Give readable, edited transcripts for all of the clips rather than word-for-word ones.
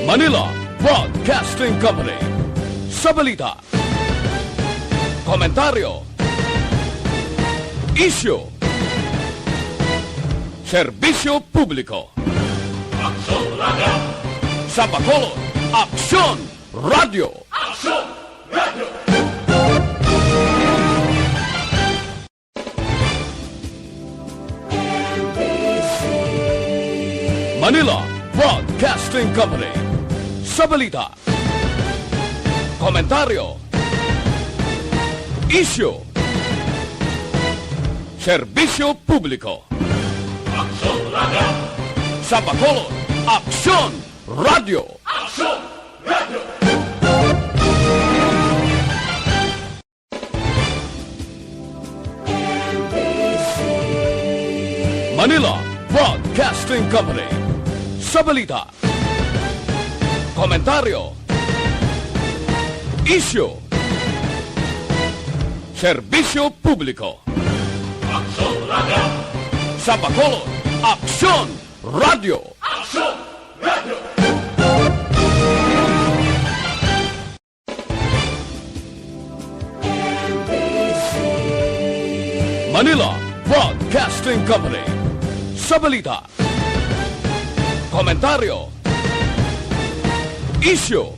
Manila Broadcasting Company. Sa balita, komentaryo, isyu, serbisyo publiko. Aksyon Radio! Sa Bacolod, Aksyon Radio! Aksyon Radio! Manila Broadcasting Company. Sa balita, komentaryo, isyu, serbisyo publiko. Aksyon Radio! Sa Bacolod, Aksyon Radio! Aksyon Radio! Manila Broadcasting Company. Sa balita, komentaryo, isyu, serbisyo publiko. Aksyon Radio! Sa Bacolod, Aksyon Radio! Aksyon Radio! Manila Broadcasting Company. Sa balita, komentaryo, isyu,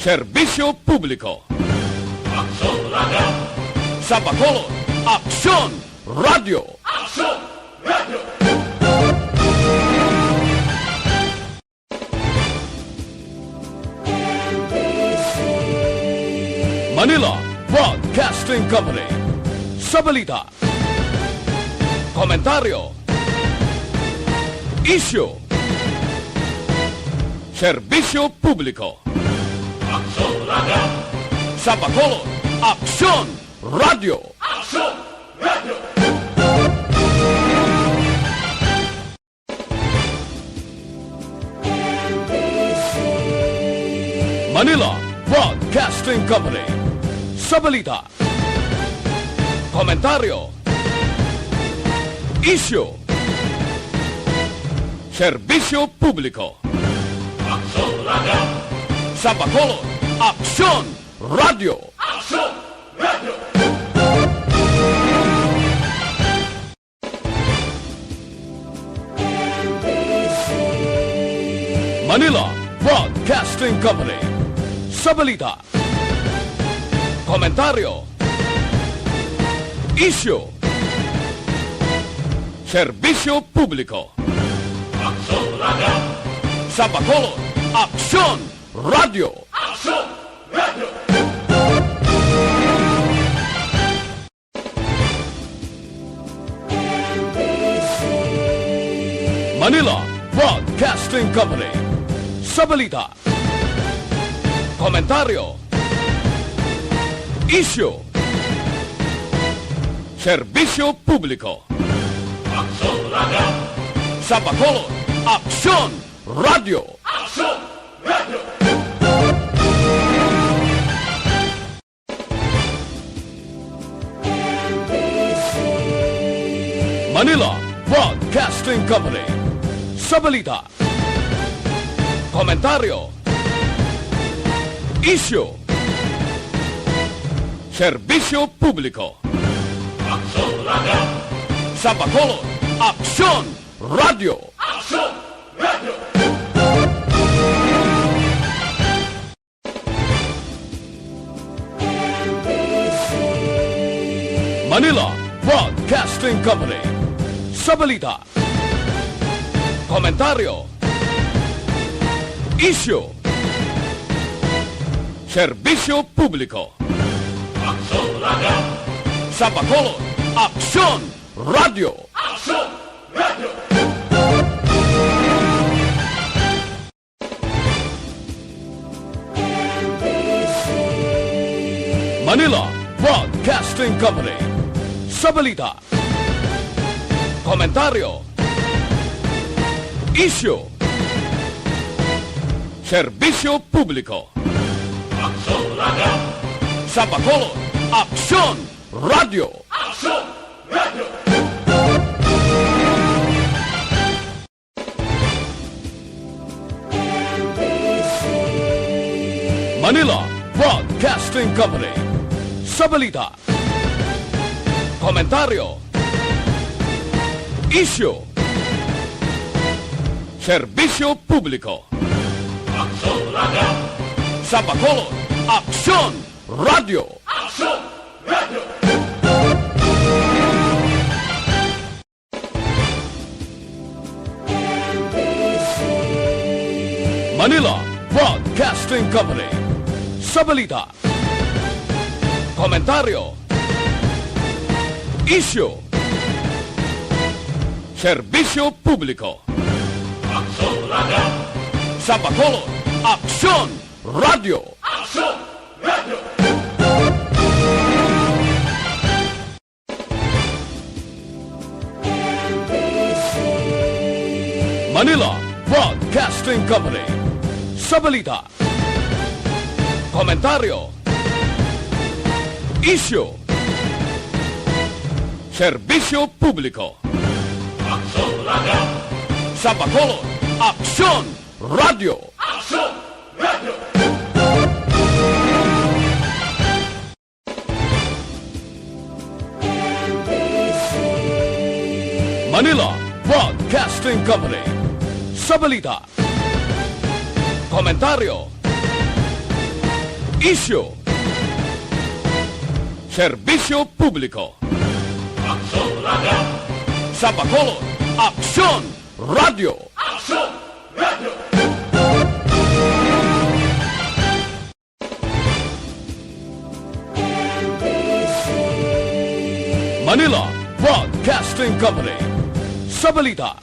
serbisyo publiko. Aksyon Radio! Sa Bacolod, Aksyon Radio! Aksyon Radio! Manila Broadcasting Company. Sa balita, komentaryo, isyu, serbisyo publiko. Aksyon Radio! Sa Bacolod, Aksyon Radio! Aksyon Radio! Manila Broadcasting Company. Sa balita, komentaryo, isyu, serbisyo publiko. Aksyon Radio! Sa Bacolod, Aksyon Radio! Aksyon Radio! Manila Broadcasting Company. Sa balita, komentaryo, isyu, serbisyo publiko. Aksyon Radio! Sa Bacolod, Aksyon Radio! Aksyon Radio! Manila Broadcasting Company. Sa balita, komentaryo, isyu, serbisyo publiko. Aksyon Radio! Sa Bacolod, Aksyon Radio! Aksyon Radio! Manila Broadcasting Company. Sa balita, komentaryo, isyu, serbisyo publiko. Aksyon Radio! Sa Bacolod, Aksyon Radio! Aksyon Radio! Manila Broadcasting Company. Sa balita, komentaryo, isyu, serbisyo publiko. Aksyon Radio! Sa Bacolod, Aksyon Radio! Aksyon Radio! Manila Broadcasting Company. Sa balita, komentaryo, isyu, serbisyo publiko. Aksyon Radio! Sa Bacolod, Aksyon Radio! Aksyon Radio! Manila Broadcasting Company. Sa balita, komentaryo, isyu, serbisyo publiko. Aksyon Radio! Sa Bacolod, Aksyon Radio! Aksyon Radio! Manila Broadcasting Company. Sa balita, komentaryo, isyu, serbisyo publiko. Aksyon Radio! Sa Bacolod, Aksyon Radio! Aksyon Radio! Manila Broadcasting Company. Sa balita, komentaryo, isyu, serbisyo publiko. Aksyon Radio! Sa Bacolod, Aksyon Radio! Aksyon Radio! Manila Broadcasting Company. Sa balita, komentaryo, isyu, serbisyo publiko. Aksyon Radio! Sa Bacolod, Aksyon Radio! Aksyon Radio! Manila Broadcasting Company. Sa balita,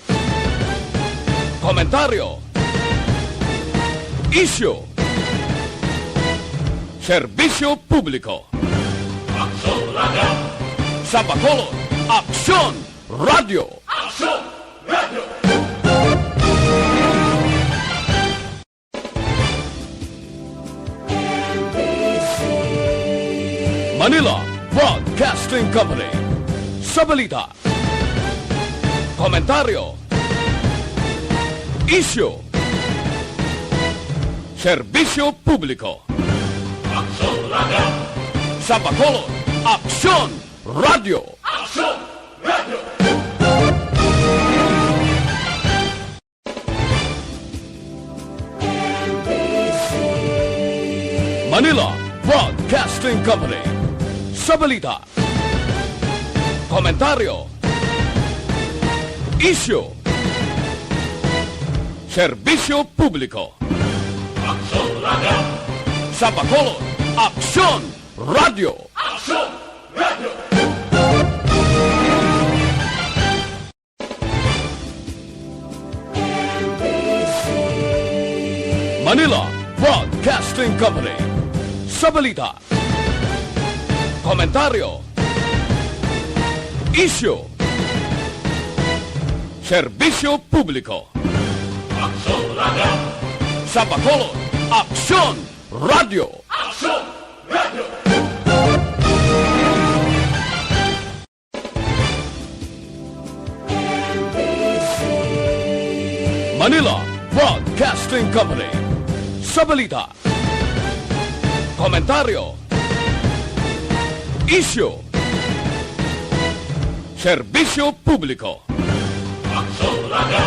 komentaryo, isyu, serbisyo publiko. Aksyon Radio! Sa Bacolod, Aksyon Radio! Aksyon Radio! Manila Broadcasting Company. Sa balita, komentaryo, isyu, serbisyo publiko. Aksyon Radio! Sa Bacolod, Aksyon Radio! Aksyon Radio! Manila Broadcasting Company. Sa balita, komentaryo, isyu, serbisyo publiko. Aksyon Radio! Sa Bacolod, Aksyon Radio! Aksyon Radio! Manila Broadcasting Company. Sa balita, komentaryo, isyu, serbisyo publiko. Aksyon Radio! Sa Bacolod, Aksyon Radio! Aksyon Radio! Manila Broadcasting Company. Sa balita, komentaryo, isyu, serbisyo publiko. Aksyon Radio!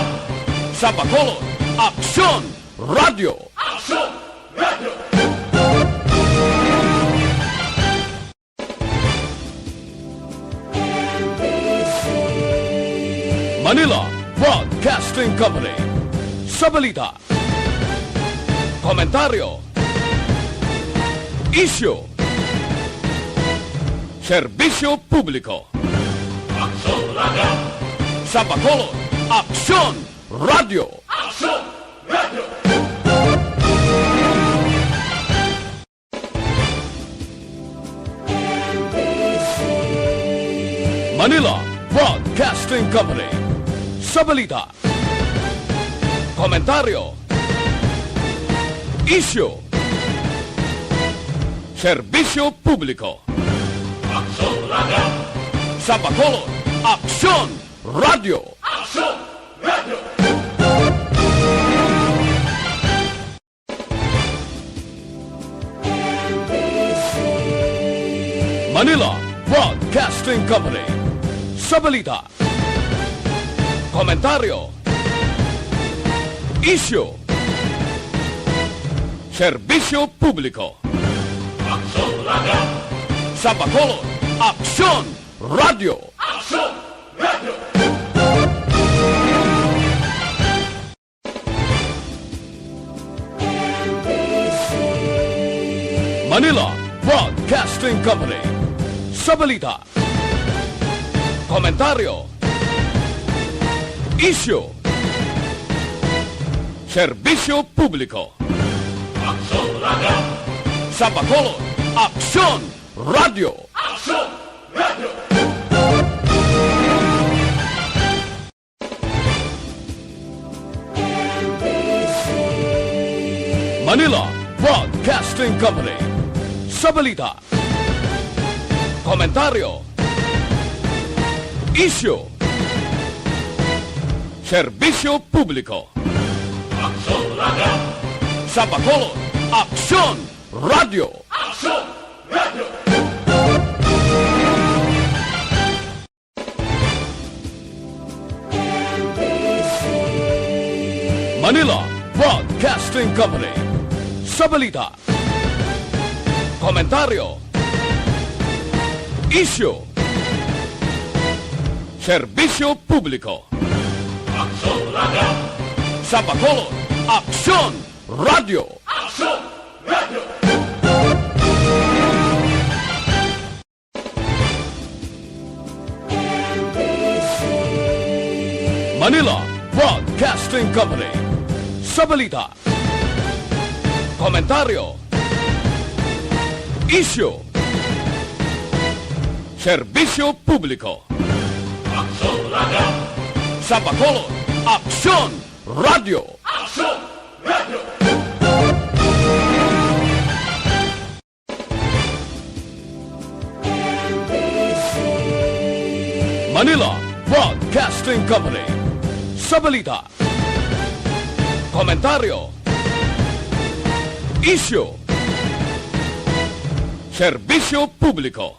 Sa Bacolod, Aksyon Radio! Aksyon Radio! Manila Broadcasting Company. Sa balita, komentaryo, isyu, serbisyo publiko. Aksyon Radio! Sa Bacolod, Aksyon Radio! Aksyon Radio! Manila Broadcasting Company. Sa balita, komentaryo, isyu, serbisyo publiko. Aksyon Radio! Sa Bacolod, Aksyon Radio! Aksyon Radio! Manila Broadcasting Company. Sa balita, komentaryo, isyu, serbisyo publiko. Aksyon Radio! Sa Bacolod, Aksyon Radio! Aksyon Radio! Manila Broadcasting Company. Sa balita, komentaryo, isyu, serbisyo publiko. Aksyon Radio! Sa Bacolod, Aksyon Radio! Aksyon Radio! Manila Broadcasting Company. Sa balita, komentaryo, isyu, serbisyo publiko. Aksyon Radio! Sa Bacolod, Aksyon Radio! Aksyon Radio! Manila Broadcasting Company. Sa balita, komentaryo, isyu, serbisyo publiko. Aksyon Radio! Sa Bacolod, Aksyon Radio! Aksyon Radio! Manila Broadcasting Company. Sa balita, komentaryo, isyu, serbisyo publiko. Aksyon Radio! Sa Bacolod, Aksyon Radio! Aksyon Radio! Manila Broadcasting Company. Sa balita, komentaryo, isyu, serbisyo publiko.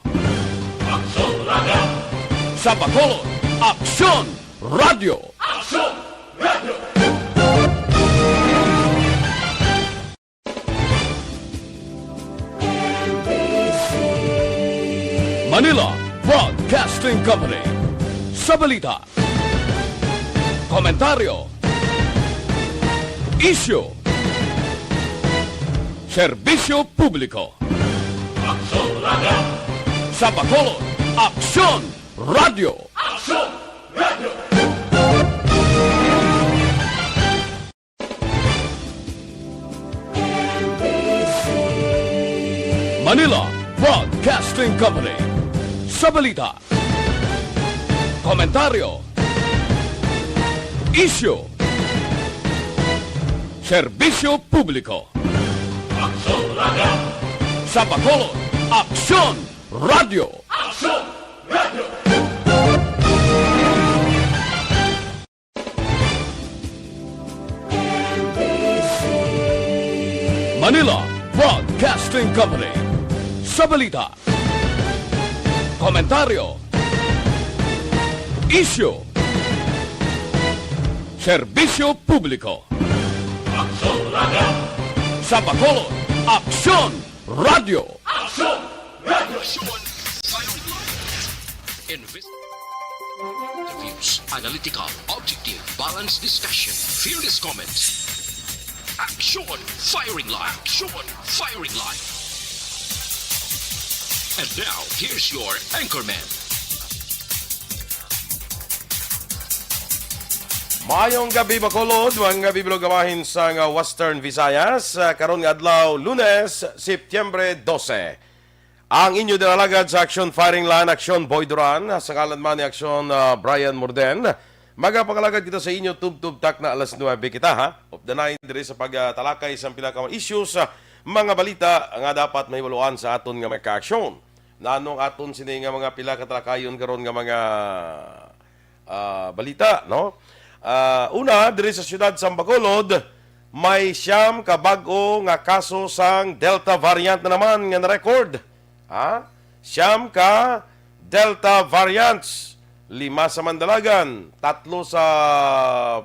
Aksyon Radio! Sa Bacolod, Aksyon Radio! Aksyon Radio! Manila Broadcasting Company. Sa balita, komentaryo, isyu, serbisyo publiko. Aksyon Radio! Sa Bacolod, Aksyon Radio! Aksyon Radio! Manila Broadcasting Company. Sa balita, komentaryo, isyu, serbisyo publiko. Aksyon Radio! Sa Bacolod, Aksyon Radio! Aksyon Radio! Manila Broadcasting Company. Sa balita, komentaryo, isyu, serbisyo publiko. Aksyon Radio! Sa Bacolod, Aksyon Radio! Aksyon Radio! Interviews, analytical, objective, balanced discussion, fearless comments. Action! Firing line! Action! Firing line! And now, here's your anchorman. Maayong gabi Bacolod, mga bibilog gamahin sa Western Visayas, karon nga adlaw Lunes, Setyembre 12. Ang inyo dinalagad sa Action Firing Line, Action Boy Duran, sa kalan man ni Action Brian Morden. Magapangalagad kita sa inyo tub-tub-tak na alas 9 kita ha. Of the night, diri sa pagtalakay sa pinaka issues, mga balita nga dapat may waluan sa aton nga may ka-aksyon. Nanong aton sini nga mga pila katalakayon karon nga mga balita, no? Una, diri sa siyudad sa Bacolod, may siyam ka bag-o nga kaso sang Delta variant na naman nga na-record. Ha? Siyam ka Delta variants. 5 sa Mandalagan, 3 sa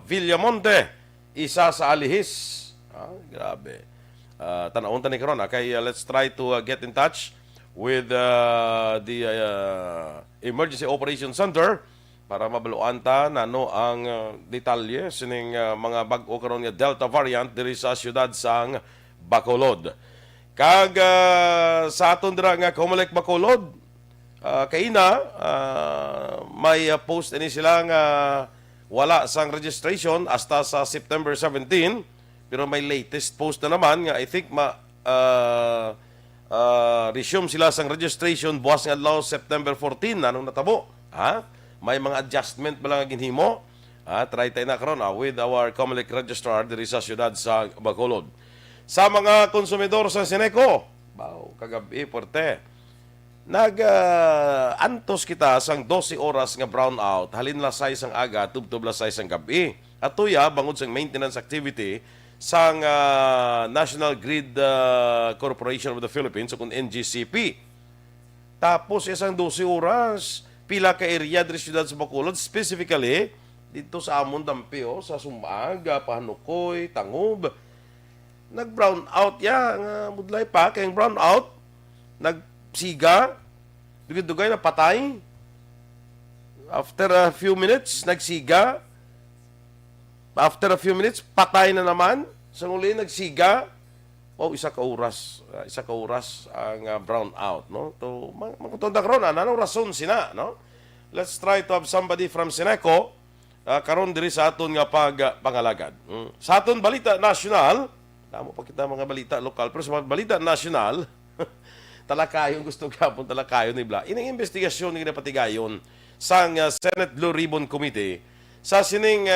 Villamonte, 1 sa Alihis. Grabe. Tanawon tani karon kay let's try to get in touch with the Emergency Operations Center para mabaluan ta nano ang detalye sining mga bag-o karon nga Delta variant diri sa siyudad sang Bacolod. Kag sa aton dira nga Comelec Bacolod, kaina may post ini sila nga wala sang registration hasta sa September 17, pero may latest post na naman nga I think resume sila sang registration buwas nga adlaw September 14 nanong natabo. May mga adjustment ba lang ginhimo? Try tayo na karon with our Comelec registrar diri sa siyudad sa Bacolod. Sa mga konsumidor sa Seneco, kagabi porte. Antos kita sang 12 oras nga brownout, halin lasay sang aga, tubtub lasay sang gabi. At tuya, bangod sang maintenance activity sang National Grid Corporation of the Philippines, o kung NGCP. Tapos, isang 12 oras, pila ka area diri siyudad sa Bacolod, specifically, dito sa Amon Dampi, sa Sumaga, Pahanukoy, Tangub, nag-brown out nga mudlay pa, kayang brown out, nagsiga, dugay na patay. After a few minutes, nagsiga. After a few minutes, patay na naman. Sa uli, nagsiga. Isa ka oras ang brown out, no? To magtunda karon anong rason sina, no? Let's try to have somebody from Seneco karon diri sa aton nga pangalagad. Sa aton balita national, damo pa kita mga balita lokal, pero sa mga balita national, talakayon gusto gapon talakayon ni Bla. Ining investigasyon ni napatigayon sang Senate Blue Ribbon Committee sa sining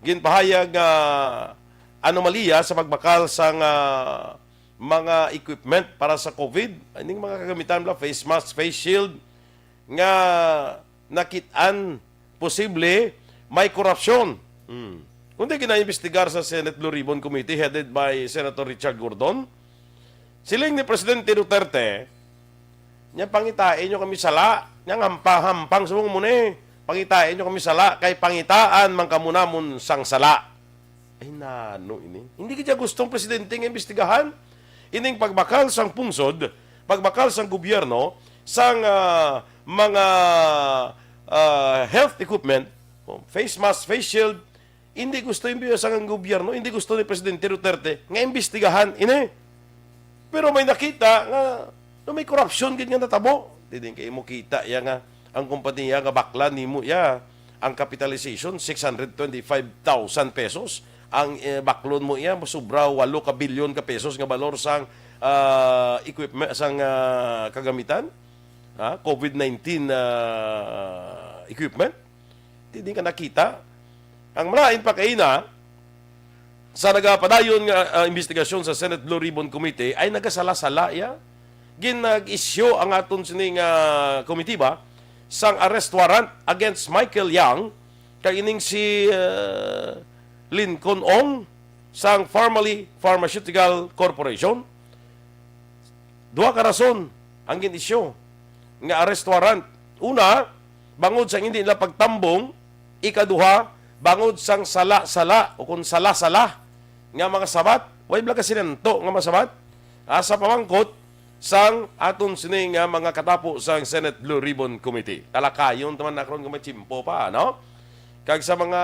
ginpahayag anomalya sa pagbakal sang mga equipment para sa COVID. Ining mga kagamitan bla, face mask, face shield nga nakit-an posible may korupsyon. Kundi ginaimbestigar sa Senate Blue Ribbon Committee headed by Senator Richard Gordon. Siling ni Presidente Duterte, niya pangitain nyo kami sala, niya hampang sumong muna pangitain nyo kami sala, kay pangitaan man kamunamon sang sala. Ay nano ini. Hindi kaya gustong Presidente ng imbestigahan. Ining pagbakal sang pungsod, pagbakal sang gobyerno, sang mga health equipment, face mask, face shield, hindi gusto yung sang gobyerno, hindi gusto ni Presidente Duterte nga imbestigahan ini. Pero may nakita nga may corruption ganyan natabo. Didin kay mo kita ya nga ang kompanya nga bakla nimo ya ang capitalization 625,000 pesos. Ang baklon mo ya sobra 8 ka bilyon ka pesos nga balor sang equipment sang kagamitan. COVID-19 equipment. Didin ka nakita. Ang malain pa kay na sa nagapadayon nga investigasyon sa Senate Blue Ribbon Committee ay nagasala-sala ya. Ginag-issue ang aton sining komitiba sang arrest warrant against Michael Yang kay ining si Lincoln Ong sang formerly Pharmaceutical Corporation. Duha ka rason ang gin-issue nga arrest warrant. Una, bangod sang hindi nila pagtambong. Ikaduha, bangod sang sala-sala o kung sala-sala nga mga sabat, way bla kasi nanto nga masabat, sa pamangkot sang aton sining mga katapo sang Senate Blue Ribbon Committee. Talakayon taman na karon nga may chimpo pa, no? Kag sa mga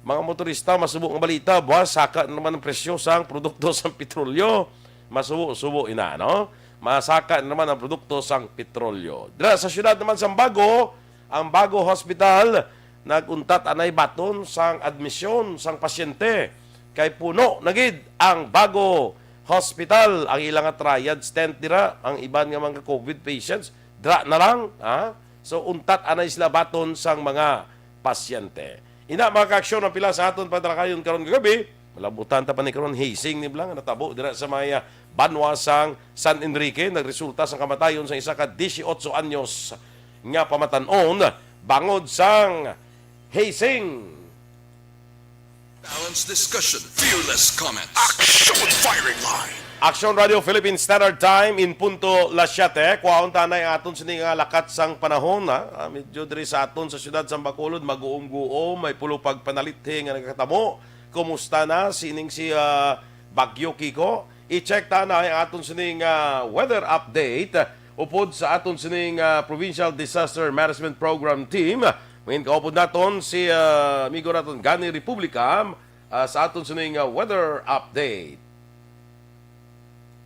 motorista masubok nga balita, buwas saka naman ang presyo sang produkto sang petrolyo. Masubo-subo ina, no? Masaka naman ang produkto sang petrolyo. Dira sa syudad naman sang Bago, ang Bago Hospital naguntat anay baton sang admisyon sang pasyente. Kay puno nagid ang Bago Hospital, ang ilang triad stent dira, ang iban nga mga COVID patients dra na lang, so untat anay sila baton sang mga pasyente. Ina mga kaaksyon ang pila sa aton patalakayon karon kagabi, malabutan ta pa ni karon hazing ni blang natabo dira sa maya banwa sang San Enrique, nagresulta sa kamatayon sa isa ka 18 anyos nga pamatan-on bangod sang hazing. Balanced discussion, fearless comments, action firing line. Action Radio Philippine Standard Time in punto las 7. Kuwaon tanay aton sini nga lakat sang panahon ha. Medyo diri sa aton sa syudad sa Bacolod mag-uom-guom, may pulupag panalithi nga nagkatamo. Kumusta na sining si Bagyo Kiko? I-check tanay aton sini nga weather update upod sa aton sini Provincial Disaster Management Program Team. Ngayon kaupod naton si amigo naton Gani Republica sa aton sini weather update.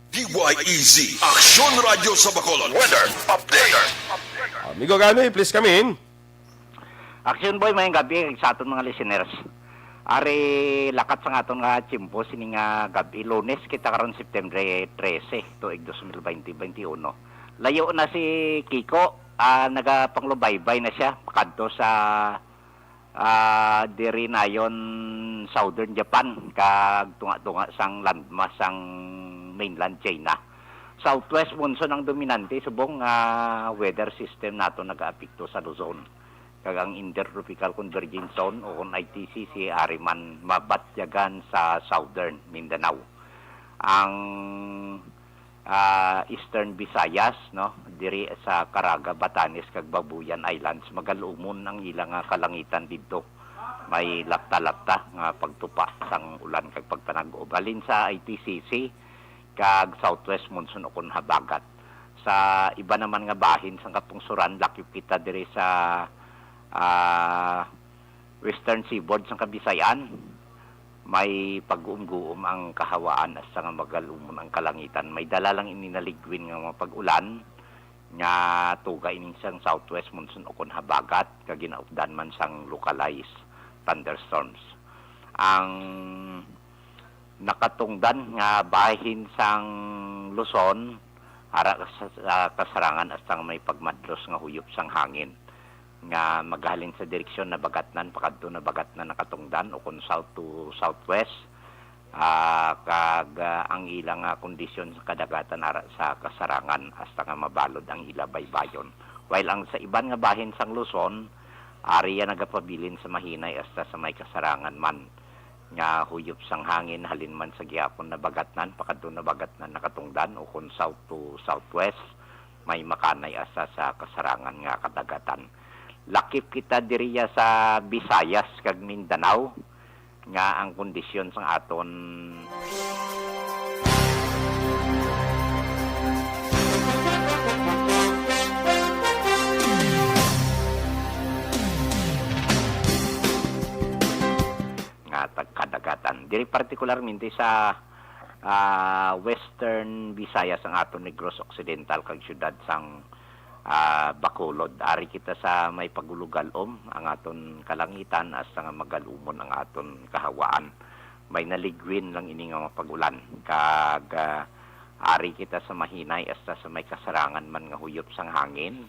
DYEZ Action Radio sa Bacolod Weather Update. Amigo Gani, please come in. Action boy, mayang gabi sa aton mga listeners. Ari lakat sa aton nga chimpo sini nga gabi Lunes kita karon September 13 tuig 2021. Layo na si Kiko, nagapanglubaybay na siya kadto sa diri nayon Southern Japan kag tunga-tunga sang landmass sang mainland China. Southwest monsoon ang dominante subong weather system nato nag-aapekto sa Luzon. Kag ang Intertropical Convergence Zone o ITC si Ariman mabatyagan sa Southern Mindanao. Ang Eastern Visayas no diri sa Caraga, Batanes kag Babuyan Islands magalumon ang ilang kalangitan didto. May lakta-lakta nga pagtupa sang ulan kag pagpanag-o. Balin sa ITCC kag Southwest monsoon o kun habagat. Sa iba naman nga bahin sang kapungsuran lakip kita diri sa Western Seaboard sang Kabisayan. May pag-uum-guum ang kahawaan asa nga magalumon ang kalangitan. May dala lang ininaligwin nga mga pag-ulan nga tuga ining sang Southwest monsoon o kun habagat kag ginaupdan man sang localized thunderstorms. Ang nakatungdan nga bahin sang Luzon ara sa kasarangan asang may pagmadlos nga huyop sang hangin nga maghalin sa direksyon na bagatnan pakadto na bagatnan nakatungdan o kun south to southwest kag ang ilang kondisyon sa kadagatan ara sa kasarangan hasta nga mabalod ang ila baybayon, while ang sa iban nga bahin sang Luzon ariya nagapabilin sa mahinay hasta sa may kasarangan man nga huyop sang hangin halin man sa gihapon na bagatnan pakadto na bagatnan nakatungdan o kun south to southwest may makanay asa sa kasarangan nga kadagatan. Lakip kita diriya sa Visayas kag Mindanao nga ang kondisyon sang aton kadagatan. Diri partikularmente sa Western Visayas ang aton Negros Occidental kag syudad sang Bacolod. Ari kita sa may pagulugalom ang aton kalangitan hasta nga magalumon ang aton kahawaan. May naligwin lang ini nga mapagulan kag ari kita sa mahinay hasta sa may kasarangan man nga huyop sang hangin.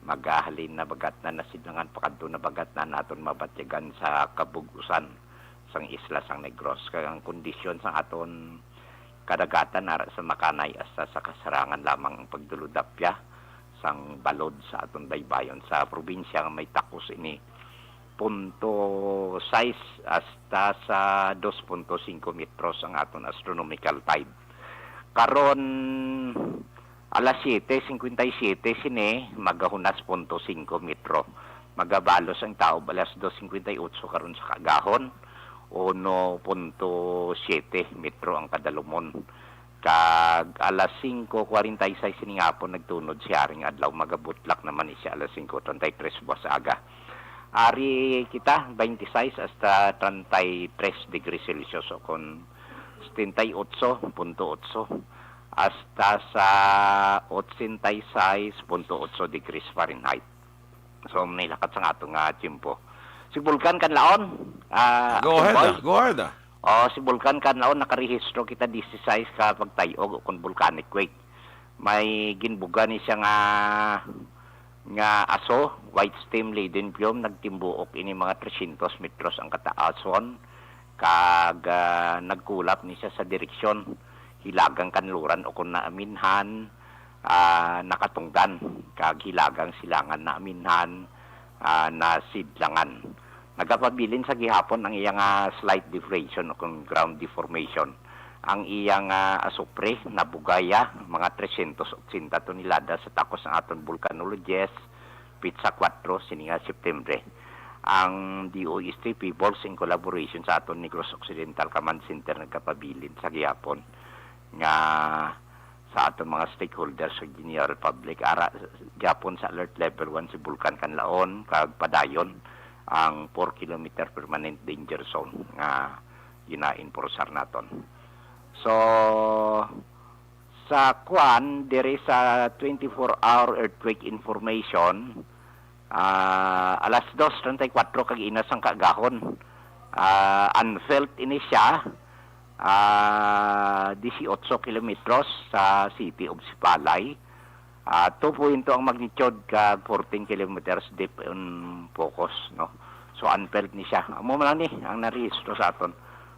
Magahalin na bagatnan na sidlangan pakadto na bagatnan aton mabatyagan sa kabugusan sang isla sang Negros kag ang kondisyon sang aton kadagatan ara sa makanay hasta sa kasarangan lamang pagduludapya sang balod sa aton baybayon sa probinsya nga may takos ini 0.6 hasta sa 2.5 metros ang aton astronomical tide. Karon alas 7:57 sini magahunas 0.5 metro. Magabalos ang tao alas 2:58 karon sa kagahon 1.7 metro ang kadalumon. Kag alas 5:46 sining hapon nagtunod si Haring adlaw magabutlak naman siya alas 5:33 buwas aga. Ari kita 26 hasta 33 degrees Celsius o kon 78.8 hasta sa 86.8 degrees Fahrenheit. So may lakat sa atong tiyempo. Si Vulcan Kanlaon. Go ahead. Si Vulcan Kanlaon nakarehistro kita 16 ka pagtayog kon volcanic quake. May ginbuga ni siya nga aso, white steam laden plume nagtimbuok ini mga 300 metros ang kataason kag nagkulap ni siya sa direksyon hilagang kanluran o kun naaminhan nakatungdan kag hilagang silangan naaminhan na sidlangan. Nagapabilin sa gihapon ang iyang slight depression o kung ground deformation. ang iyang asupre na bugaya, mga 380 tonelada sa takos ng aton volcanologist, Pizza 4, sininga Septembre. Ang DOST Peoples in collaboration sa aton Negros Occidental Command Center nagkapabilin sa gihapon nga sa aton mga stakeholders sa general public ara gihapon sa alert level 1 si Bulkan Kanlaon kag Padayon ang 4 kilometer permanent danger zone nga gina-enforcer naton. So sa kuan there is a 24-hour earthquake information alas 2:34 kag inas ang kagahon unfelt ini siya 18 kilometros sa city of Sipalay. 2.2 ang magnitude kag 14 kilometers deep in focus, no. So unfelt ni siya. Amo man ni ang narehistro sa aton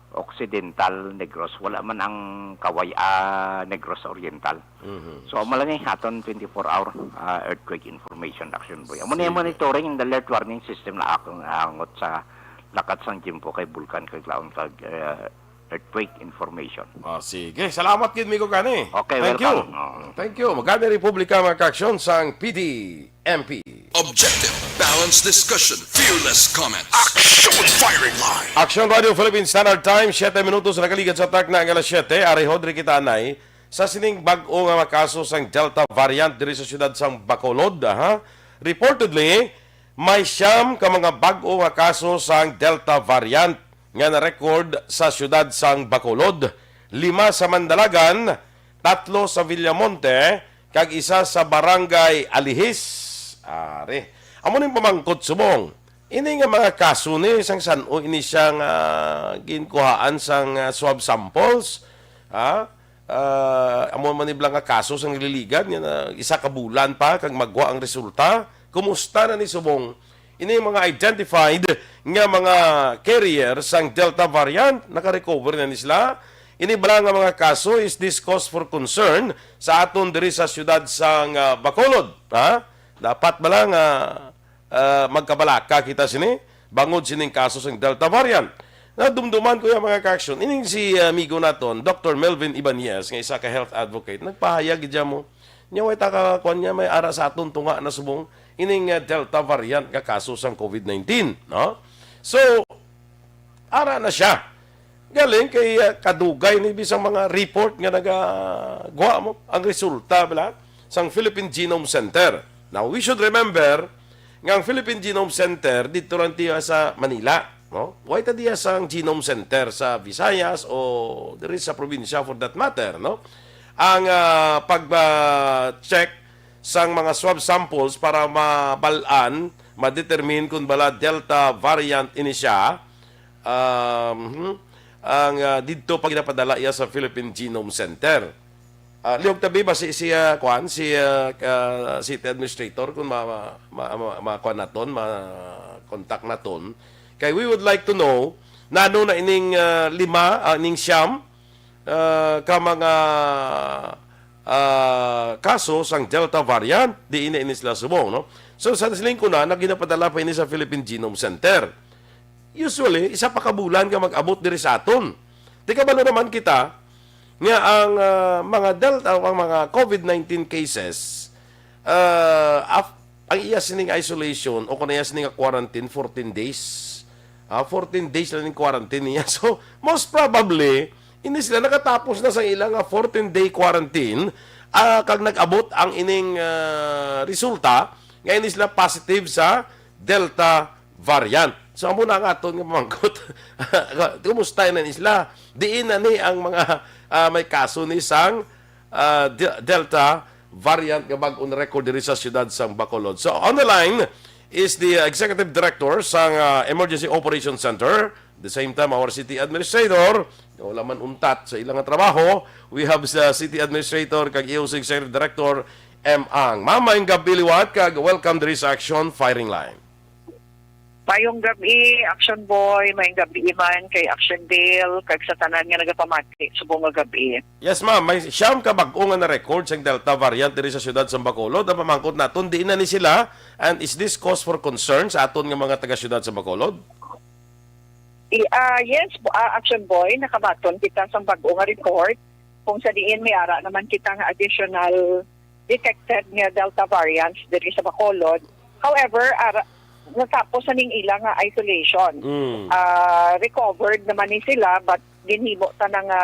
Occidental Negros, wala man ang Kaway Negros Oriental. So amo lang ni aton 24-hour earthquake information action boy. Amo ni monitoring the alert warning system na akong angot sa lakat sang Jimpo kay Bulkan kag laon kag earthquake information. Sige. Salamat gid mi ko gani. Okay, Thank welcome. you. Thank you. Magana Republika mga kaaksyon sang PDMP. Objective, balanced discussion, fearless comments. Action firing line. Action Radio Philippine Standard Time, 7 minutos na kaligad sa tak na ang alas 7. Ari hodri kita anay sa sining bag-o nga makaso sang Delta variant diri sa syudad sang Bacolod. Reportedly, may siyam ka mga bag-o nga kaso sang Delta variant nga na-record sa syudad sang Bacolod. 5 sa Mandalagan, 3 sa Villamonte, kag isa sa Barangay Alihis. Are. Amo ning pamangkot subong. Ini nga mga kaso ni sang san-o ini siyang ginkuhaan sang swab samples. Amo man iblang nga kaso sang nililigan nga isa ka bulan pa kag magwa ang resulta. Kumusta na ni subong? Ini mga identified nga mga carrier sang Delta variant, naka-recover na nisla. Ini bala nga mga kaso is this cause for concern sa aton diri sa syudad sang Bacolod. Dapat bala nga magkabalaka kita sini bangod sining kaso sang Delta variant. Nadumduman ko yung mga kaaksyon. Ining si amigo naton, Dr. Melvin Ibanez, nga isa ka health advocate, nagpahayag idya mo. Nya way takakuan niya may ara sa aton tunga na subong ining Delta variant nga kaso sang COVID-19, no? So ara na siya. Galing kay kadugay ni bisang mga report nga nagagawa mo ang resulta bala sang Philippine Genome Center. Now we should remember nga ang Philippine Genome Center dito lang tiya sa Manila, no? Way ta diya sang Genome Center sa Visayas o diri sa probinsya for that matter, no? Ang pag-check sang mga swab samples para mabalaan, ma-determine kung bala Delta variant ini siya. Ang dito pag napadala iya sa Philippine Genome Center. Liog tabi ba si City Administrator kung ma-kuan naton, ma-contact naton. Kay we would like to know na ano na ining 5, ining siyam ka mga kaso sang Delta variant di ini sila subong, no? So sa siling ko na ginapadala pa ini sa Philippine Genome Center. Usually isa pa ka bulan ka mag-abot diri sa aton. Di ka balo naman kita nga ang mga Delta ang mga COVID-19 cases ang iya sining isolation o kunaya sining quarantine 14 days. 14 days lang ning quarantine niya. So most probably hindi sila nakatapos na sa ilang 14-day quarantine kag nag-abot ang ining resulta nga hindi sila positive sa Delta variant. So amo na nga aton nga pamangkot. Kumusta na isla? Diin na ni ang mga may kaso ni sang Delta variant nga bag-on record diri sa syudad sang Bacolod. So on the line is the Executive Director sang Emergency Operations Center, the same time our City Administrator. Wala man untat sa ilang trabaho. We have sa City Administrator kag EOC Executive Director M. Ang. Mama, yung gabi liwat kag welcome diri sa Action Firing Line. Mayong gabi, Action Boy, mayong gabi man kay Action Dale, kag sa tanan nga nagapamati subong nga gabi. Yes ma'am, may siyam ka bag-o nga na record sa Delta variant diri sa syudad sa Bacolod. Ang pamangkot naton di na ni sila, and is this cause for concern sa aton nga mga taga-syudad sa Bacolod? Yes, Action Boy, nakabaton kita sa bago nga report kung sa diin may ara naman kita nga additional detected nga Delta variants diri sa Bacolod. However, natapos na ning ilang nga isolation. Recovered naman ni sila but ginhimo ta na nga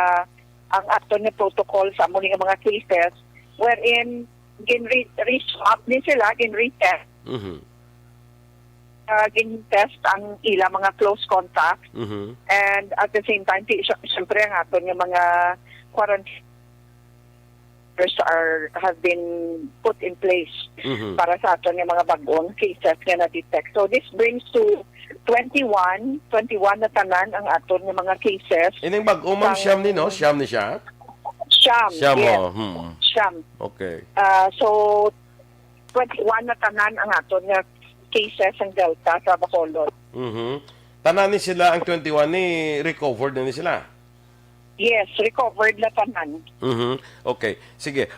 ang aton nga protocol sa amo nga mga cases wherein gin-re-swab ni sila, gin-retest. Gin-test ang ilang mga close contacts and at the same time, siyempre ang aton nga mga quarantine have been put in place para sa aton nga mga bagong cases nga na-detect. So this brings to 21 na tanan ang aton nga mga cases. Ining bagong ma'am, siyam ni, no? Siyam ni siya? Siyam, yes. Siyam. Okay. So 21 na tanan ang aton nga cases ang Delta sa Bacolod. Tanan ni sila, ang 21 ni recovered na ni sila? Yes, recovered na tanan. Okay. Sige.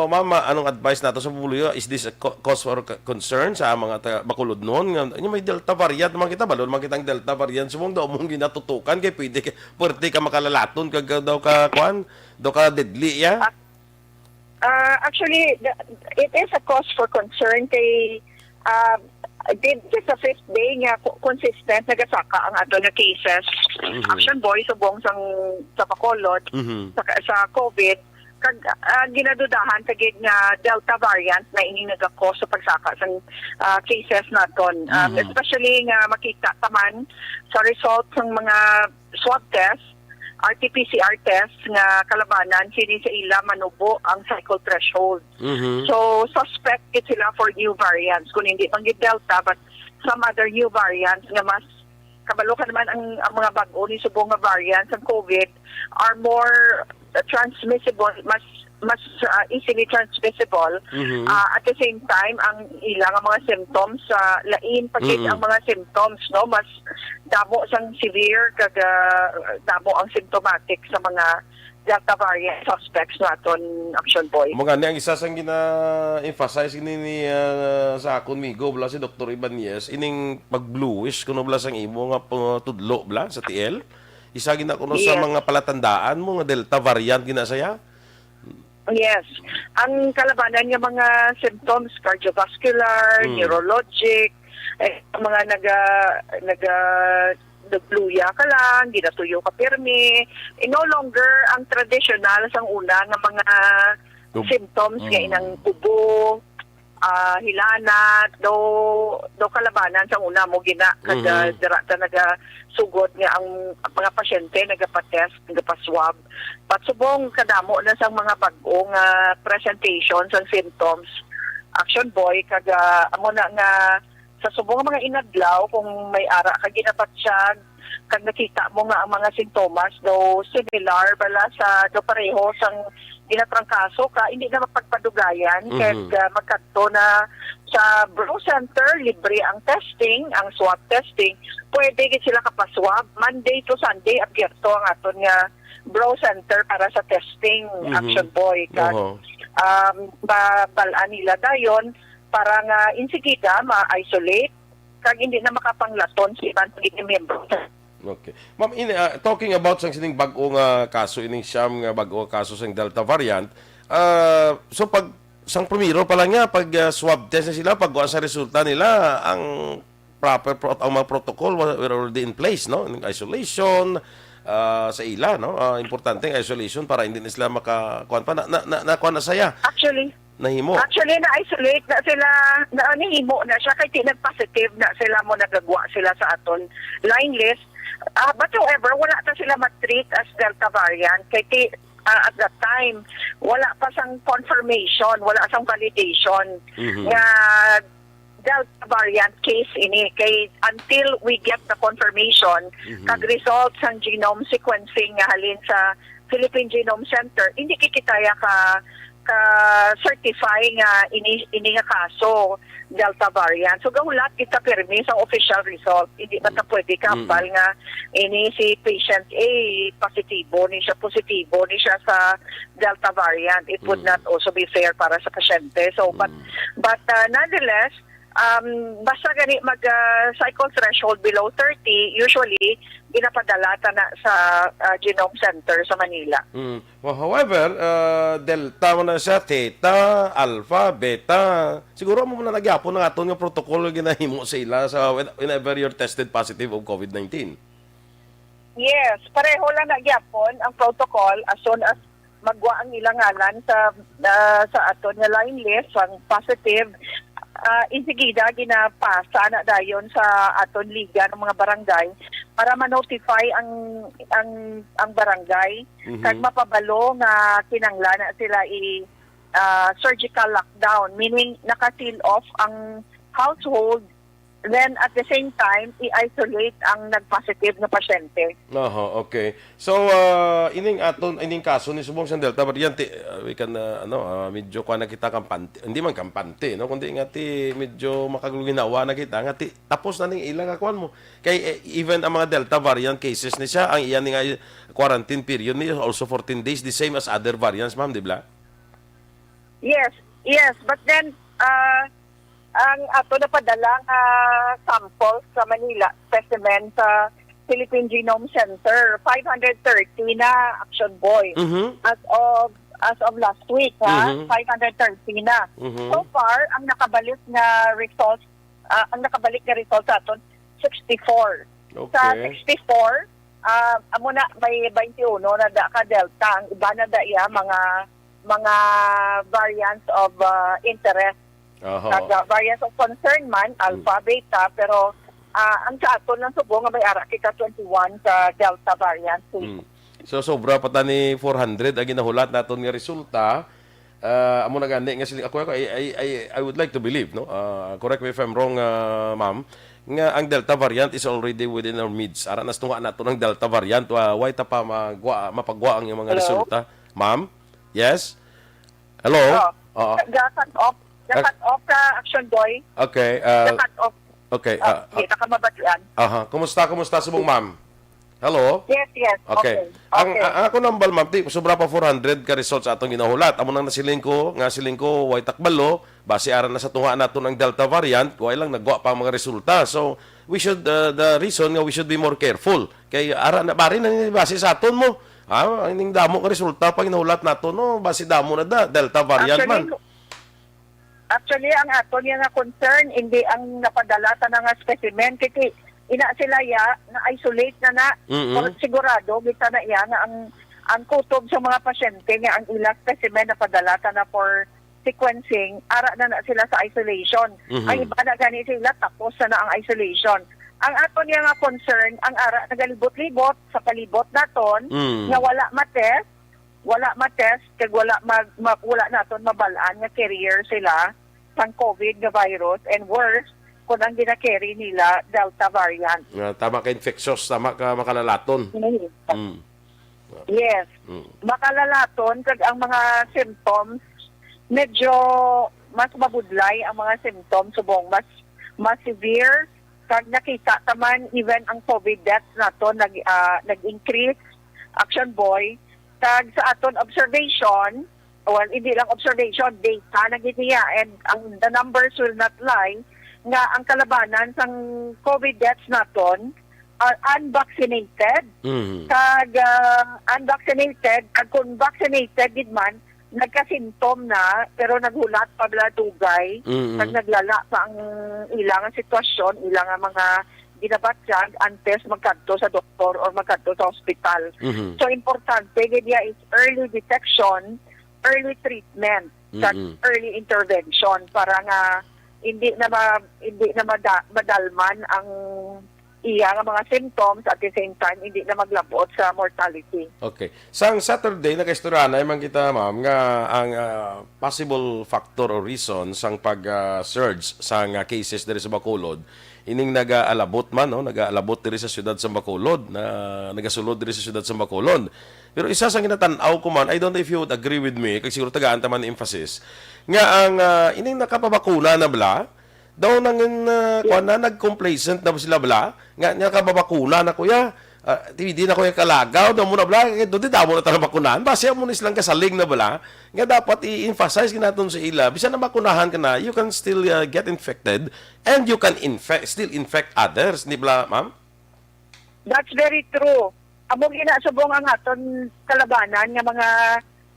Mama, anong advice nato sa puluyo? Is this a cause for concern sa mga Bacolod noon? May Delta variant naman kita. Balon naman kitang Delta variant. Sumong daw mong ginatutukan kay pwede ka makalalaton kag daw ka deadly, ya? Actually, it is a cause for concern kay this is the fifth day nga consistent nagasaka ang ato nga cases. Action Boy subong sa Bacolod sa COVID kag ginadudahan kagid nga Delta variant na ining nagakos sa pagsaka sa cases naton. Especially nga makita taman sa result ng mga swab test, RT-PCR test nga kalabanan sini sa ila manubo ang cycle threshold. So suspect it sila for new variants kung hindi pang Delta but some other new variants nga mas kabalo ka naman ang mga bag-o ni subong nga variants ng COVID are more transmissible, mas easily transmissible. At the same time, ang ilang mga symptoms lain pagit ang mga symptoms, no, mas damo sang severe kag damo ang symptomatic sa mga Delta variant suspects naton, Action Boy. Mga ang isa sang gina-emphasize ni sa akon migo bla si Dr. Ibanez ining pag-bluish kuno bla sang imo nga tudlo bla sa TL. Isa gina kuno sa mga palatandaan mo nga Delta variant gina saya. Yes. Ang kalabanan ng mga symptoms, cardiovascular, neurologic, mga nagluya ka lang, ginatuyo ka pirmi. No longer ang traditional sang una ng mga symptoms nga inang ubo, hilana, do kalabanan sang una mo gina kada dirata nagasugod nga ang mga pasyente nagapatest, nagapaswab. Patsubong kadamo na sang mga bag-ong presentations and symptoms. Action Boy kaga amo na nga sa subong mga inadlaw kung may ara ka ginapatsyan kag nakita mo nga ang mga sintomas do similar bala sa do pareho sang ginatrangkaso ka hindi na mapagpadugayan kag magkadto na sa Bro Center libre ang testing, ang swab testing. Pwede gid sila kapaswab Monday to Sunday abyerto ang aton nga Bro Center para sa testing. Action Boy kag babalaan nila dayon para nga insigida ma-isolate kag hindi na makapanglaton sa ibang miyembro. Okay. Ma'am, talking about sang sining bag-o nga kaso ining siyam nga bag-o kaso sang Delta variant, so pag sang primero pa lang nga pag swab test na sila pag sa resulta nila ang proper ang mga protocol were already in place, no? Isolation sa ila, no? Importante ang isolation para hindi na sila makakuan pa na saya. Actually na-isolate na sila, nahimo na siya kay tinag-positive na sila mo nagagwa sila sa aton line list. But however, wala ta sila matreat as Delta variant kay at that time, wala pa sang confirmation, wala sang validation nga Delta variant case ini kay until we get the confirmation kag results sang genome sequencing nga halin sa Philippine Genome Center, hindi kikitaya ka certify nga ini nga kaso Delta variant. So gahulat kita permi sa official result. Hindi na ta pwede kapal nga ini si patient A positibo ni siya sa Delta variant. It would not also be fair para sa pasyente. So but nonetheless basta gani cycle threshold below 30, usually ginapadala ta na sa Genome Center sa Manila. Well, however, Delta mo na siya, Theta, Alpha, Beta. Siguro mo na nagyapon ng aton nga protocol ginahimo sa ila sa whenever you're tested positive of COVID-19. Yes, pareho lang nagyapon ang protocol as soon as magwa ang ilang ngalan sa aton nga line list ang positive. Insigida ginapasa na dayon sa aton liga ng mga barangay para ma-notify ang barangay kag mapabalo nga kinanglan na sila surgical lockdown, meaning naka-seal off ang household, then at the same time i-isolate ang nag-positive na pasyente. Okay. So ining kaso ni subong sa Delta variant, we can medyo kuha na kita kampante. Hindi man kampante, no, kundi nga ti medyo makagulginawa na kita nga ti tapos na ning ilang akuan mo. Kay even ang mga Delta variant cases ni siya, ang iyan nga quarantine period ni also 14 days, the same as other variants, ma'am, di ba? Yes, but then ang ato na padalang samples sa Manila, specimen sa Philippine Genome Center, 530 na, Action Boy. As of last week, 530 na. So far, ang nakabalik na results, sa aton 64. Okay. Sa 64, amo na may 21 na da ka Delta, ang iba na da iya mga variants of interest. Variants of concern man, Alpha, Beta, pero ang sa aton lang subong nga may ara kita 21 sa Delta variant. So sobra pa ta ni 400 ang ginahulat naton nga resulta. Amo na gani nga sila ako I would like to believe, no. Correct me if I'm wrong, ma'am, nga ang Delta variant is already within our midst. Ara nas tunga nato ng Delta variant, why ta pa mapagwa ang mga resulta, ma'am? Yes. Hello. Cut off ka, Action Boy. Okay. Cut off. Okay. Kita ka mabatian. Kumusta subong, ma'am? Hello? Yes. Okay. Ang ako nambal, ma'am, sobra pa 400 ka results atong ginahulat. Amo nang nasiling ko, way takbalo, base aran na sa tunga nato ng Delta variant, way lang nagwa pa ang mga resulta. So, we should the reason nga we should be more careful. Kay ara na bari na base sa aton mo. Ining damo ka resulta pa ginahulat nato, no, base damo na Delta variant man. Actually, ang aton nga concern, hindi ang napadala ta nga specimen. Kaya ina sila na-isolate na sigurado, kita na nga ang kutob sa mga pasyente nga ang ilang specimen napadala ta na for sequencing, ara na sila sa isolation. Ang iba na gani sila, tapos na ang isolation. Ang aton nga concern, ang ara nagalibot-libot sa palibot naton, nga wala matest, kag wala naton mabalaan nga carrier sila sang COVID nga virus, and worse, kung ang gina-carry nila, Delta variant. Tama ka infectious, tama ka makalalaton. Yes. Makalalaton, kag ang mga symptoms, medyo mas mabudlay ang mga symptoms, subong mas severe, kag nakita taman even ang COVID deaths nato nag-increase, Action Boy, kag sa aton observation, well, hindi lang observation, data na gitiya, and the numbers will not lie, nga ang kalabanan sang COVID deaths naton are unvaccinated, kag unvaccinated, kag kung vaccinated gid man, nagkasintom na, pero naghulat pa bila dugay, kag naglala pa ang ilang sitwasyon, ilang mga ginabatyag antes magkadto sa doktor or magkadto sa ospital. So, importante, gidya is early detection, early treatment, early intervention para nga hindi na madalman ang iya nga mga symptoms, at the same time hindi na maglabot sa mortality. Okay. Sang Saturday nakaistorya man kita, ma'am, nga ang possible factor or reason sang pag-surge sang cases diri sa Bacolod, ining nag-aalabot man, no, nag-aalabot diri sa siyudad sa Bacolod, na nagasulod diri sa siyudad sa Bacolod. Pero isa sa ginatanaw ko man, I don't know if you would agree with me, kasi siguro tagaan taman emphasis, nga ang ining nakapabakuna na bala, daw nang nag-complacent na sila bala, nga nakapabakuna na kuya, di na ko yung kalagaw, na muna bala, doon di damo na tayo bakunahan. Base mo nilang kasaling na bala, nga dapat i-emphasize natin sa ila, bisa na bakunahan ka na, you can still get infected and you can still infect others. Di ba, ma'am? That's very true. Amo ginasubong ang aton kalabanan nga mga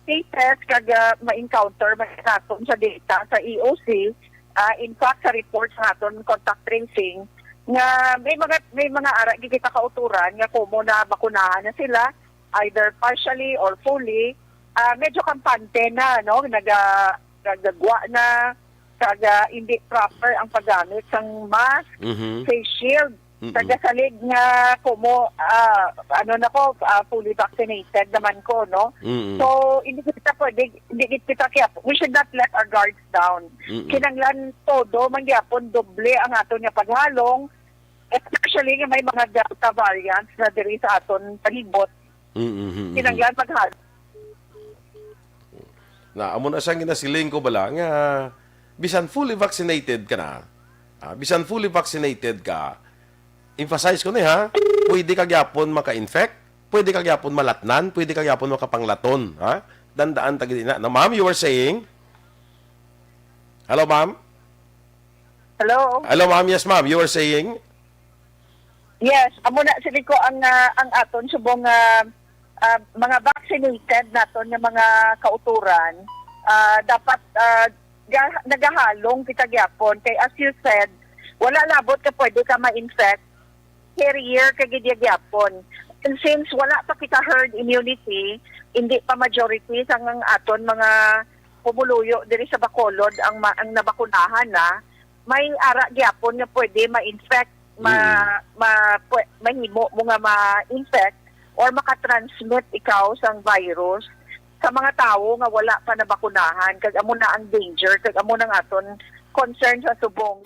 cases kag ma-encounter naton sa data sa EOC, in fact sa report sa aton contact tracing nga may mga ara kita kauturan nga kumo na bakunahan na sila either partially or fully. Medyo kampante na no nagagwa na kaga hindi proper ang paggamit ng mask, face shield. Tagasalig nga kumo fully vaccinated naman ko no. So hindi kita pwede, hindi kita kaya we should not let our guards down. Kinanglan todo mangyapon doble ang aton nga paghalong, especially nga may mga delta variants na diri sa aton palibot. Kinanglan paghalong na amo na siyang ginasiling ko bala nga bisan fully vaccinated ka na. Bisan fully vaccinated ka, emphasize ko na ha, pwede kag yapon maka-infect, pwede kag yapon malatnan, pwede kag yapon makapanglaton, ha? Dandaan tagid na. No, ma'am, you were saying? Hello, ma'am? Hello? Hello, ma'am. Yes, ma'am. You were saying? Yes, amo na sili ko ang aton subong mga vaccinated naton nga mga kauturan dapat nagahalong kita gyapon kay as you said wala labot ka pwede ka ma-infect carrier ka gid gyapon. And since wala pa kita herd immunity, hindi pa majority sang aton mga pumuluyo diri sa Bacolod ang nabakunahan na, may ara gyapon nga pwede ma-infect, mahimo mo nga ma-infect or makatransmit ikaw sang virus sa mga tao nga wala pa nabakunahan. Kag amo na ang danger, kag amo nang aton concern sa subong.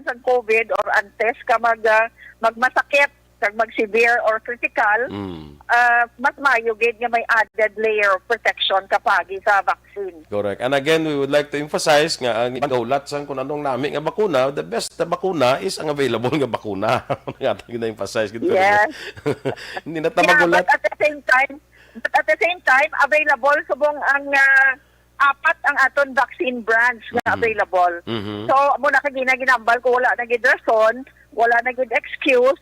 Sa COVID or antes ka magmasakit kag mag-severe or critical, mas mayugid nga may added layer of protection kapagi sa vaccine. Correct. And again, we would like to emphasize nga ang gaulat sang kung anong nami nga bakuna, the best na bakuna is ang available nga bakuna. Nga gina-emphasize gid. Yes. Hindi na ta magulat. But at the same time, available subong ang apat ang aton vaccine brands nga available. So, muna ka ginambal ko wala na gid rason, wala na gid excuse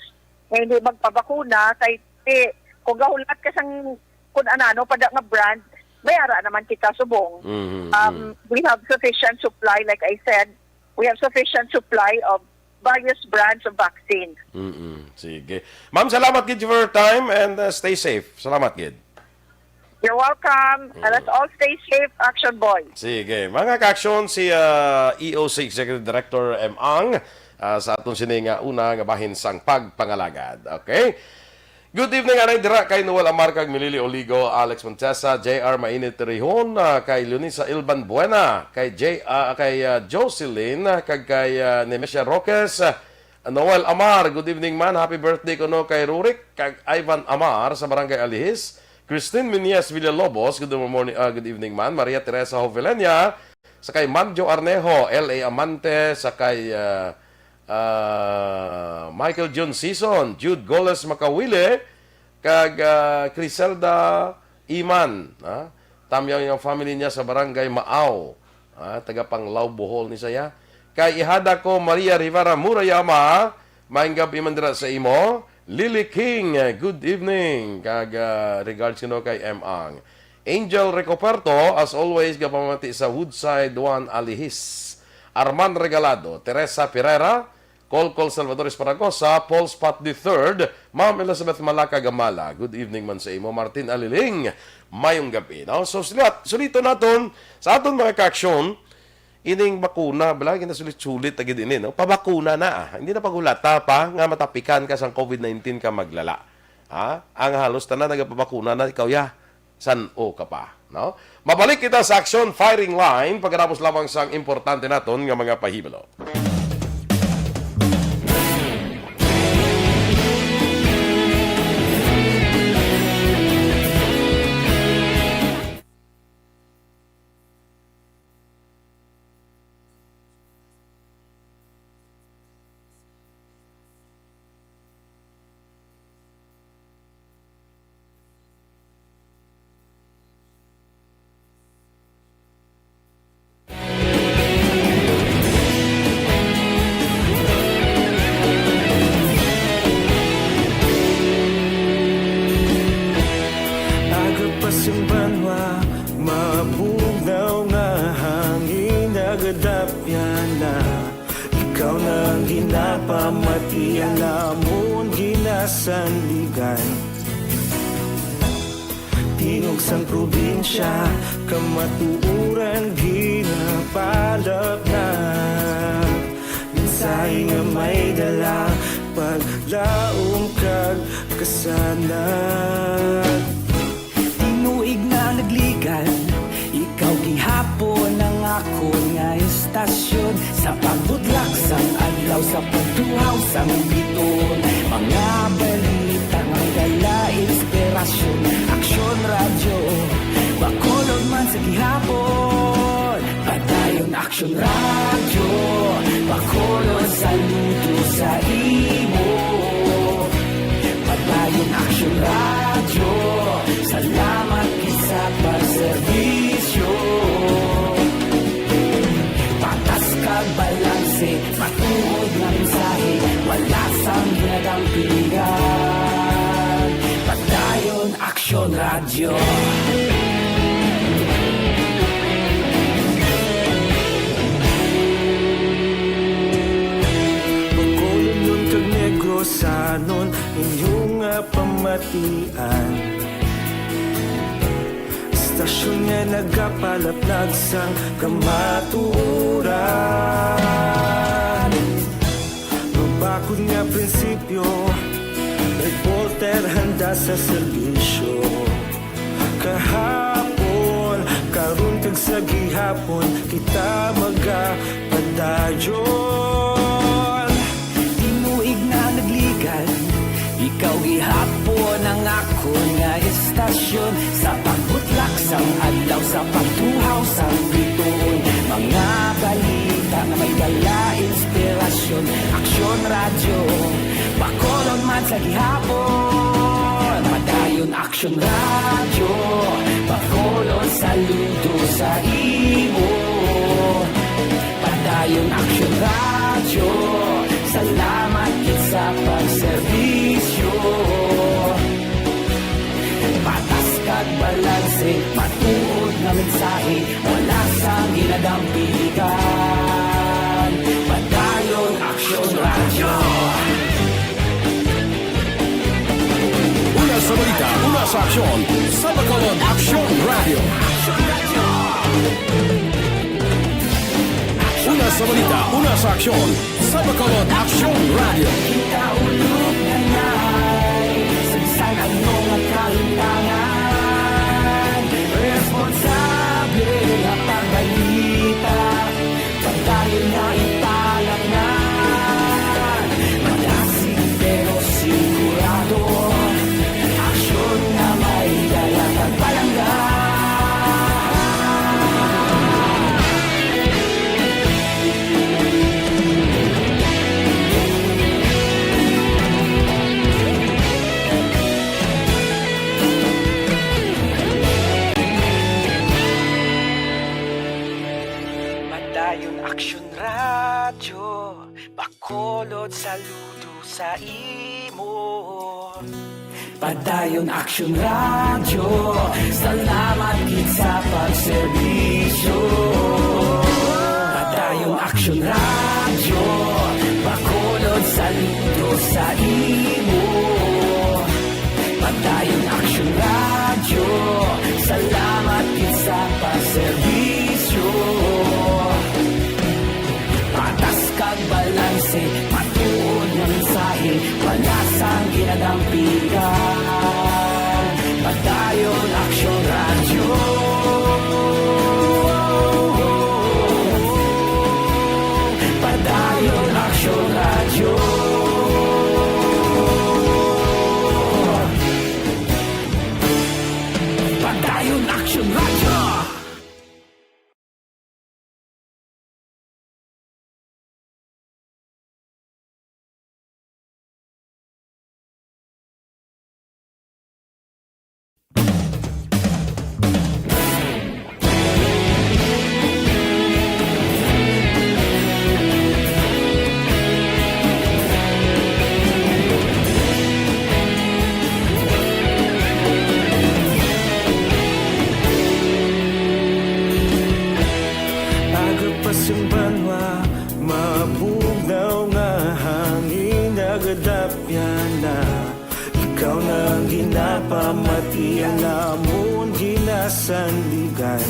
nga hindi magpabakuna kay kung gahulat ka sang kun anano pada nga brand, bayara naman kita subong. We have sufficient supply, like I said, we have sufficient supply of various brands of vaccine. Sige. Ma'am, salamat gid for your time and stay safe. Salamat gid. You're welcome. And let's all stay safe, Action Boy. Sige. Mga ka-action, si EOC Executive Director M. Ang sa atong sini nga una nga bahin sang pagpangalagad. Okay? Good evening, anay dira kay Noel Amarcag, Milili Oligo, Alex Montesa, JR Mainit Rihon, kay Leonisa Ilban Buena, kay Jocelyn, kay Nemesha Roques, Noel Amar, good evening man. Happy birthday ko no kay Rurik, kag Ivan Amar sa Barangay Alihis. Christine Minies Villalobos, good morning, good evening man. Maria Teresa Jovelenia, sa kay Manjo Arnejo, L.A. Amante, sa kay Michael John Season, Jude Goles Makawile, kag Criselda Iman. Tamyaw yung family niya sa Barangay Maaw. Taga Panglao, Bohol ni saya. Kay ihada ko Maria Rivera Murayama, maayong gabi man dira sa imo. Lily King, good evening. Kag regards kuno kay M.Ang. Angel Recoperto, as always, gapamati sa Woodside 1 Alihis. Arman Regalado, Teresa Pereira, Colcol Salvador Esparagosa, Paul Spot III, Ma'am Elizabeth Malaka Gamala. Good evening man sa imo. Martin Aliling, mayong gabi. No? So, sulito naton sa aton mga kaaksyon, ining bakuna, balagi na sulit-sulit agad ini, no? Pabakuna na. Hindi na pagulata pa, nga matapikan ka sa COVID-19 ka maglala. Ang halos tanan nagapabakuna na, ikaw san o ka pa. No? Mabalik kita sa action firing line, pagkatapos lamang sang importante naton nga mga pahibalo. Sandigan tingog sang probinsya kamatuuran ginapalap na mensahe nga may dala paglaom kag kasanag tinuig na nagligan ikaw gihapon ang ako nga istasyon sa pagbudlak sang adlaw sa pagtuhaw sang biton mga balita nga dala inspirasyon aksyon radyo bakolod man sa gihapon padayon aksyon radyo bakolod saludo sa imo padayon aksyon radyo salamat sa pagserbisyo patas kag balanse matuod na mensahe wala sang ginadang pilihan padayon aksyon radyo Bacolod nun kag Negros sanon inyong pamatian Stasyon nga nagapalaplag sang kamaturan Mabakod nga prinsipyo Reporter handa sa serbisyo Kahapon, karon kag sa gihapon Kita magapadayon Tinuig na nagligan Ikaw gihapon ang ako nga istasyon Sa pagbutlak sang adlaw Sa pagtuhaw sang biton Mga balita na may dala inspirasyon Aksyon radyo Bacolod man sa gihapon Padayon aksyon radyo Bacolod saludo sa imo Padayon aksyon radyo Salamat kit sa pagserbisyo Patas kag balanse Matuod na mensahe Wala sang ginadampigan Padayon aksyon radyo Una sa balita, una sa aksyon, sa Bacolod Aksyon Radio. Una sa balita, una sa aksyon, sa Bacolod Aksyon Radio. Kita ulog na na'y Sagsang anong ang kalintangan Responsable na pagbalita Pagdayon na italak na Bacolod, saludo sa imo. Padayon Action Radio, salamat gid sa pagserbisyo. Padayon Action Radio, Bacolod, saludo sa imo. Padayon Action Radio, salamat gid sa pagserbisyo. Patas kag balanse, matuod nga mensahe, wala sang ginadampigan. Padayon Action Radio. Padayon Action Radio. Padayon Action Radio. Pagpasumbanwa, mabugnaw nga hangin nagadapyan na. Ikaw na ang ginapamatian namon ginasandigan.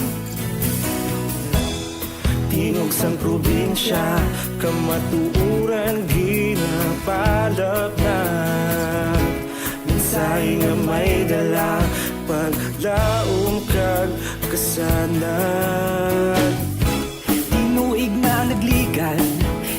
Tingog sang probinsya, kamatuuran ginapalap na. Mensahe nga may dala, paglaom kag kasanan. Tinuig na nagligan,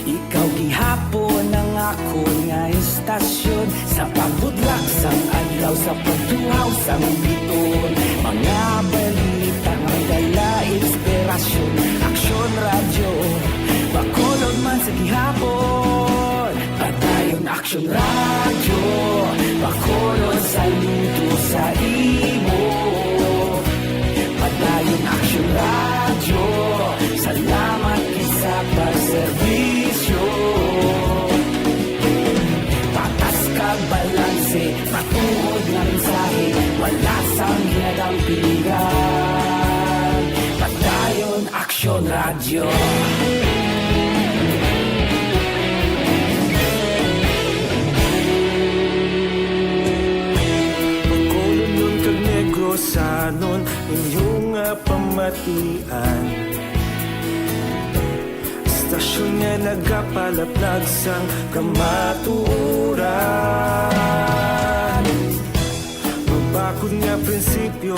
ikaw gihapon ang ako nga istasyon. Sa pagbudlak sang adlaw, sa pagtuhaw sang biton. Mga balita nga dala inspirasyon. Action Radio, Bacolod man sa gihapon. Padayon Action Radio, Bacolod, saludo sa imo. Padayon Action Radio, salamat sa pagserbisyo. Patas kag balanse, matuod nga mensahe, wala sang ginadampigan. Padayon Action Radio. Bacolod nun kag Negros sanon, inyong nga pamatian. Stasyon nga nagapalaplag sang kamatuuran. Mabakod nga prinsipyo,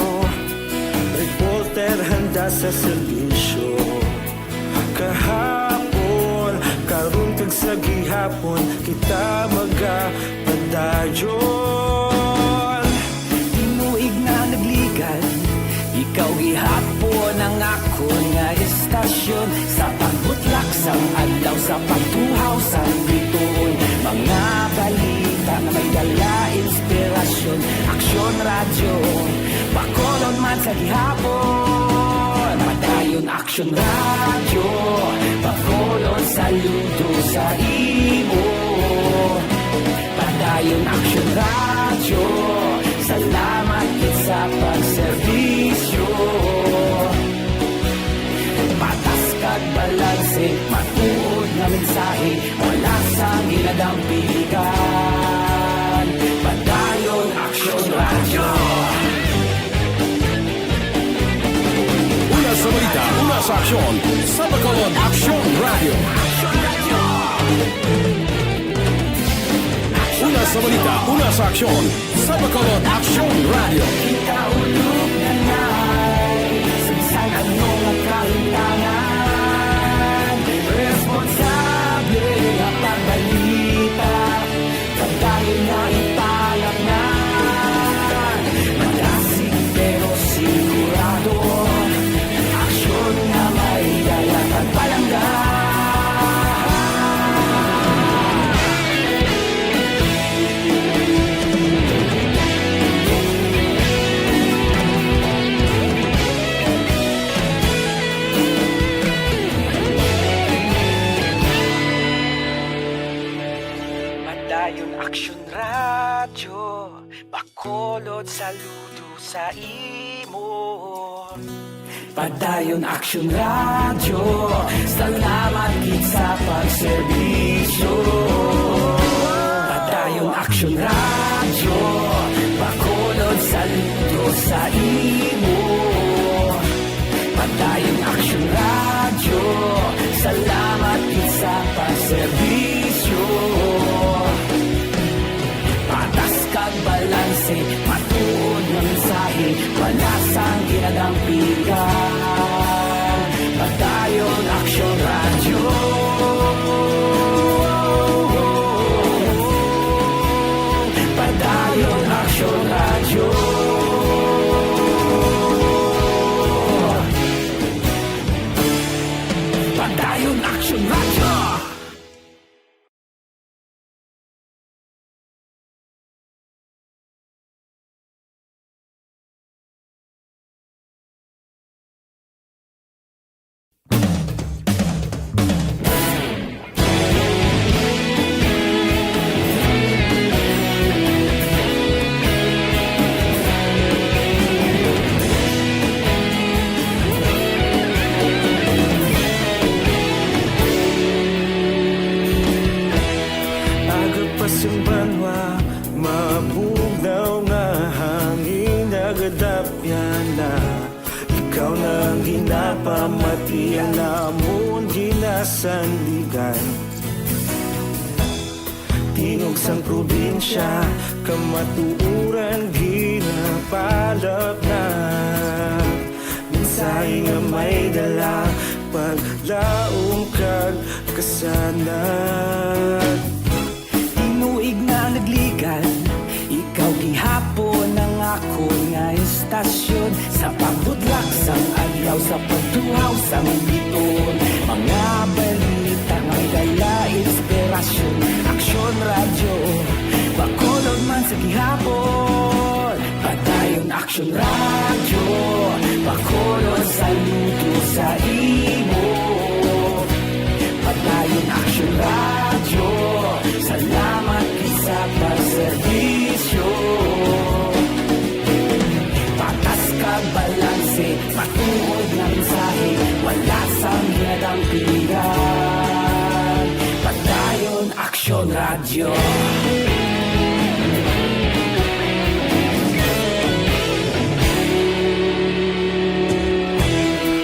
reporter handa sa serbisyo. Kahapon, karon kag sa gihapon, kita magapadayon. Tinuig na nagligan, ikaw gihapon ang ako nga istasyon. Sa pagbutlak sang adlaw, sa pagtuhaw sang biton. Mga balita na may dala inspirasyon. Action Radio, Bacolod man sa gihapon. Padayon Action Radio, Bacolod, saludo sa imo. Padayon Action Radio, salamat gid sa pagserbisyo. Patas kag balanse, matuod nga mensahe, wala sang ginadampigan. Padayon Action Radio. Una sa balita, una sa aksyon, sa Bacolod Action Radio. Una sa balita, una sa aksyon, sa Bacolod Action Radio. Ikaulog na na'y sagsang anong ang kahintangan. Responsable ang pagbalita, pagdayon na ipalak na. Malasig pero sigurado, aksyon na may dala pagpalangga. Bacolod saludo sa imo. Padayon Action Radio, salamat gid sa pagserbisyo. Padayon Action Radio, Bacolod saludo sa imo. Padayon Action Radio, salamat gid sa pagserbisyo. Patas kag balanse, matuod nga mensahe, wala sang ginadampigan. Padayon Action Radio. Padayon Action Radio. Padayon Action Radio. Agapasumbanwa, mabugnaw nga hangin nagadapyan na. Ikaw na ang ginapamatian namon ginasandigan. Tingog sang probinsya, kamatuuran ginapalap na. Minsay nga may dala, paglaong kag kasanat. Tinuig na nagligan, ikaw gihapon ang ako nga istasyon. Sa pagbudlak sang adlaw, sa pagtuhaw sang biton. Mga balita nga dala inspirasyon. Action Radio, Bacolod man sa gihapon. Padayon Action Radio, Bacolod saludo sa imo. Padayon Action Radio, salamat sa pagserbisyo. Patas kag balanse, matuod na mensahe, wala sang ginadampigan. Padayon Action Radio.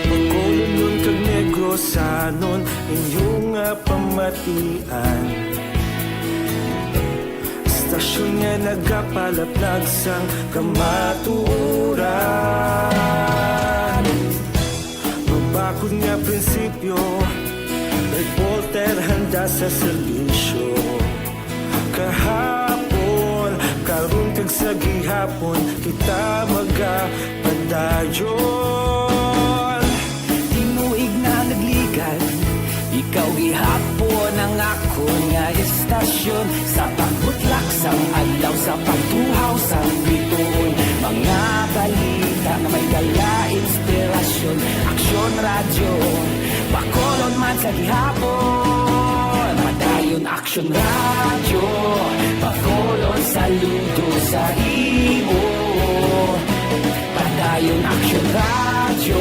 Bacolod nun kag Negrosanon, inyong pamatian. Stasyon nga nagapalaplag sang kamaturan. Mabakod nga prinsipyo, reporter handa sa serbisyo. Kahapon, karon kag sa gihapon, kita magapadayon. Tinuig na nagligan, ikaw gihapon ang ako nga istasyon. Sa pagbutlak sang adlaw, sa pagtuhaw sang biton. Mga balita na may dala inspirasyon. Action Radio, Bacolod man sa gihapon. Padayon Action Radio, Bacolod saludo sa imo. Padayon Action Radio,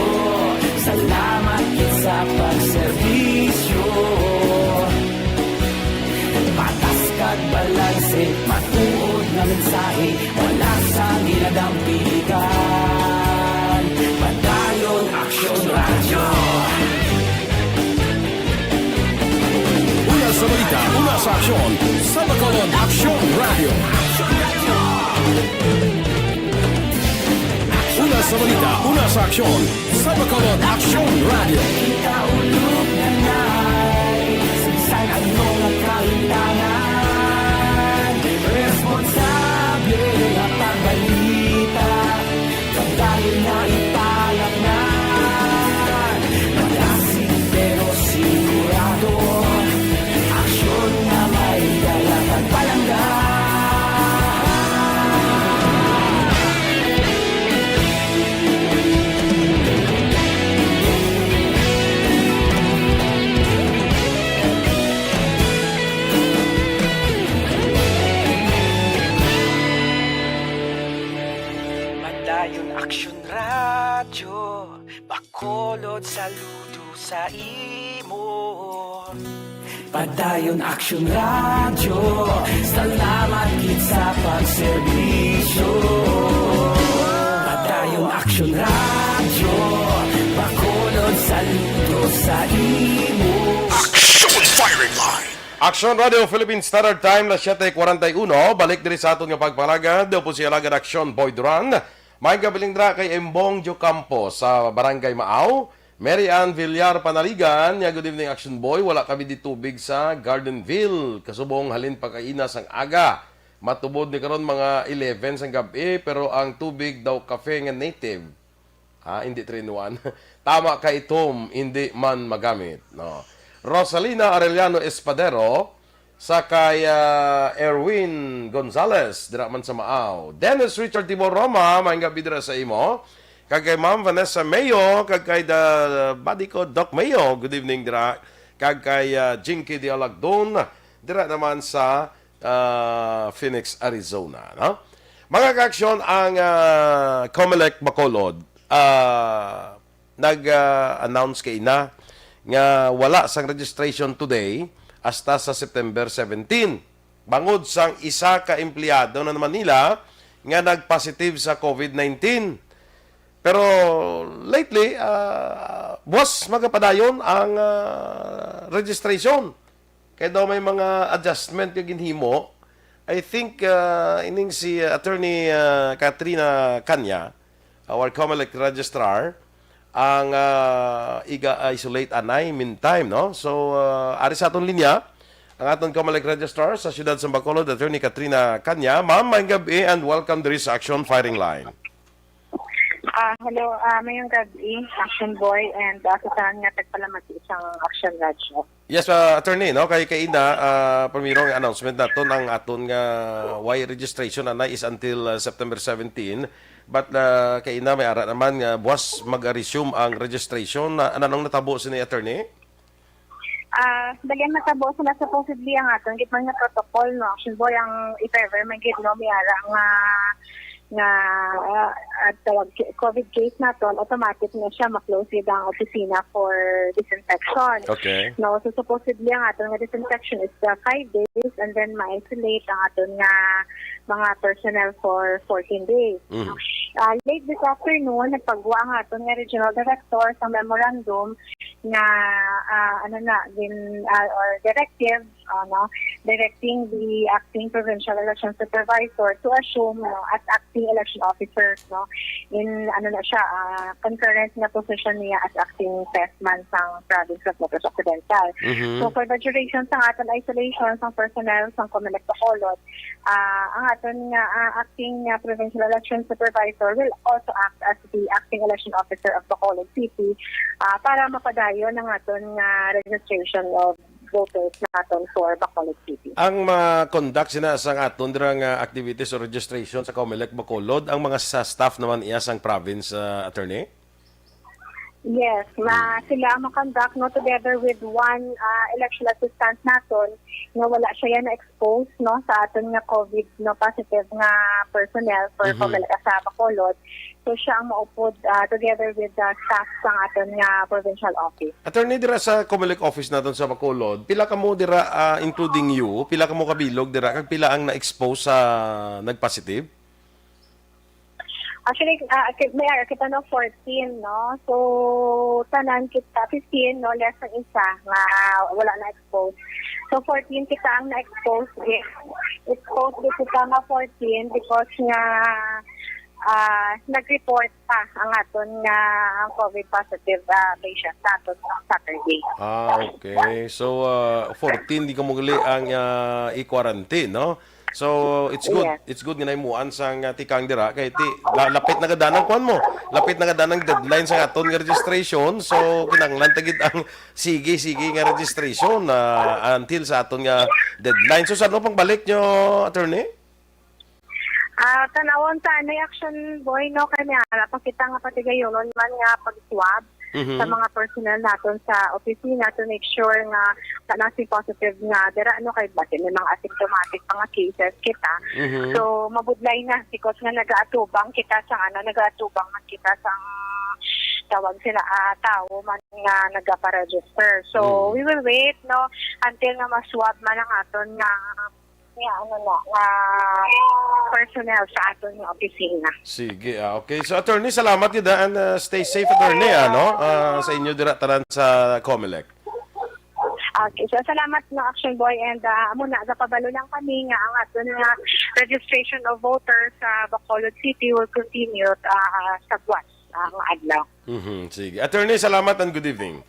salamat gid sa pagserbisyo. Patas kag balanse, matuod nga mensahe, wala sang ginadampigan. Padayon Action Radio. Una sa balita, una sa aksyon, sa Bacolod Action Radio. Una sa balita, una sa aksyon, sa Bacolod Action Radio. Ikaulog na na'y sinsan ang mga kailangan. Responsable na pagbalita, pagdahil na italak na. Malasing pero sigurado, aksyon na may dalagang palangga. Padayon Aksyon Radyo, Bacolod saludo sa imo. Padayon Aksyon Radyo, salamat gid sa pagserbisyo. Padayon Aksyon Radyo, Bacolod saludo sa imo. Action Firing Line. Action Radio Philippine Standard Time, las 7:41. Balik diri sa aton nga pagpalagad. Daw po siya lagad Action Boy Duran. May kabiling dra kay Embong Jocampo sa Barangay Maaw. Mary Ann Villar Panaligan. Good evening Action Boy. Wala kami di tubig sa Gardenville. Kasubong halin pagkainas ang aga. Matubod ni karon mga 11 sang gabi. Pero ang tubig daw kafe nga native. Hindi 3-in-1. Tama kay Tom, hindi man magamit. No. Rosalina Arellano Espadero sa kay Erwin Gonzalez dira man sa Maaw. Dennis Richard Tibor Roma maayong gabi dira sa imo. Kag kay Ma'am Vanessa Mayo, kag kay body ko Doc Mayo. Good evening dira. Kag kay Jinky de Alagdon dira naman sa Phoenix, Arizona, no? Mga kaaksyon, ang Comelec Bacolod nag-announce kay na nga wala sang registration today hasta sa September 17. Bangod sang isa ka empleyado na naman nila nga nag-positive sa COVID-19. Pero lately, buwas magapadayon ang registration. Kaya daw may mga adjustment yung ginhimo. I think ining si Attorney Katrina Kanya, our Comelec Registrar, ang iga-isolate anay meantime, no? So, ari sa aton linya, ang aton Comelec Registrar sa siyudad sa Bacolod, Attorney Katrina Kanya. Ma'am, maayong gabi and welcome to this Action Firing Line. Hello, mayong gabi, Action Boy, and kasahan nga tagpalamat isang Action Radio. Yes, Attorney, no? Kay pamirong announcement naton ang aton nga why registration anay is until September 17. But kay ina may ara naman nga buwas mag-resume ang registration. Anong natabo si ni Attorney? Dagyan natabo sila supposedly ang aton gitman nga protocol, no? Action Boy, ang if ever may git no may ara nga tawag COVID case naton, automatic na siya ma-close yun ang opisina for disinfection. Okay. No, so supposedly ang aton nga disinfection is 5 days and then ma-isolate ang aton nga mga personnel for 14 days. Mm-hmm. Late this afternoon, nagpagawa ang aton nga regional director sa memorandum nga or directive directing the acting provincial election supervisor to assume as acting election officer in concurrent na position niya as acting testman sa province of Negros Occidental. Mm-hmm. So for the duration sa aton isolation sa personnel sa Comelec Bacolod, ang aton nga acting provincial election supervisor will also act as the acting election officer of Bacolod City para mapadayon ang aton nga registration of voters naton for Bacolod City. Ang ma-conduct sina sa aton dirang activities or registration sa Comelec Bacolod, ang mga sa staff naman iya sang province, Attorney? Yes, sila makonduct together with one election assistant naton nga wala siya na-expose sa aton nga COVID positive nga personnel for Comelec sa Bacolod. So siya ang maupod together with the staff sa aton nga provincial office. Attorney, dira sa Comelec office naton sa Bacolod, pila ka mo dira including you, pila ka mo kabilog dira kag pila ang na-expose sa nag-positive? Actually, may ara kita 14, no? So, tanan kita 15, no? Less ng isa nga wala na-expose. So, 14 kita ang na-expose. Expose din kita nga 14 because nga nag-report pa ang aton nga ang COVID positive patient naton Saturday. Okay. So, 14 di ka mo gali ang i-quarantine, no? So, it's good. Yes. It's good nga naimuan sang tikang dira kay lapit na gadanang kuan mo. Lapit na gadanang deadline sa aton nga registration. So, kinahanglan tagid ang sige nga registration until sa aton nga deadline. So, saan pang balik nyo, Attorney? Tanawon sa Action Boy, no? Kaya pakita nga pati gayon man nga pag-swab. sa mga personnel natin sa opisina to make sure nga nasi positive nga dira kay base may mga asymptomatic mga cases kita. So mabudlay na because nga nagaatubang kita sa nagaatubang man kita sa tawag sila tao man nga nagapa-register. So we will wait until nga maswab man ang aton nga personnel sa aton nga opisina. Sige, okay. So attorney, salamat yun and stay safe attorney sa inyo dira tanan sa COMELEC. Okay, so salamat Action Boy and muna pabalo lang kami nga ang aton nga registration of voters sa Bacolod City will continue sa buwas ang adlaw. Sige. Attorney, salamat and good evening.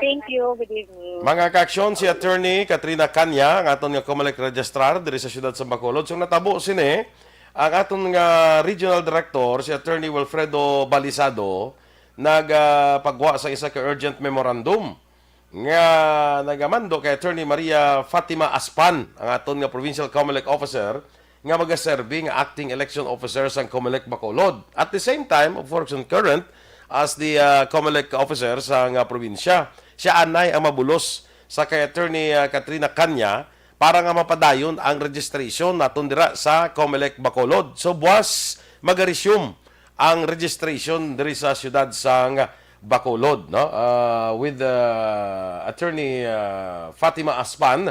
Thank you. Good evening. Mga kaaksyon, si Attorney Katrina Kanya, ang aton nga COMELEC Registrar diri sa siyudad sa Bacolod. So natabo sini ang aton nga Regional Director, si Attorney Wilfredo Balisado, nagpagwa sa isa ka urgent memorandum nga nagamando kay Attorney Maria Fatima Aspan, ang aton nga Provincial COMELEC Officer, nga magaserbi nga Acting Election Officer sa COMELEC Bacolod. At the same time, of course, current as the COMELEC officer sa nga probinsya. Siya anay ang mabulos sa kay Attorney Katrina Kanya para nga mapadayon ang registration naton dira sa COMELEC Bacolod. So buwas magaresume ang registration diri sa siyudad sa nga Bacolod, no? With Attorney Fatima Aspan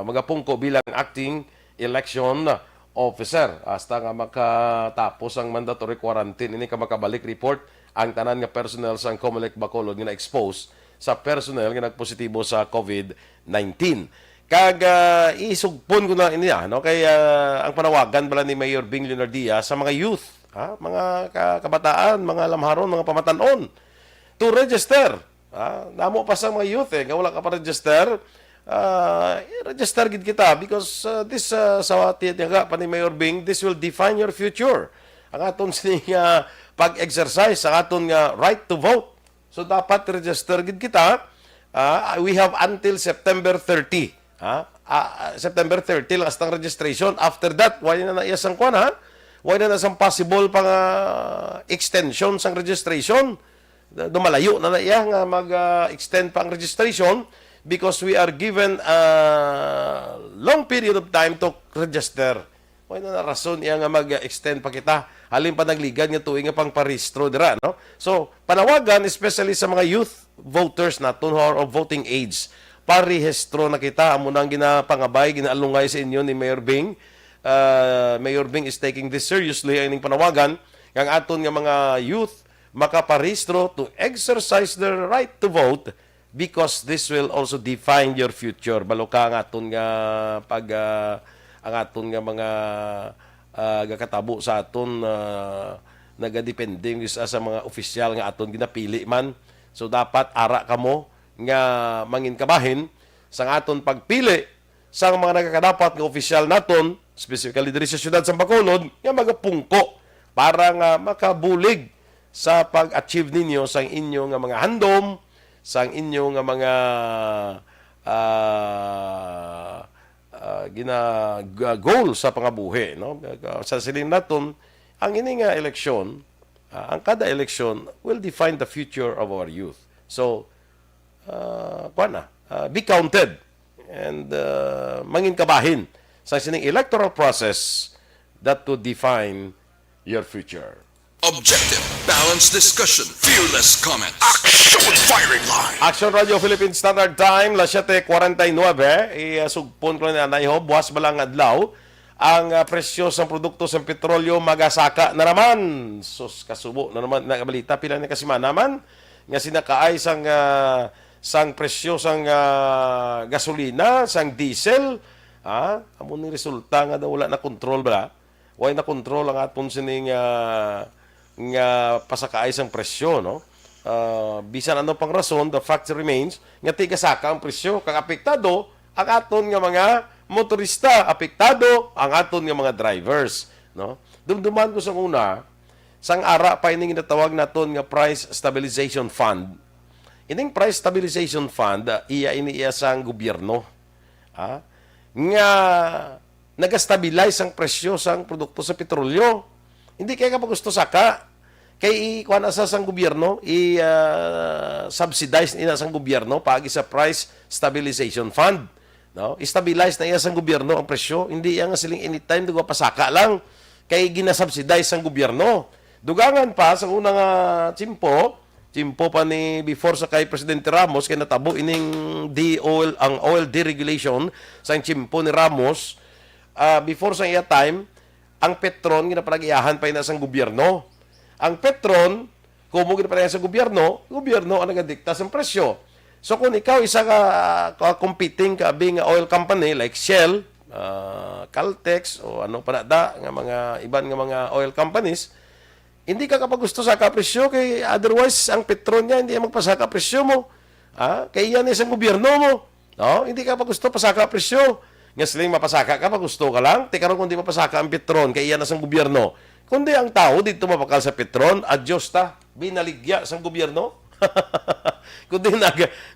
magapungko bilang acting election officer hasta nga makatapos ang mandatory quarantine ini ka makabalik report ang tanan nga personnel sa COMELEC Bacolod nga na-expose sa personnel nga nagpositibo sa COVID-19. Kag isugpon ko na ini kay ang panawagan bala ni Mayor Bing Leonardia sa mga youth, mga kabataan, mga lamharon, mga pamatanon to register. Namo pa sa mga youth nga wala ka pa register. Register gid kita because this sa tiyaga pa ni Mayor Bing, this will define your future. Ang aton sining pag-exercise ang aton nga right to vote. So dapat register gid kita. We have until September 30. September 30 last ang registration. After that, wala na naiyasang kwan wala na sang possible pang extension sang registration. Dumalayo na iya nga mag-extend pa ang registration because we are given a long period of time to register. Why na rason iya nga mag-extend pa kita. Halin pa nagligan nga tuig nga pang parehistro dira, no? So, panawagan especially sa mga youth voters naton who are of voting age. Parehistro na kita amo nang ginapangabay, ginaalungay sa inyo ni Mayor Bing. Mayor Bing is taking this seriously ang panawagan ang aton nga mga youth makaparehistro to exercise their right to vote because this will also define your future. Balo ka ang aton nga ang aton nga mga gakatabo sa aton nagadepende sa mga opisyal nga aton ginapili man. So dapat ara kamo nga manginkabahin sa aton pagpili sa mga nagakadapat nga opisyal naton, specifically diri sa siyudad sa Bacolod, nga magapungko para nga makabulig sa pag-achieve ninyo sa inyo nga mga handom, sa inyo nga mga goal sa pangabuhi, no? Sa siling naton ang ini nga eleksyon, ang kada eleksyon will define the future of our youth. So be counted and manginkabahin sa sining electoral process that to define your future. Objective, balanced discussion, fearless comment. Action firing line. Action Radio Philippine Standard Time, las 7:49. Isugpon ko na naiho, buwas balang adlaw. Ang presyo sa produkto sa petrolyo magasaka na naman. Sus, kasubo na naman. Nakabalita, pila na kasima naman. Nga sinakaay sang presyo sang gasolina, sang diesel. Amo ni resulta nga daw wala na kontrol ba? Wala na kontrol ang aton sining nga pasakaay sang presyo, no? Bisan ano pang rason, the fact remains nga tigasaka ang presyo kang apektado ang aton nga mga motorista, apektado ang aton nga mga drivers, no? Dumduman ko sa una sang ara pa ining ginatawag naton nga price stabilization fund. Ining price stabilization fund iya sang gobyerno nga nagastabilize ang presyo sang produkto sa petrolyo. Hindi kaya kapag gusto saka. kay kuan asa sang gobyerno subsidize ina sang gobyerno paagi sa price stabilization fund, no? I-stabilize na iya sang gobyerno ang presyo, hindi yang siling anytime duga pasaka lang kay ginasubsidize sang gobyerno. Dugangan pa sa unang chimpo pa ni before sa kay Presidente Ramos kay natabo ining ang oil deregulation sa chimpo ni Ramos. Before sa iya time, ang Petron ginapalagiyahan pa ina sang gobyerno. Ang Petron, kung mo ginapalagiyahan sa gobyerno ang nagadikta sa presyo. So kung ikaw isa ka competing ka being oil company like Shell, Caltex o ano pa na nga mga iban nga mga oil companies, hindi ka kapagusto sa kapresyo kay otherwise ang Petron niya hindi magpasaka presyo mo. Kay yan isang gobyerno mo. No? Hindi ka pagusto pasaka presyo. Nga siling mapasaka ka, pagusto ka lang. Teka rin kung di mapasaka ang Petron, kay yan isang gobyerno. Kundi ang tao dito mapakal sa Petron, adyos ta, binaligya sa gobyerno. Kundi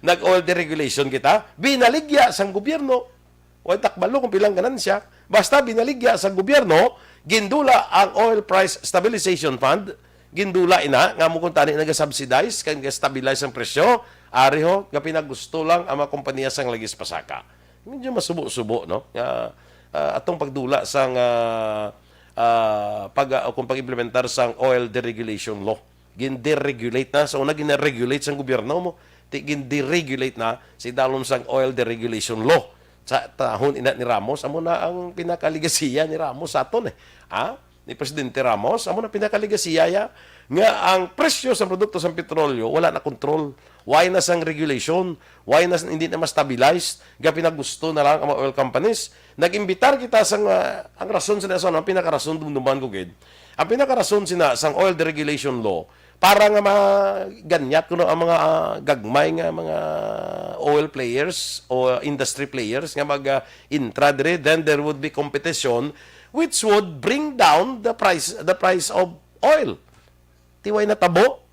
nag-oil deregulation kita, binaligya sa gobyerno. O takbalo kung pilang ganansya. Basta binaligya sa gobyerno, gindula ang Oil Price Stabilization Fund, gindula ina, nga mo kung tani nag-subsidize, kaya nag-stabilize ang presyo, ariho, nga pinagusto lang ang mga kompanya sang lagis pasaka. Medyo masubo-subo, no? Atong pagdula sang kung pag-implementar sang oil deregulation law. Gin-deregulate na. So, una gina-regulate sang gobyerno mo. Gin-deregulate na si dalon sang oil deregulation law. Sa tahon ina ni Ramos, amo na ang pinakaligasiya ni Ramos sa aton ni Presidente Ramos, amo na pinakaligasiya nga ang presyo sa produkto sa petrolyo wala na control. Why na sang regulation? Why na hindi na ma-stabilize? Ga pinagusto na lang ang mga oil companies. Nag-imbitar kita sang ang rason sina sa ang pinakarason dumduman ko gid. Ang pinakarason sina sang oil deregulation law para nga maganyat kuno ang mga gagmay nga mga oil players o industry players nga mag-intra dire, then there would be competition which would bring down the price of oil. Tiway na tabo.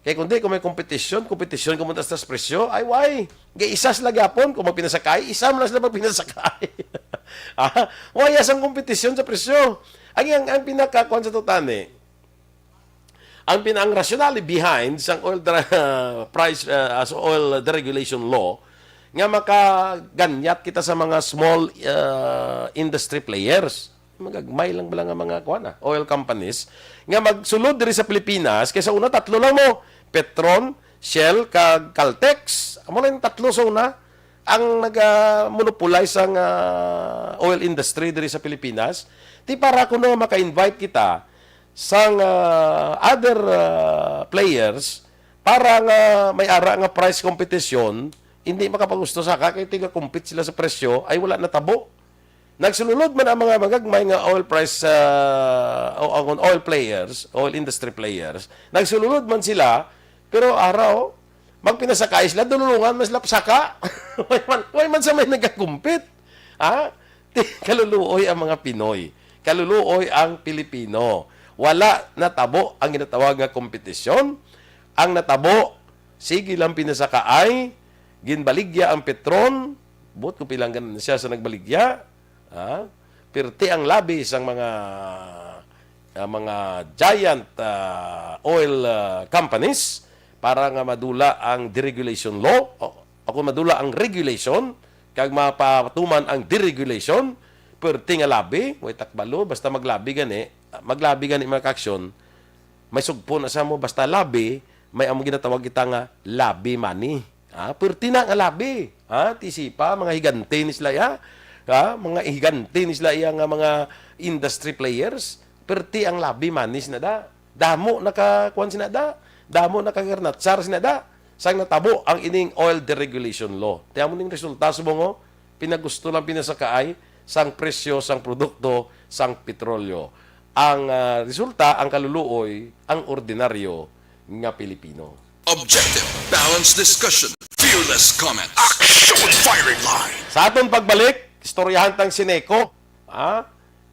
Kaya kundi kung may competition kung muntas tas presyo, ay why? Isas lagapon kung magpinasakay, isa mo lang sila magpinasakay. Why asang competition sa presyo? Ang pinakakuan sa tutani, ang rationale behind sa oil oil deregulation law nga makaganyat kita sa mga small industry players, magagmay lang bala nga mga oil companies nga magsulod diri sa Pilipinas kaysa una tatlo lang mo, Petron, Shell, kag Caltex. Amo lang tatlo sa una ang nag-monopolize ang oil industry diri sa Pilipinas. Ti para kuno maka-invite kita sang other players para nga may ara nga price competition, hindi makapagusto sa kay tiga compete sila sa presyo ay wala na tabo. Nagsulod man ang mga magagmay nga oil price oil players, oil industry players. Nagsulod man sila pero araw magpinasakay sila dulungan mas lapsaka. Way man sa may nagakumpit. Kaluluoy ang mga Pinoy. Kaluluoy ang Pilipino. Wala natabo ang ginatawag nga kompetisyon. Ang natabo, sige lang pinasakaay, ginbaligya ang Petron, buot ko pilang ganun siya sa nagbaligya, pirti ang labis ang mga giant oil companies para nga madula ang deregulation law, o kung madula ang regulation, kag mapatuman ang deregulation, pirti nga labi, way takbalo, basta maglabi gani mga kaksyon, may sugpo na sa mo, basta labi, may amo ginatawag kita nga labi money. Pirti na nga labi. Tisipa, mga higanti ni sila mga higanti ni sila nga mga industry players, pirti ang labi money sinada. Damo nakakuan sinada. Damo nakagernat-sar sinada. Sang natabo ang ining oil deregulation law. Tiyan mo ning resulta subongo, pinagusto lang pinasakaay sang presyo, sang produkto, sang petrolyo. Ang resulta, ang kaluluoy, ang ordinaryo nga Pilipino. Objective, balanced discussion, fearless comment, action firing line. Sa aton pagbalik, istoryahan tang Sineco,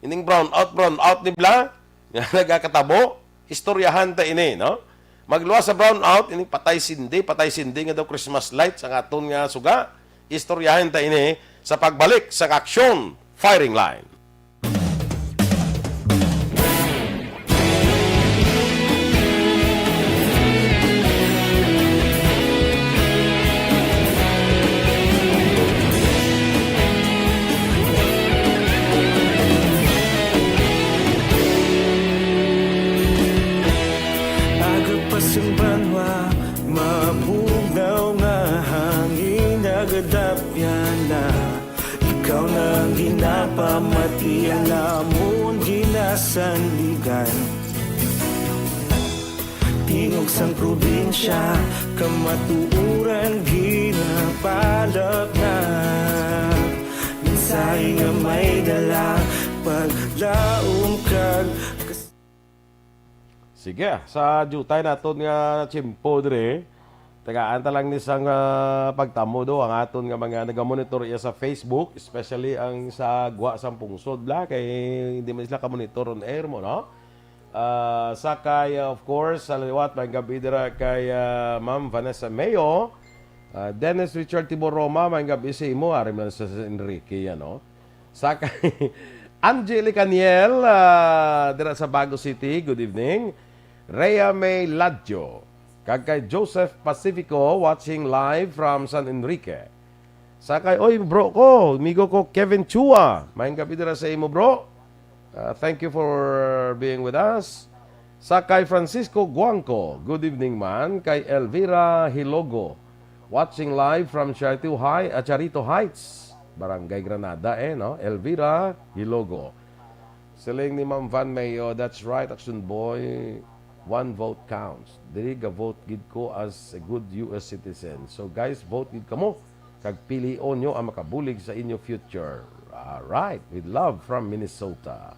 ining brown out ni Bla, nagakatabo, istoryahan ta ini, no? Magluwa sa brown out, ining patay sindi nga daw Christmas lights ang aton nga suga, istoryahan ta ini sa pagbalik sa action firing line. ginasandigan. Tingog sang probinsya, kamatuuran ginapalap na. Minsay nga may dala, paglaom kag. Sige, sa jutay naton nga chimpo dire. Tagaan ta lang ni sang pagtamo do ang aton nga mga nagamonitor iya sa Facebook, especially ang sa Gwa sang Pungsod bla kay hindi man sila ka-monitor on air mo, no? Sakay of course sa liwat may gabi dira kay Ma'am Vanessa Mayo, Dennis Richard Tibor Roma may gabi sa imo ari man sa Enrique yan, no? Sakay Angelica Niel dira sa Bago City, good evening. Rhea May Ladjo, kag kay Joseph Pacifico watching live from San Enrique. Sakay, oy bro ko, migo ko Kevin Chua. Maayong gabi dira sa imo bro. Thank you for being with us. Sakay Francisco Guangco, good evening man. Kay Elvira Hilogo, watching live from Charito Heights, Barangay Granada no? Elvira Hilogo. Siling ni Ma'am Van Mayo, that's right, Action Boy. 1 vote counts. Dili ga vote gid ko as a good US citizen. So guys, vote gid kamo kag pilion nyo ang makabulig sa inyo future. Alright, with love from Minnesota.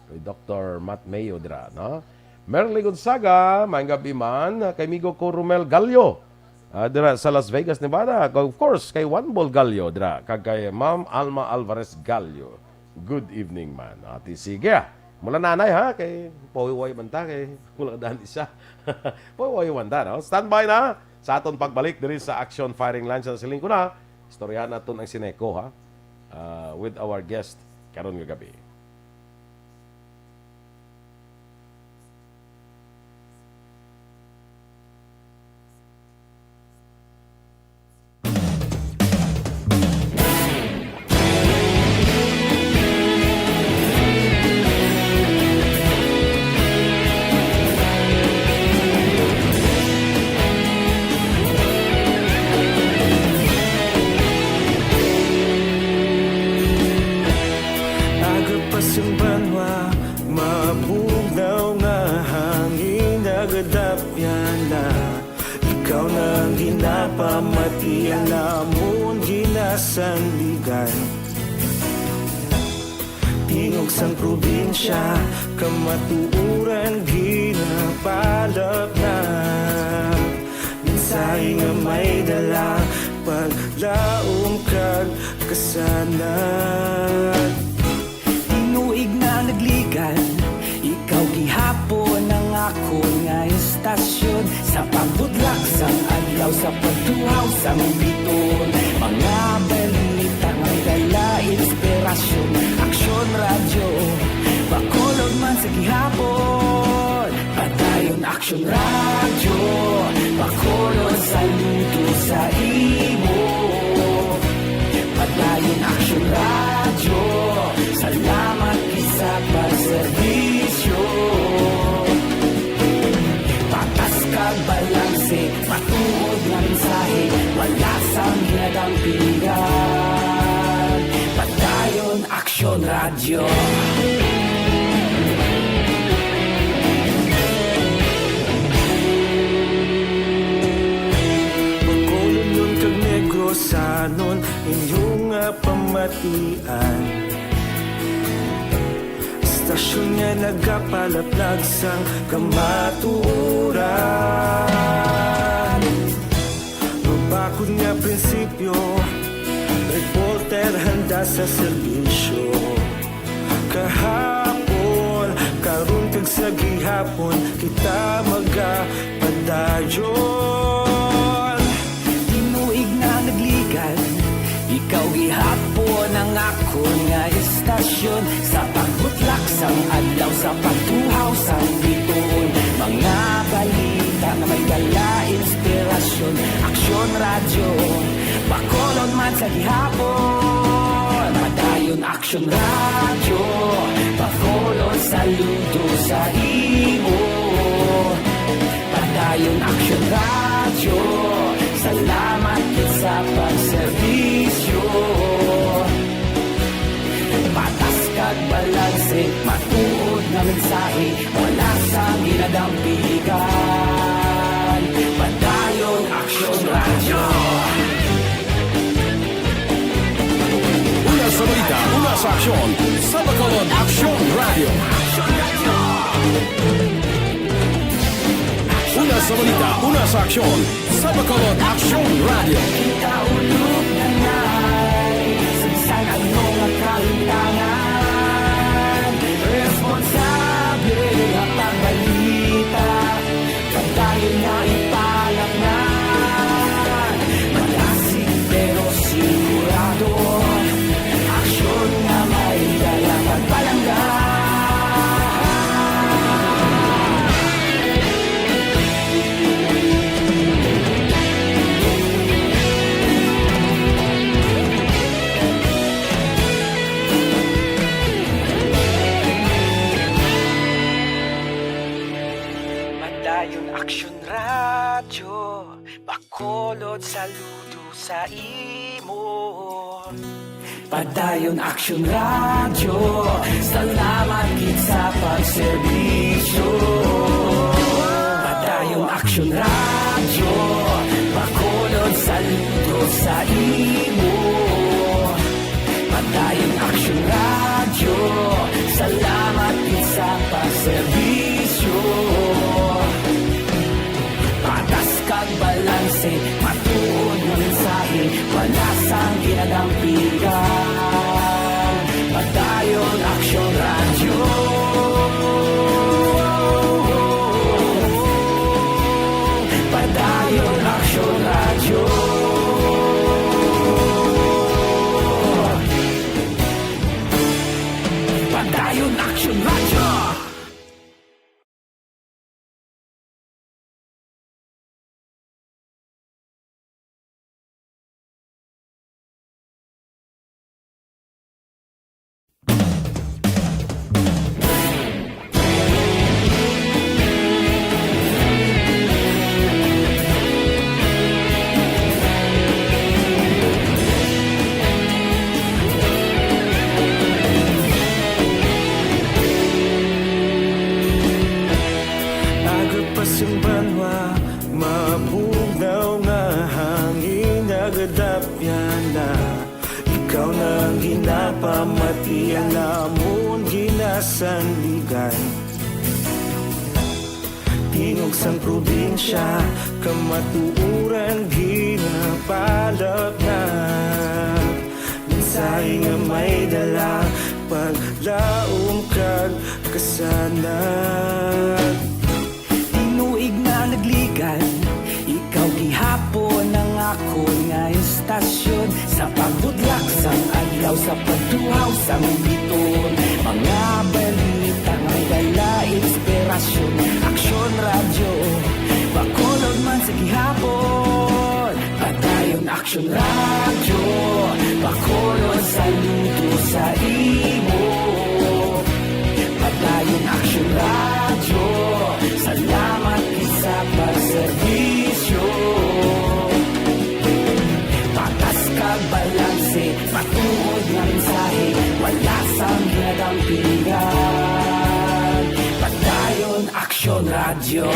With Dr. Matt Mayo dira, no? Merly Gonzaga, maayong gabi man, kay migo ko Romel Gallo. Dira sa Las Vegas, Nevada. Of course, kay Juan Bol Gallo dira, kag kay Ma'am Alma Alvarez Gallo. Good evening man. Ati sige. Mula nanay ha, kay Powiway Manta, kay mula daan isa. Powiway Manta, no? Standby na sa aton pagbalik diri sa Action Firing Line sa siling ko na. Istoryahan naton ang Sineco ha, with our guest karon nga gabi. Pamatian namon ginasandigan. Tingog sang probinsya, kamatuuran ginapalap na. Minsay nga may dala, paglaom kag kasanan. Tinuig na nagligan, ikaw gihapon ang ako nga istasyon. Sa pagbudlak sang adlaw, sa pagtuhaw sang biton. Mga balita may dala inspirasyon. Aksyon radyo, bakolog man sa gihapon. Padayon Aksyon radyo, bakolog saludo sa imo. Padayon Aksyon radyo, salamat isa pagserbisyo. Patas kag balanse, matuod nga mensahe, wala sang ginagampingan. Padayon Aksyon radyo. Bacolod kag Negrosanon, inyong nga pamatian. Istasyon nga nagapalaplag sang kamatuuran. Mabakod nga prinsipyo, reporter handa sa serbisyo. Kahapon, karon kag sa gihapon, kita magapadayon. Tinuig na nagligan, ikaw gihapon ang ako nga istasyon. Sa pagbutlak sang adlaw, sa pagtuhaw sang biton. Mga balita na may dala inspirasyon. Aksyon radyo, bakolod man sa gihapon. Padayon Aksyon radyo, bakolod saludo sa imo. Padayon Aksyon radyo, salamat sa pagserbisyo. Patas kag balanse, matuod nga mensahe, wala sa ginadampigan. Padayon Aksyon Radyo. Una sa balita, una sa aksyon. Sa Bacolod Action Radio. Una sa balita, una sa aksyon. Sa Bacolod Action Radio. Kaulog na na'y Sinsan ang mga kalintangan. Responsable at pagbalita, pagdayon na ipalaknan. Malasig pero sigurado, aksyon na may dalang at palanggan. Padayon Aksyon Radyo, Bacolod saludo sa imo. Padayon Aksyon Radyo, salamat gid sa pagserbisyo. Padayon Aksyon Radyo, Bacolod saludo sa imo. Padayon Aksyon Radyo, salamat gid sa pagserbisyo. Patas kag balanse, matuod ng mensahe, wala sang ginadampigan. Padayon Aksyon Radyo. Padayon Aksyon Radyo. Padayon Aksyon Radyo. Agapas yung banwa, mabugaw nga hangin agadapyan na. Ikaw na ang ginapamatian namon ginasandigan. Tingog sang probinsya, kamatuuran ginapalap na. Mensahe nga may dala, paglaom kag kasanag. Tinuig na nagligan, ikaw gihapon ang ako nga istasyon. Sa pagbudlak sang adlaw, sa pagtuhaw sang biton. Mga balita may dala inspirasyon. Aksyon Radyo, Bacolod man sa gihapon. Padayon Aksyon Radyo, Bacolod saludo sa imo. Padayon Aksyon Radyo, salamat sa pagserbisyo. Patas kag balanse, matuod nga mensahe, wala sang ginadampigan. Padayon Aksyon Radyo.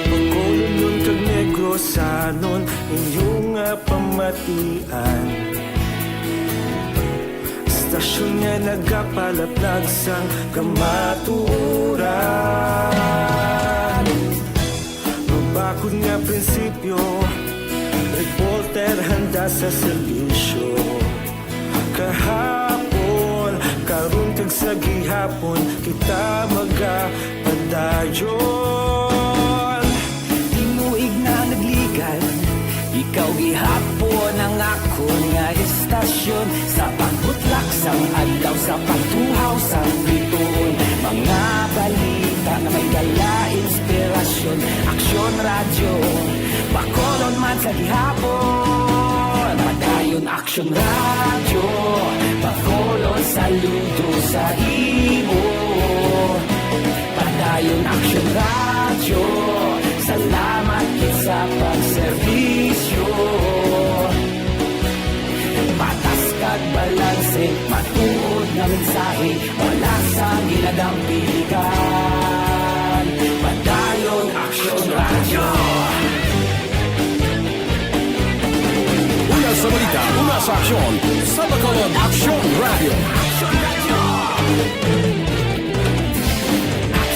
Bacolod nun kag Negros sanon inyong pamatian. Stasyon nga nagapalaplag sang kamaturan. Mabakod nga prinsipyo, reporter handa sa serbisyo. Kahapon, karon kag sa gihapon, kita magapadayon. Tinuig na nagligan, ikaw gihapon ang ako nga istasyon. Sa pagbutlak sang adlaw, sa pagtuhaw sang biton. Mga balita na may dala inspirasyon. Aksyon Radyo, Bacolod man sa gihapon. Padayon Aksyon Radyo, Bacolod saludo sa imo. Padayon Aksyon Radyo, salamat sa pagserbisyo. mensahe, wala sa ginadampikan. Padayon Aksyon Radio. Una sa balita, una sa aksyon, sa Bacolod Action Radio.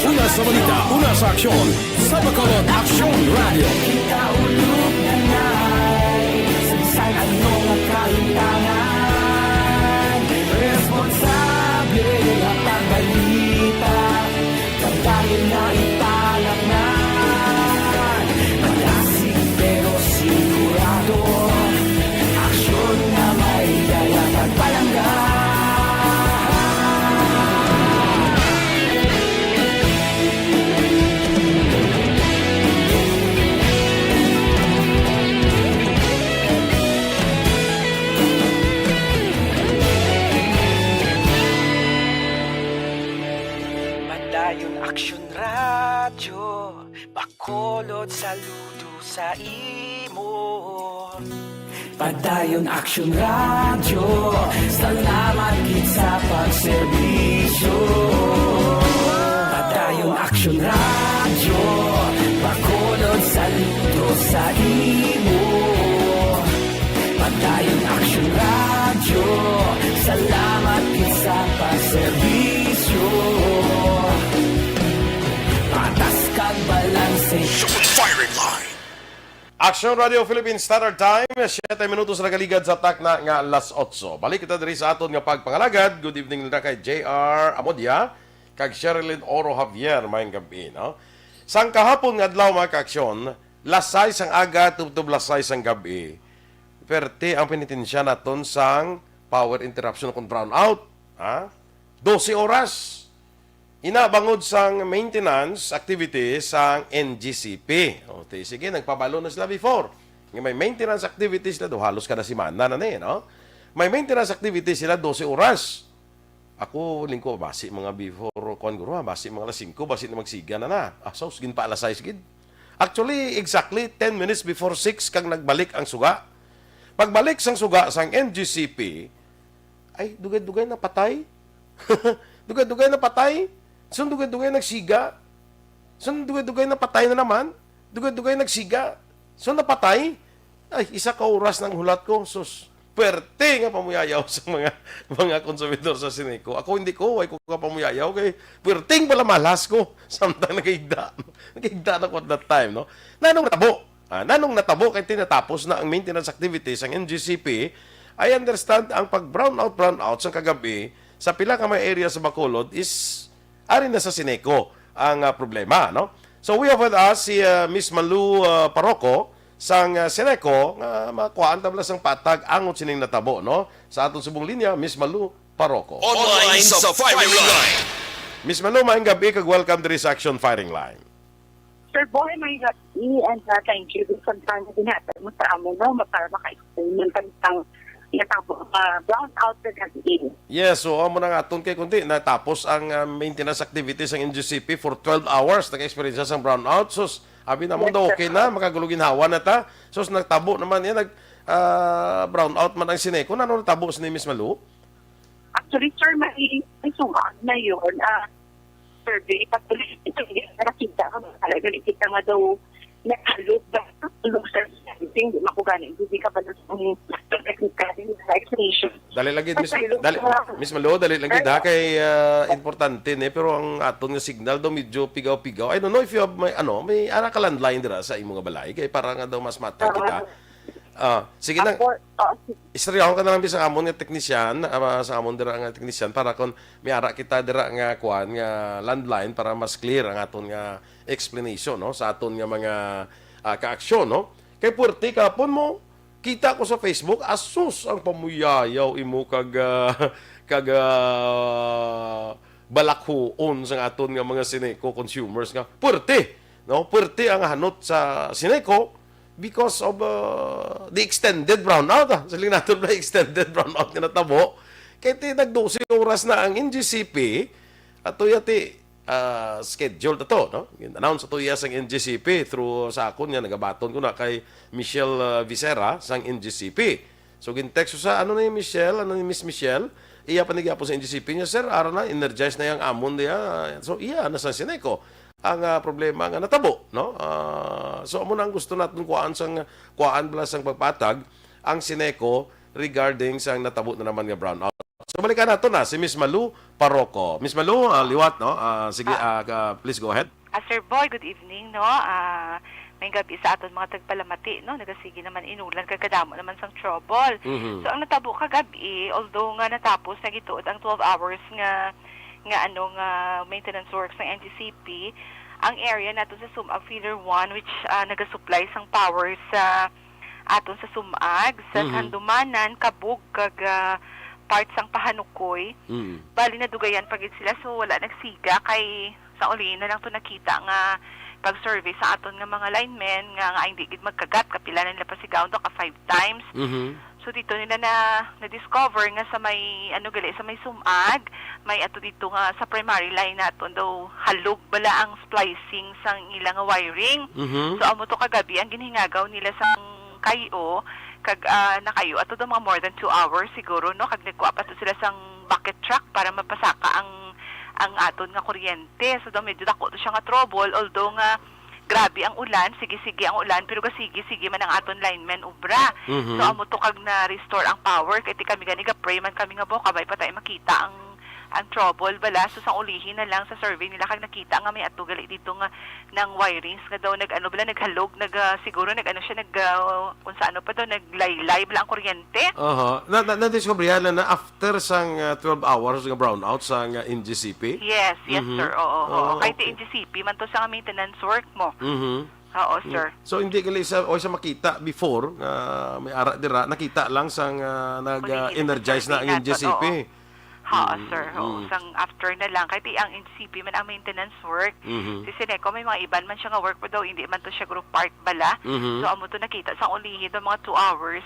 Una sa balita, una sa aksyon, sa Bacolod Action Radio. Kita ulog na na'y sagsay anong kahintangan. Responsable at pagbalita, pagdayon na ipalaknan. Malasig pero sigurado, aksyon na may dala pagpalanggan. Padayon Aksyon Radio, Bacolod saludo sa imo. Padayon Aksyon Radio, salamat gid sa pagserbisyo. Padayon Aksyon Radio, Bacolod saludo sa imo. Padayon Aksyon Radio, salamat gid sa pagserbisyo. Patas kag balanse. Firing line. Action Radio Philippine Standard Time, 7 minutos na kaligad sa tak na nga alas 8. Balik kita diri sa aton nga pagpangalagad. Good evening na kay JR Amodia, kag Sherilyn Oro Javier, mayang gabi, no? Sang kahapon nga adlaw mga kaaksyon, lasay sang aga tubtob lasay sang gabi. Perte ang penitensya naton sang power interruption kung brownout, ha? 12 oras. Inabangod sang maintenance activity sang NGCP. O, sige, nagpabalo na sila before. May maintenance activities sila, halos kada simana na no? May maintenance activities sila 12 oras. Ako, lingko, basi mga before, basi mga alas 5, basi na magsiga na. So, sigin pa alas 6, sigin. Actually, exactly 10 minutes before 6 kang nagbalik ang suga. Pagbalik sang suga sang NGCP, ay, dugay-dugay na patay. Dugay-dugay na patay. Dugay-dugay nagsiga. Dugay-dugay na patay na naman. Dugay-dugay nagsiga. Napatay. Ay, isa ka oras ng hulat ko. Sus, pwerte nga pamuyayaw sa mga konsumidor sa Sineco. Ako hindi ko, ay ko ka pamuyayaw. Kay pwerteng pala malas ko. Samtang nagigda. Nagigda na ko at that time, no? Nanong natabo kay tinatapos na ang maintenance activities ang NGCP. I understand ang pag-brownout sa kagabi sa pila ka may area sa Bacolod is arin na sa Sineco ang problema, no? So we have with us si Miss Malu Parroco sang Sineco nga makuhaan tabla sang patag angot sining natabo, no? Sa atong subong linya, Miss Malu Parroco. Online sa firing line. Miss Malu, maayong gabi kag welcome to this Action Firing Line. Sir Boy, may gabi and thank you sa time na dinatan mo sa amo, no? Para maka-explain ng kantang brown out sa gabi. Yes, so amo na nga aton kay kundi natapos ang maintenance activities ng NGCP for 12 hours. Naka-experience sang brownout. So, abi na mo daw okay na, makagulugin hawa na ta. So, nagtabo naman yan, brownout man ang Sineco. Ano natabo sa ni Miss Malu? Actually, sir, may sugat na yun. Survey, patuloy ito, nakita ka ba? Talaga, nakita nga daw nakalog ba? Tulog sa hindi makuganin. Hindi ka ba ng explanation? Dali lagi, Miss Malu, dali lagi da kay importante ne, pero ang aton nga signal daw medyo pigaw-pigaw. I don't know if you have may ana ka landline dira sa imong balay kay para nga daw mas mata kita. Sige na. Istoryahan ka na lang bisang amon nga teknisyan, sa amon dira nga teknisyan para kon may ara kita dira nga kuan nga landline para mas clear ang aton nga explanation, no, sa aton nga mga kaaksyon, no. Kay puwerte kapon mo kita ko sa Facebook, asus ang pamuyayaw imo kag balakhuon sa aton nga mga Sineco consumers nga. Puwerte, no? Puwerte ang hanot sa Sineco because of the extended brownout. Saling natin na extended brownout nga natabo. Kaya nag-12 oras na ang NGCP at yati schedule to, no? Announce to iya sang NGCP through sa akon nga nagabaton ko na kay Michelle Vicera sang NGCP. So gintext sa ano ni Michelle, ano ni Miss Michelle, iya panigya po sa NGCP niya, sir, ara na, energize na yung amon niya. So, iya, nasa Sineco. Ang problema nga natabo, no? So, amo na ang gusto natin kuhaan bala sang pagpatag ang Sineco regarding sa natabo na naman nga brownout. So, balikan nato na si Miss Malu Parroco. Miss Malu, liwat, no? Sige, please go ahead. Sir Boy, good evening, no? May gabi sa aton mga tagpalamati, no? Nagasige naman inulan, kagkadamo naman sang trouble. So, ang natabo kagabi, although nga natapos, nagituod ang 12 hours nga maintenance works ng NGCP, ang area nato sa Sumag Feeder 1, which nagasupply sang power sa aton sa Sumag, sa Handumanan, Kabug, kag parts sang Pahanukoy. Bali na dugayan pagid sila, so wala nagsiga, kay sa uli na lang to nakita nga pag-survey sa aton nga mga linemen nga hindi gid magkagat, kapila na nila pasigaw do ka 5 times. So dito nila na-discover nga sa may sa may Sumag, may ato dito nga sa primary line naton daw halog bala ang splicing sang ilang nga wiring. So amo to kagabi ang ginhingagaw nila sang kayo kag nakayo ato daw mga more than 2 hours siguro, no, kag nagkuha pa to sila sang bucket truck para mapasaka ang aton nga kuryente. So daw medyo dako to siya nga trouble, although nga grabe ang ulan, sige-sige ang ulan, pero sige-sige man ang aton linemen ubra. So amo to kag na-restore ang power, kaya kami gani pray man kami nga bo, kabay pa tayo makita ang trouble bala. So sa ulihin na lang sa survey nila kag nakita nga may ato gali dito nga ng wirings nga daw naghalog, siguro kung sa ano pa daw naglaylay bala ang kuryente. Na-discover yan na after sang 12 hours nga brownout sa NGCP? Yes, sir. Oo. Kahit okay. NGCP man to sa maintenance work mo. Oo, sir. So hindi gali sa makita before may ara dira, nakita lang sang nag-energize na ang NGCP. Sir. Sang after na lang. Kahit ang NCP man ang maintenance work. Si Sineco, may mga iban man siya nga work pa daw, hindi man to siya group part bala. So, amo to nakita sa ulihin daw mga 2 hours,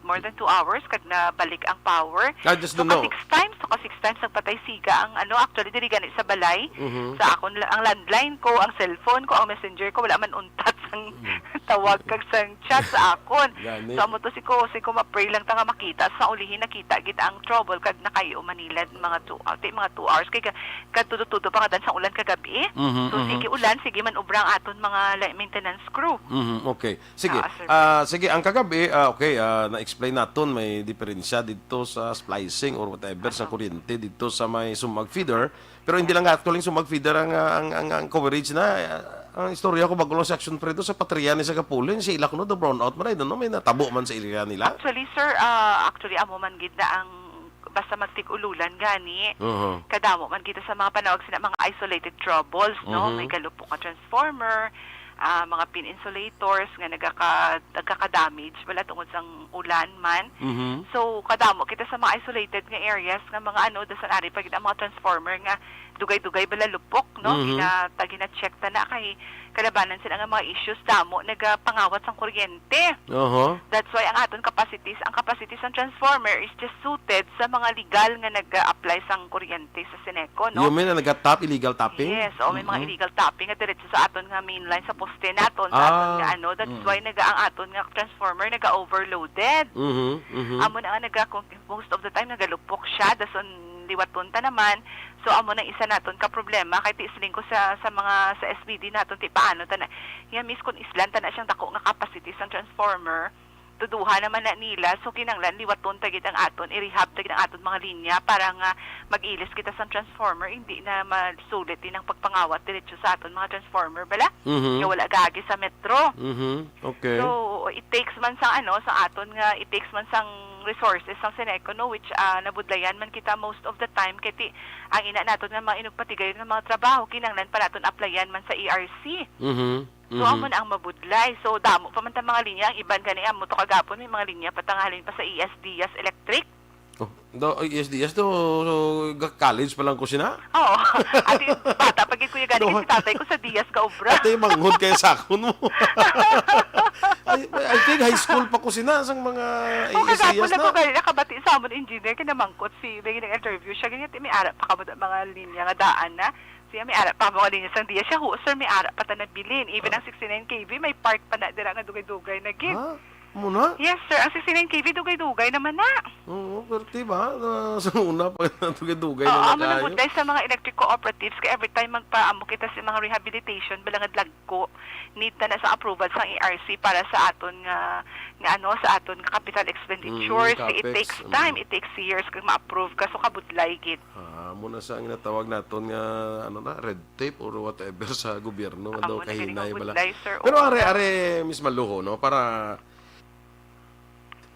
more than 2 hours, kag nabalik ang power. I just don't so, know. 6 times nagpatay siga ang actually, diri ganit sa balay. Sa akon, ang landline ko, ang cellphone ko, ang messenger ko, wala man untat sang tawag kag sang chat sa akon. So, amo to si ko ma-pray lang ta nga makita. Sa ulihin nakita gid ang trouble kag nakayo Manila mga 2 hours kay kadtudo pa kadan sang ulan kagabi. So sige ulan, sige man ubrang aton mga maintenance crew. Okay. Sige. Sige ang kagabi, na-explain naton may diferensya dito sa splicing or whatever sa kuryente dito sa may Sumag Feeder. Pero hindi lang actually Sumag Feeder ang coverage na. Ang istorya ko bago lang sa Action Fredo sa Patriani sa Kapulin, si ilak no do brownout man ay no may natabo man sa area nila. Actually sir, amo man gid na ang basta magtig-ululan gani. Kadamo man kita sa mga panawag sina mga isolated troubles, no? May kalupok nga transformer, mga pin insulators nga nagaka-damage wala tungod sang ulan man. So kadamo kita sa mga isolated nga areas nga mga dasan ari pagid ang mga transformer nga dugay-dugay bala lupok, no? Gina-check ta na kay kalabanan sila nga mga issues damo nagapangawat sang kuryente. That's why ang aton capacities ng transformer is just suited sa mga legal nga nag-apply sang kuryente sa Sineco, no? You mean na nag-tap, illegal tapping? Yes, may mga illegal tapping nga diretso sa aton nga mainline sa poste naton, sa aton nga that's why ang aton nga transformer naga-overloaded. Amo na nga most of the time nagalupok siya, dason liwaton ta naman. So amo na isa naton ka problema kay isling ko sa SBD naton ti paano ta na miss kun islan ta na siyang dako nga capacity sa transformer tuduha naman na nila, so kinanglan liwaton tagid ang aton, i-rehab tagid ang aton mga linya para nga mag-ilis kita sa transformer, hindi na masulit din ang pagpangawat diretso sa aton mga transformer bala nga wala gagi sa metro. Okay. So it takes man sang sa aton nga it takes man sang resources sang Sineco, no, which nabudlayan man kita most of the time kiti ang ina naton nga mga inugpatigay nga mga trabaho kinanglan pa naton applyan man sa ERC. So amo na ang mabudlay. So damo pa man ta mga linya, ang iban kani amo to kagapon may mga linya patangalin pa sa ESDS Electric. ESDS do college pa lang ko sina? Oo. At bata pagid ko gani si tatay ko sa Diaz ka obra. Ate manghod kay sakon mo. I think high school pa ko sina sang mga ESDS na. Ko gani nakabati sa amon engineer kinamangkot si bigyan ng interview siya ganyan may ara pa kabot mga linya nga daan na. Siya may ara pa mga linya sang Diaz siya sir may ara pa ta nabilin. Even ang 69 kV may part pa na dira nga dugay-dugay na gid. Muna? Yes, sir. Ang 69 kV, dugay-dugay naman na. Oo, pero diba? Sa una, pag natugay-dugay Oo, na amo kayo. na budlay sa mga electric cooperatives kaya every time magpaamo kita sa mga rehabilitation balangad lagko need na sa approval sa ERC para sa aton nga sa aton nga capital expenditures. It Capex. takes time, it takes years kung ma-approve ka so kabudlay gid. Muna sa ang natawag naton nga red tape or whatever sa gobyerno daw Amo na kahinay ganing bala. budlay, sir. Pero Oo. are Miss Maluho no para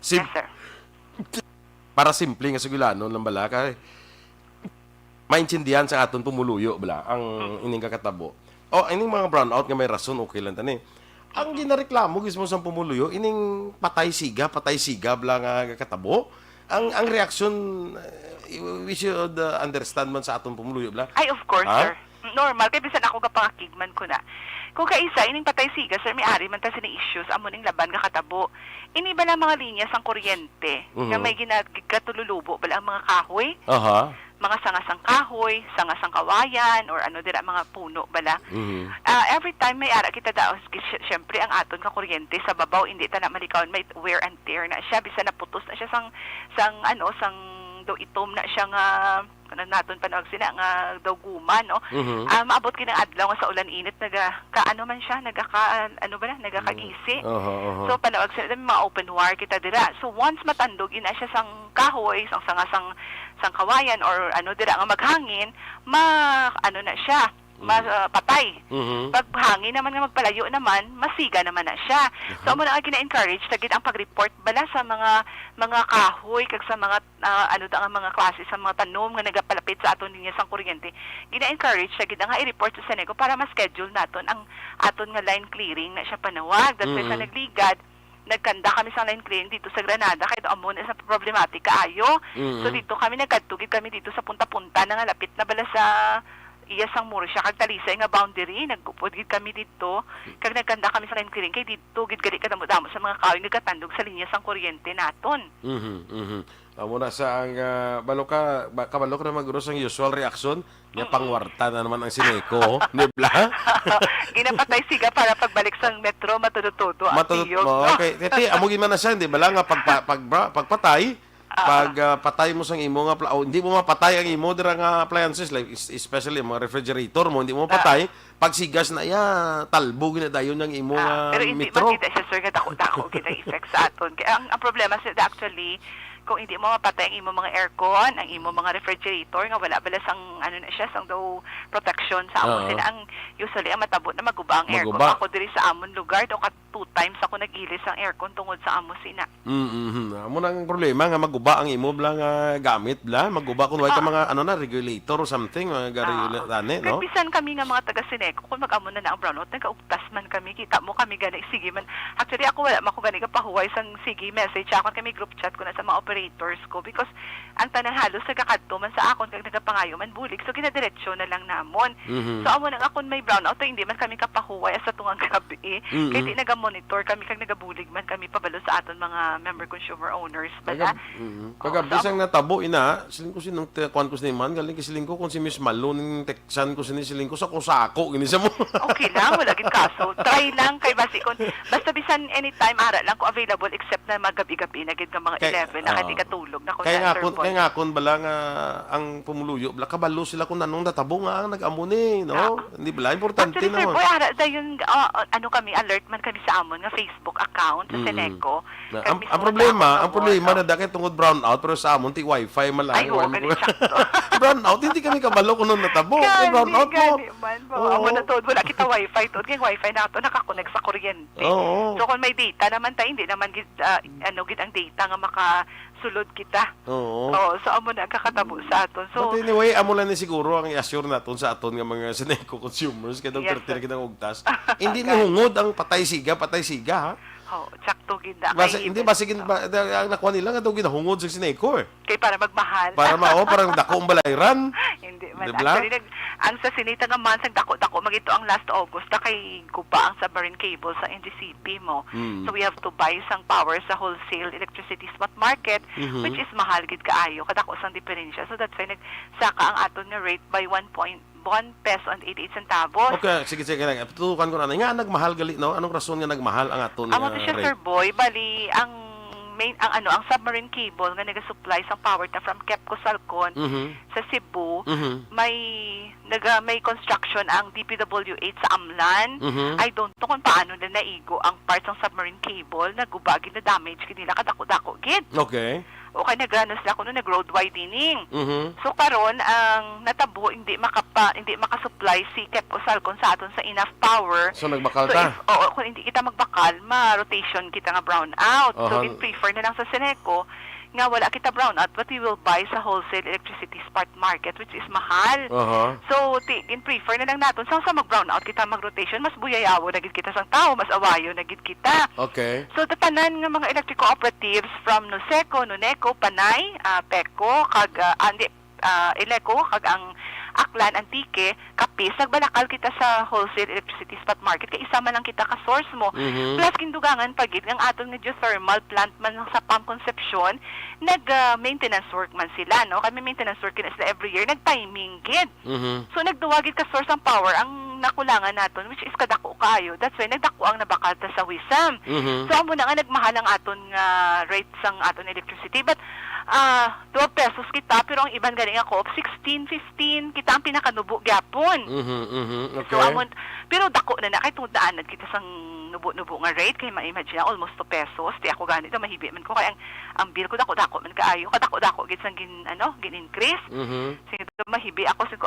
Yes, sir. para simple nga sugilano lang bala kay maintindihan sa aton pumuluyo bala ang ining kakatabo. O ining mga brownout nga may rason okay lang tani. Ang ginareklamo gismo sa pumuluyo ining patay siga bala nga kakatabo. Ang reaksyon we should understand man sa aton pumuluyo bala. Ay, of course, Ha? sir. Normal. Kaya bisan ako kapangakigman ko na. Kung kaisa, ining patay siga, sir, may ari man ta sini issues, amo ning laban nga katabo. Ini ba lang mga linya sang kuryente nga may ginagkatululubo bala ang mga kahoy? Aha. Mga sangasang kahoy, sangasang kawayan, or ano dira mga puno bala. Every time may ara kita daos, syempre ang aton ka kuryente sa babaw, hindi ta na malikawon, may wear and tear na siya, bisan naputos na siya sang do itom na siya nga naton panawag sila nga daw guman no. Maabot kinang adlaw nga sa ulan init nagakaano man siya nagakagisi. So panawag sila mga open wire kita dira. So once matandog ina siya sang kahoy, sang kawayan or ano dira nga maghangin, na siya patay. Pag hangin naman nga magpalayo naman, masiga naman na siya. So amo na nga gina-encourage tagid ang pag-report bala sa mga kahoy kag sa mga mga klase sa mga tanom nga nagapalapit sa aton linya sang kuryente. Gina-encourage tagid nga i-report sa Senego para ma-schedule naton ang aton nga line clearing na siya panawag. That's why sa nagligad nagkanda kami sa line clearing dito sa Granada kaya amo na sa problematic kaayo. So dito kami nagkadtugid kami dito sa punta-punta na nga lapit na bala sa sang muro siya kag talisay nga boundary nagupod gid kami dito kag nagkanda kami sa line clearing kay dito gid gali kadamo-damo sa mga kahoy nagkatandog sa linya sang kuryente naton. Amo na sa ang kabalo ka na maguro sang usual reaction nya pangwarta na naman ang Senego, nibla. Ginapatay siga para pagbalik sang metro matudutudo ang tiyog. Okay, titi amo gid man na siya, di ba lang nga pagpatay patay mo sang imo nga hindi mo mapatay ang imo dira nga appliances like especially mga refrigerator mo hindi mo mapatay pag sigas na talbo na dayon ang imo nga pero hindi metro. makita siya sir nga dako kita effect sa aton kaya ang problema sa actually kung hindi mo mapatay ang imo mga aircon, ang imo mga refrigerator nga wala bala sang sang daw protection sa amo sila ang usually ang matabo na maguba ang aircon. Ako diri sa amon lugar daw 2 times ako nagilis ang aircon tungod sa amo sina. Amo nang problema nga maguba ang imo bla nga gamit bla maguba kun way ka mga regulator or something mga no. Bisan kami nga mga taga Senego kung mag-amo na ang brownout nagaugtas man kami kita mo kami gani sige man actually ako wala man ko gani ka pahuway sang sige message ako kami group chat ko na sa mga operators ko because ang tanan halos nagakadto man sa akon kag nagapangayo man bulig so kinadiretso na lang namon. So amo nang akon may brownout to hindi man kami kapahuway sa tungang gabi kay di naga-monitor kami kag nagabulig man kami pabalo sa aton mga member consumer owners bala. Pag bisang natabo ina siling ko sinong kuan ko man galing siling ko kun si Miss Malo ning teksan ko siling ko sa kusako gini sa mo. Okay lang wala gid kaso try lang kay basta bisan anytime ara lang ko available except na magabi-gabi na gid nga mga 11 na di katulog na ko kaya nga kun bala nga ang pumuluyo bala kabalo sila kun anong natabo nga ang nag-amo ni no hindi bala importante actually, naman. Sir Boy, dayon kami alert man kami sa amon nga Facebook account sa Senego. Ang problema na dakay tungod brownout pero sa amon ti wifi man lang. Ay, brownout hindi kami kabalo kun natabo brownout mo. Amo na tod wala kita wifi tod kay wifi nato nakakonect sa kuryente. So kung may data naman tayo hindi naman gid gid ang data nga makasulod kita. So amo na kakatabo sa aton. So but anyway amo lang ni siguro ang i-assure naton sa aton nga mga Senego consumers kay Dr. Tir kitang ugtas. Hindi ni hungod ang patay siga ha. Sakto gid na kay. Hindi basigin ang nakuha nila nga daw ginahungod sa Senego kay para magmahal. Parang dako ang balayran. Hindi man. Actually, ang sa sinita nga man sang dako magito ang last August na kay guba ang submarine cable sa NGCP mo. So we have to buy sang power sa wholesale electricity spot market which is mahal gid kaayo kadako sang diferensya. So that's why nagsaka ang aton nga rate by peso and 88 centavos. Okay, sige. Tutukan ko na. Nga nagmahal gali, no? Anong rason nga nagmahal ang aton Amo to siya, Sir Boy, bali ang ang submarine cable nga nagasupply sa power ta from Kepco Salcon sa Cebu, may construction ang DPWH sa Amlan. I don't know kung paano na naigo ang parts ng submarine cable, nagubagin na damage kinila kadako-dako gid. Okay. O kay nagranas na ko no nag-road widening. So karon ang natabo hindi makasupply si Kepco Salcon sa aton sa enough power. So nagbakal So ta. kung hindi kita magbakal, ma-rotation kita nga brown out. So in prefer na lang sa Seneco nga wala kita brown out, but we will buy sa wholesale electricity spot market, which is mahal. So in prefer na lang naton sa mag-brown out kita mag-rotation, mas buyayawo na gid kita sang tao, mas awayo na gid kita. Okay. So tanan nga mga electric cooperatives from Noseco, Nuneco, Panay, Peco, kag Eleco, kag ang Aklan, Antique, Kapis, nagbalakal kita sa wholesale electricity spot market kay isa man lang kita ka source mo. Plus kindugangan pagid ng aton nga geothermal plant man sa Pam Concepcion, nag-maintenance work man sila, no? Kami maintenance work na sila every year, nag-timing gid. So nagduwagid ka source ang power ang nakulangan naton, which is kadako kayo. That's why nagdako ang nabakal ta sa Wisam. So amo na nga nagmahal ang aton nga rates sang aton electricity, but 12 pesos kita, pero ang iban galing ako 16, 15 kita ang pinakanubo gyapon. Okay. So amon, pero dako na kay tundaan kita sang nubo-nubo nga rate kay ma-imagine almost 2 pesos. Di ako ganito mahibi man ko kay ang bill ko dako-dako man kaayo, kadako-dako gid sang gin-increase. Sige mahibi ako sig ko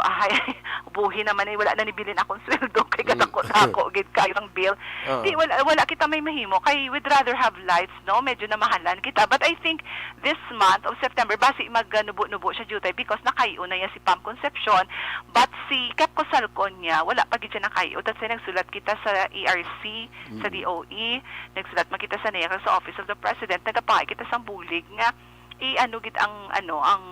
buhi naman ay wala na nibilin akong sweldo kay kadako-dako gid kayo ang bill. Di wala kita may mahimo kay we'd rather have lights, no? Medyo na mahalan kita. But I think this month of September basi magnubo-nubo siya jutay because nakayo na si Pam Concepcion, but si Kepco Salcon niya wala pa gid siya nakayo. That's why nagsulat kita sa ERC, sa DOE, nagsulat man kita sa NERA, sa Office of the President, nagapakay kita sa bulig nga gid ang ang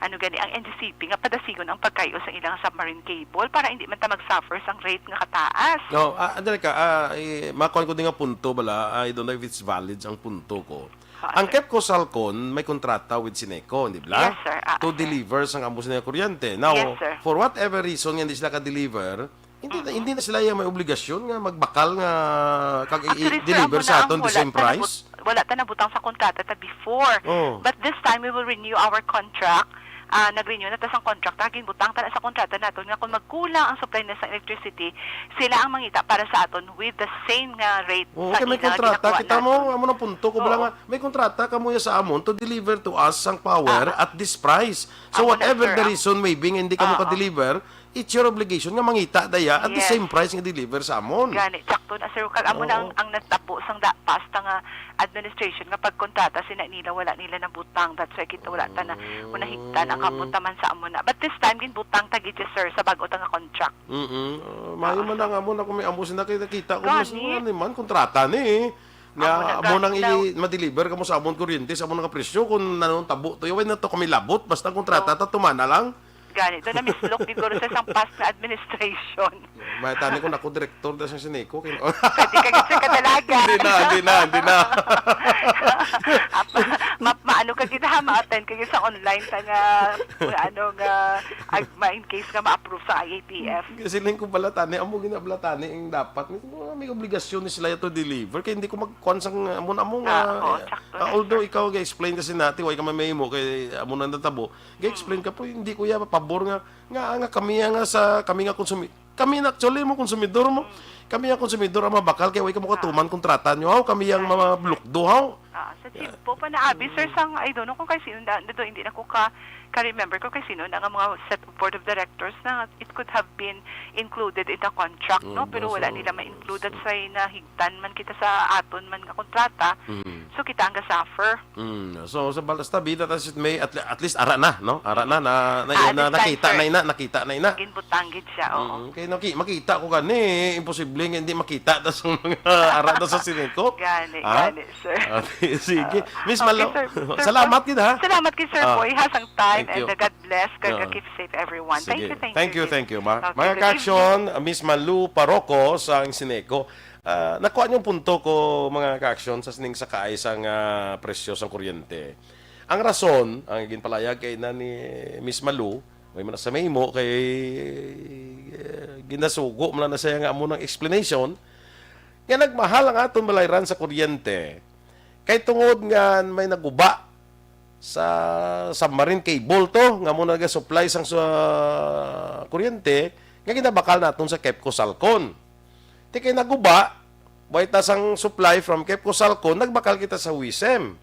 NGCP nga padasigon ang pagkayo sa ilang submarine cable para hindi man ta mag-suffer sang rate nga kataas. No, andali ka, makuha ko din nga punto bala. I don't know if it's valid ang punto ko. Ang Kepco Salcon may kontrata with Seneco, di ba? Yes, sir. To deliver sang ambos na kuryente. Now, yes, sir. For whatever reason hindi sila ka-deliver, hindi na sila yung may obligasyon nga magbakal nga i-deliver sa aton the same price. Wala ta nabutang sa kontrata ta before. But this time we will renew our contract. Nag-renew na ta sang contract, tagin butang ta sa kontrata naton nga kung magkulang ang supply na sa electricity, sila ang mangita para sa aton with the same nga rate sa may kontrata kita mo na punto ko bala nga may kontrata kamo sa amon to deliver to us ang power at this price. So whatever the reason maybe hindi ka mo ka-deliver, it's your obligation nga mangita daya at the same price nga deliver sa amon. Gani, sakto na sir, kag amo ang natabo sang pasta nga administration nga pagkontrata sina nila wala nila na butang, that's why kita wala ta na unahigtan ang kapunta man sa amon na. But this time gin butang tagid sir sa bag-o ta nga contract. Mayo man ang amon ako may amos na kita ko mas man kontrata ni nga amo nang ma-deliver kamo sa amon kuryente sa amon nga presyo kung nanong tabo to yawan na to kami labot basta kontrata ta tumana lang. Ganito na mislok siguro sa isang past na administration. May tani ko nako direktor da sa Seneco. Pwede ka sa kadalaga. Hindi na. Maano ka kita ma-attend kayo sa online ta nga in case nga ma-approve sa IATF. Kasi lang ko balatani, amo ginabalatani ang dapat may obligasyon ni sila to deliver kay hindi ko magkonsang amon although ikaw ga-explain kasi natin why ka may mo kay amo nang natabo. Ga-explain ka po hindi ko ya pabor nga kami nga konsumidor. Kami na actually mo konsumidor mo. Kami ang konsumidor ang mabakal kay way ka mo katuman kontrata nyo. Kami ang mga blukdo haw. Sa Cebu pa na abi sir sang I don't know kung kay sino hindi na ko ka-remember ko kay sino na nga mga set of board of directors na it could have been included in the contract, no? Pero wala nila ma-included sa nahigtan man kita sa aton man nga kontrata. So kita ang ga-suffer. So sa balasta bida ta may at least ara na, no? Ara na nakita na ina. Ginbutanggid siya, oo. Kay makita ko gani, imposible nga hindi makita ta sa mga ara na sa Seneco. Gani, sir. Sige. Miss Malo. Salamat gid ha. Salamat kay Sir Boy hasang time Thank you. and God bless. Keep safe everyone. Sige. Thank you. Thank you. Okay, Mga good ka-action, Miss Malu Paroco sa Seneco. Nakuha niyong punto ko mga ka-action sa sining sa kaayang presyo sa kuryente. Ang rason, ang ginpalayag kay na ni Miss Malu, May man sa mahimo kay ginasugo man na siya nga amo ng explanation nga nagmahal ang aton balayran sa kuryente kay tungod nga may naguba sa submarine cable to nga mo naga-supply sang kuryente nga ginabakal naton sa Kepco Salcon. Ti kay naguba, wait sang supply from Kepco Salcon, nagbakal kita sa WISM.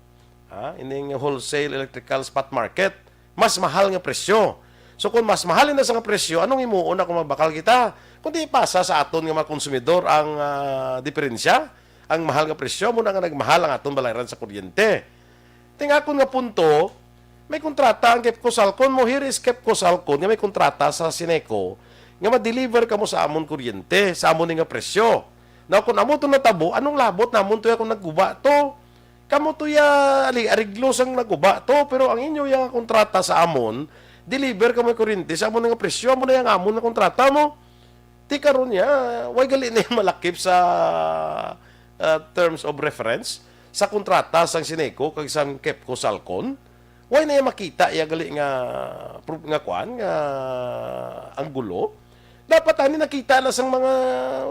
Ining wholesale electrical spot market, mas mahal nga presyo. So kung mas mahal na sa nga presyo, anong imuuna kung magbakal kita? Kundi pasa sa aton nga mga konsumidor ang diferensya, ang mahal nga presyo, muna nga nagmahal ang aton balayran sa kuryente. Tingakon nga punto, may kontrata ang Kepco Salcon mo. Here is Kepco Salcon nga may kontrata sa Sineco nga ma-deliver ka mo sa amon kuryente, sa amon nga presyo. Now, kung amo ito natabo, anong labot namon to ya kung nagguba to? Kamo to ya ariglo sang nagguba to, pero ang inyo yung kontrata sa amon, deliver ka mo kuryente sa amon nga presyo, amo na yung amon na kontrata mo. Ti karon niya, way gali na yung malakip sa terms of reference sa kontrata sang Sineco kag sang Kepco Salcon. Way na yung makita ya gali nga kwan nga ang gulo. Dapat ani nakita na sang mga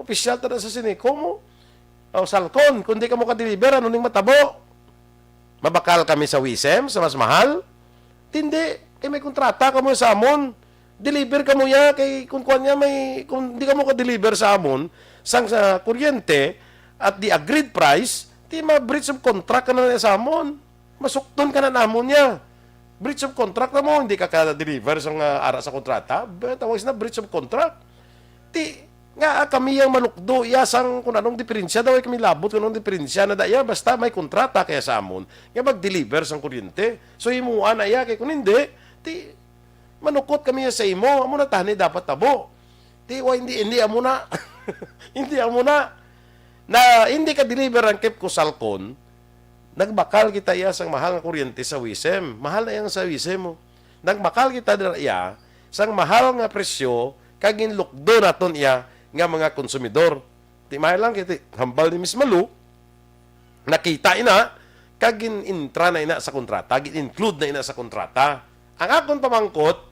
opisyal tada sa Sineco mo o Salcon, kundi ka mo ka-deliver ano ning matabo. Mabakal kami sa WISM sa mas mahal. Tindi, kay may kontrata ka mo sa amon. Deliver ka mo ya kay kung kuan niya may kung di ka mo ka-deliver sa amon sang sa kuryente at the agreed price, di ma-breach of contract ka na sa amon. Masukton ka na namon niya. Breach of contract na mo, hindi ka ka-deliver sang ara sa kontrata. Tawag na breach of contract. Ti nga kami yang malukdo iya sang kung anong diferensya daw ay kami labot kung anong diferensya na daya basta may kontrata kaya sa amon nga mag-deliver sang kuryente. So himuan na iya kay kung hindi ti manukot kami sa imo amo na tani dapat tabo. Ti wa hindi amo na hindi amo na hindi ka deliver ang Kepco Salcon. Nagbakal kita iya sang mahal nga kuryente sa WISM. Mahal na yang sa WISM mo. Nagbakal kita dira iya sang mahal nga presyo kagin lukdo naton iya nga mga konsumidor. Di mahal lang kiti hambal ni Miss Malu nakita ina kagin intra na ina sa kontrata, gin include na ina sa kontrata. Ang akon pamangkot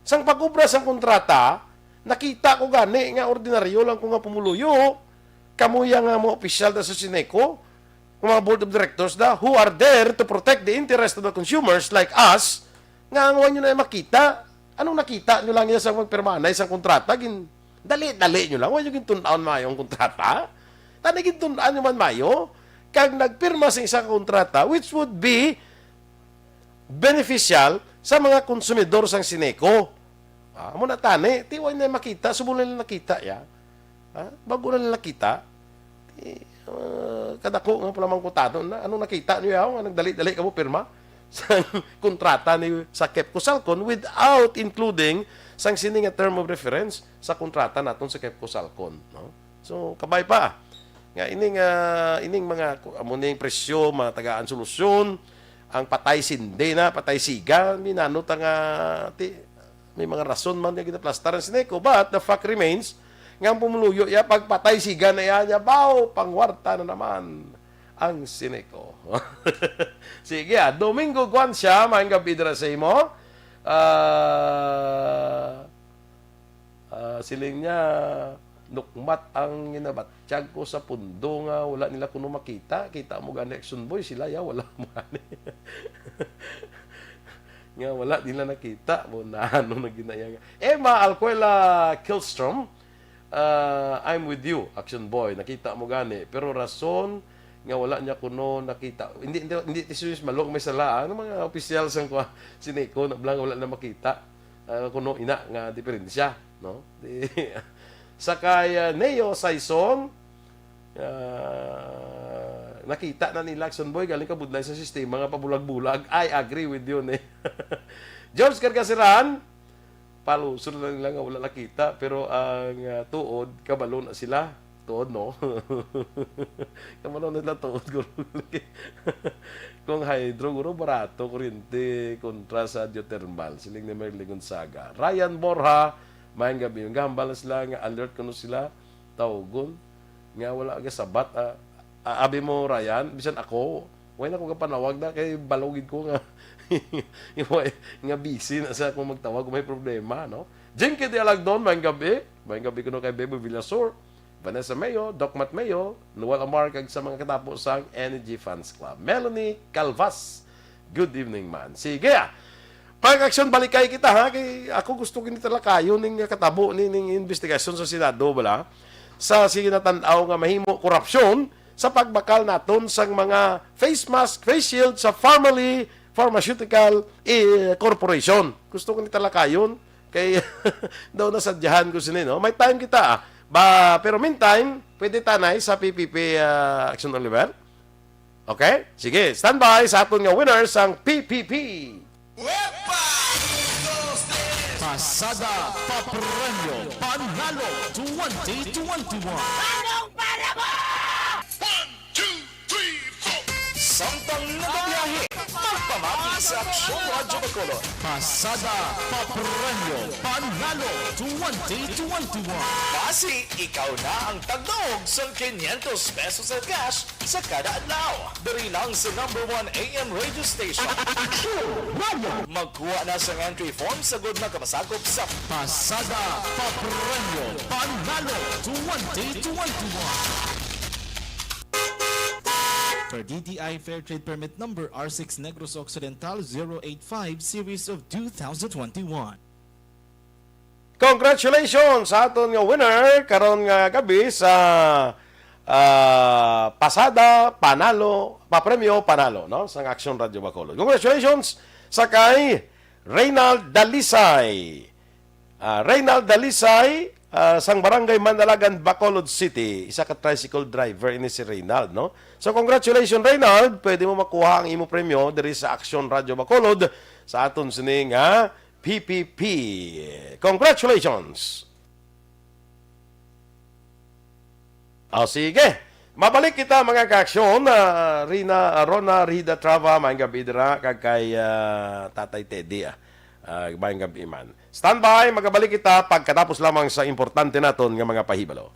sang pagubra sang kontrata, nakita ko gani nga ordinaryo lang ko nga pumuluyo. Kamuya nga mga opisyal da sa Sineco, mga board of directors da, who are there to protect the interest of the consumers like us, nga ang nyo na makita. Anong nakita nyo lang yan sa magpirmanay sa kontrata? Dali nyo lang. Huwag nyo gintunaan mayo ang kontrata. Tani gintunaan nyo man mayo. Kag nagpirma sa isang kontrata, which would be beneficial sa mga konsumidor sang Sineco. Muna tani, tiway na makita, subong na nakita ya. Bago na nakita, kadako nga pala mang kutado na, anong nakita nyo yaw, nga nagdali-dali ka mo pirma sa kontrata ni sa Kepco Salcon without including sang sining nga term of reference sa kontrata naton sa Kepco Salcon, no? So kabay pa nga ining mga amuning presyo mga tagaan solusyon ang patay sindi na patay siga minanot nga may mga rason man nga ginaplastaran Sineco, but the fact remains nga ang pumuluyo ya pagpatay siga na ya baw pangwarta na naman ang Sineco. Sige, Domingo Guancia, maayong gabi dira sa imo. Siling niya, nukmat ang ginabatsyag ko sa pundo nga wala nila kuno makita. Kita mo gani action boy, sila ya wala mo gani. Nga wala nila nakita. Na ano na ginaya. Emma Alcuela Kilstrom, I'm with you, action boy. Nakita mo gani. Pero rason nga wala niya kuno nakita. Hindi tisus malong may sala. Ano mga opisyal sang Sineco na blang wala na makita. Kuno ina nga diferensya, no? Sakay Neo Saison nakita na ni Lacson Boy galing kabudlay sa sistema nga pabulag-bulag. I agree with you ne. George Carcasiran palusod lang nila nga wala nakita pero ang tuod kabalo na sila. Tuod, no? Kamano nila tuod, guro. Kung hydro, guro, barato, kuryente, kontra sa geothermal. Siling ni Merly Gonzaga. Ryan Borja, mayang gabi. Yung gambal na sila, nga alert ko no sila, tawgon. Nga wala ka sabat. Abi mo, Ryan, bisan ako, Wala na ko kapanawag na kay balugid ko nga nga busy na sa akong magtawag kung may problema, no? Jinky de Alagdon, mayang gabi ko no kay Bebo Villasor, Vanessa Mayo, Doc Matt Mayo, Noel Amar kag sa mga katapos sang Energy Fans Club. Melanie Calvas, good evening man. Sige pag-aksyon balikay kita ha, kay ako gusto kini talakayon ning katabo ning investigasyon sa Senado bala sa sige natanaw nga mahimo korupsyon sa pagbakal naton sang mga face mask, face shield sa Pharmaceutical Corporation. Gusto ko ni talakayon kay daw nasadyahan ko sini, no? May time kita pero meantime, pwede tanay sa PPP Action Oliver. Okay? Sige, standby sa aton nga winners ang PPP. Pasada Papremyo Panalo 2021. Samtang nagabiyahe, magpamati sa Aksyon Radyo Bacolod. Pasada Papremyo Panalo 2021. Kasi ikaw na ang tagdaog sa 500 pesos na cash sa kada adlaw. Dari lang sa #1 AM radio station. Magkuha na sa entry form sa good na kamasakop sa Pasada Papremyo Panalo 2021. Per DTI Fair Trade Permit Number R6 Negros Occidental 085 Series of 2021. Congratulations sa aton nga winner karon nga gabi sa Pasada Papremyo Panalo, no? Sa Action Radio Bacolod. Congratulations sa kay Reynald Dalisay. Reynald Dalisay sang Barangay Mandalagan, Bacolod City. Isa ka tricycle driver ini si Reynald, no? So congratulations Reynald, pwede mo makuha ang imo premyo diri sa Action Radio Bacolod sa aton sini nga PPP. Congratulations. Sige. Mabalik kita mga ka-aksyon. Rona Rida Trava, maayong gabi dira kag kay Tatay Teddy. Maayong gabi man. Standby, magabalik kita pagkatapos lamang sa importante naton nga mga pahibalo.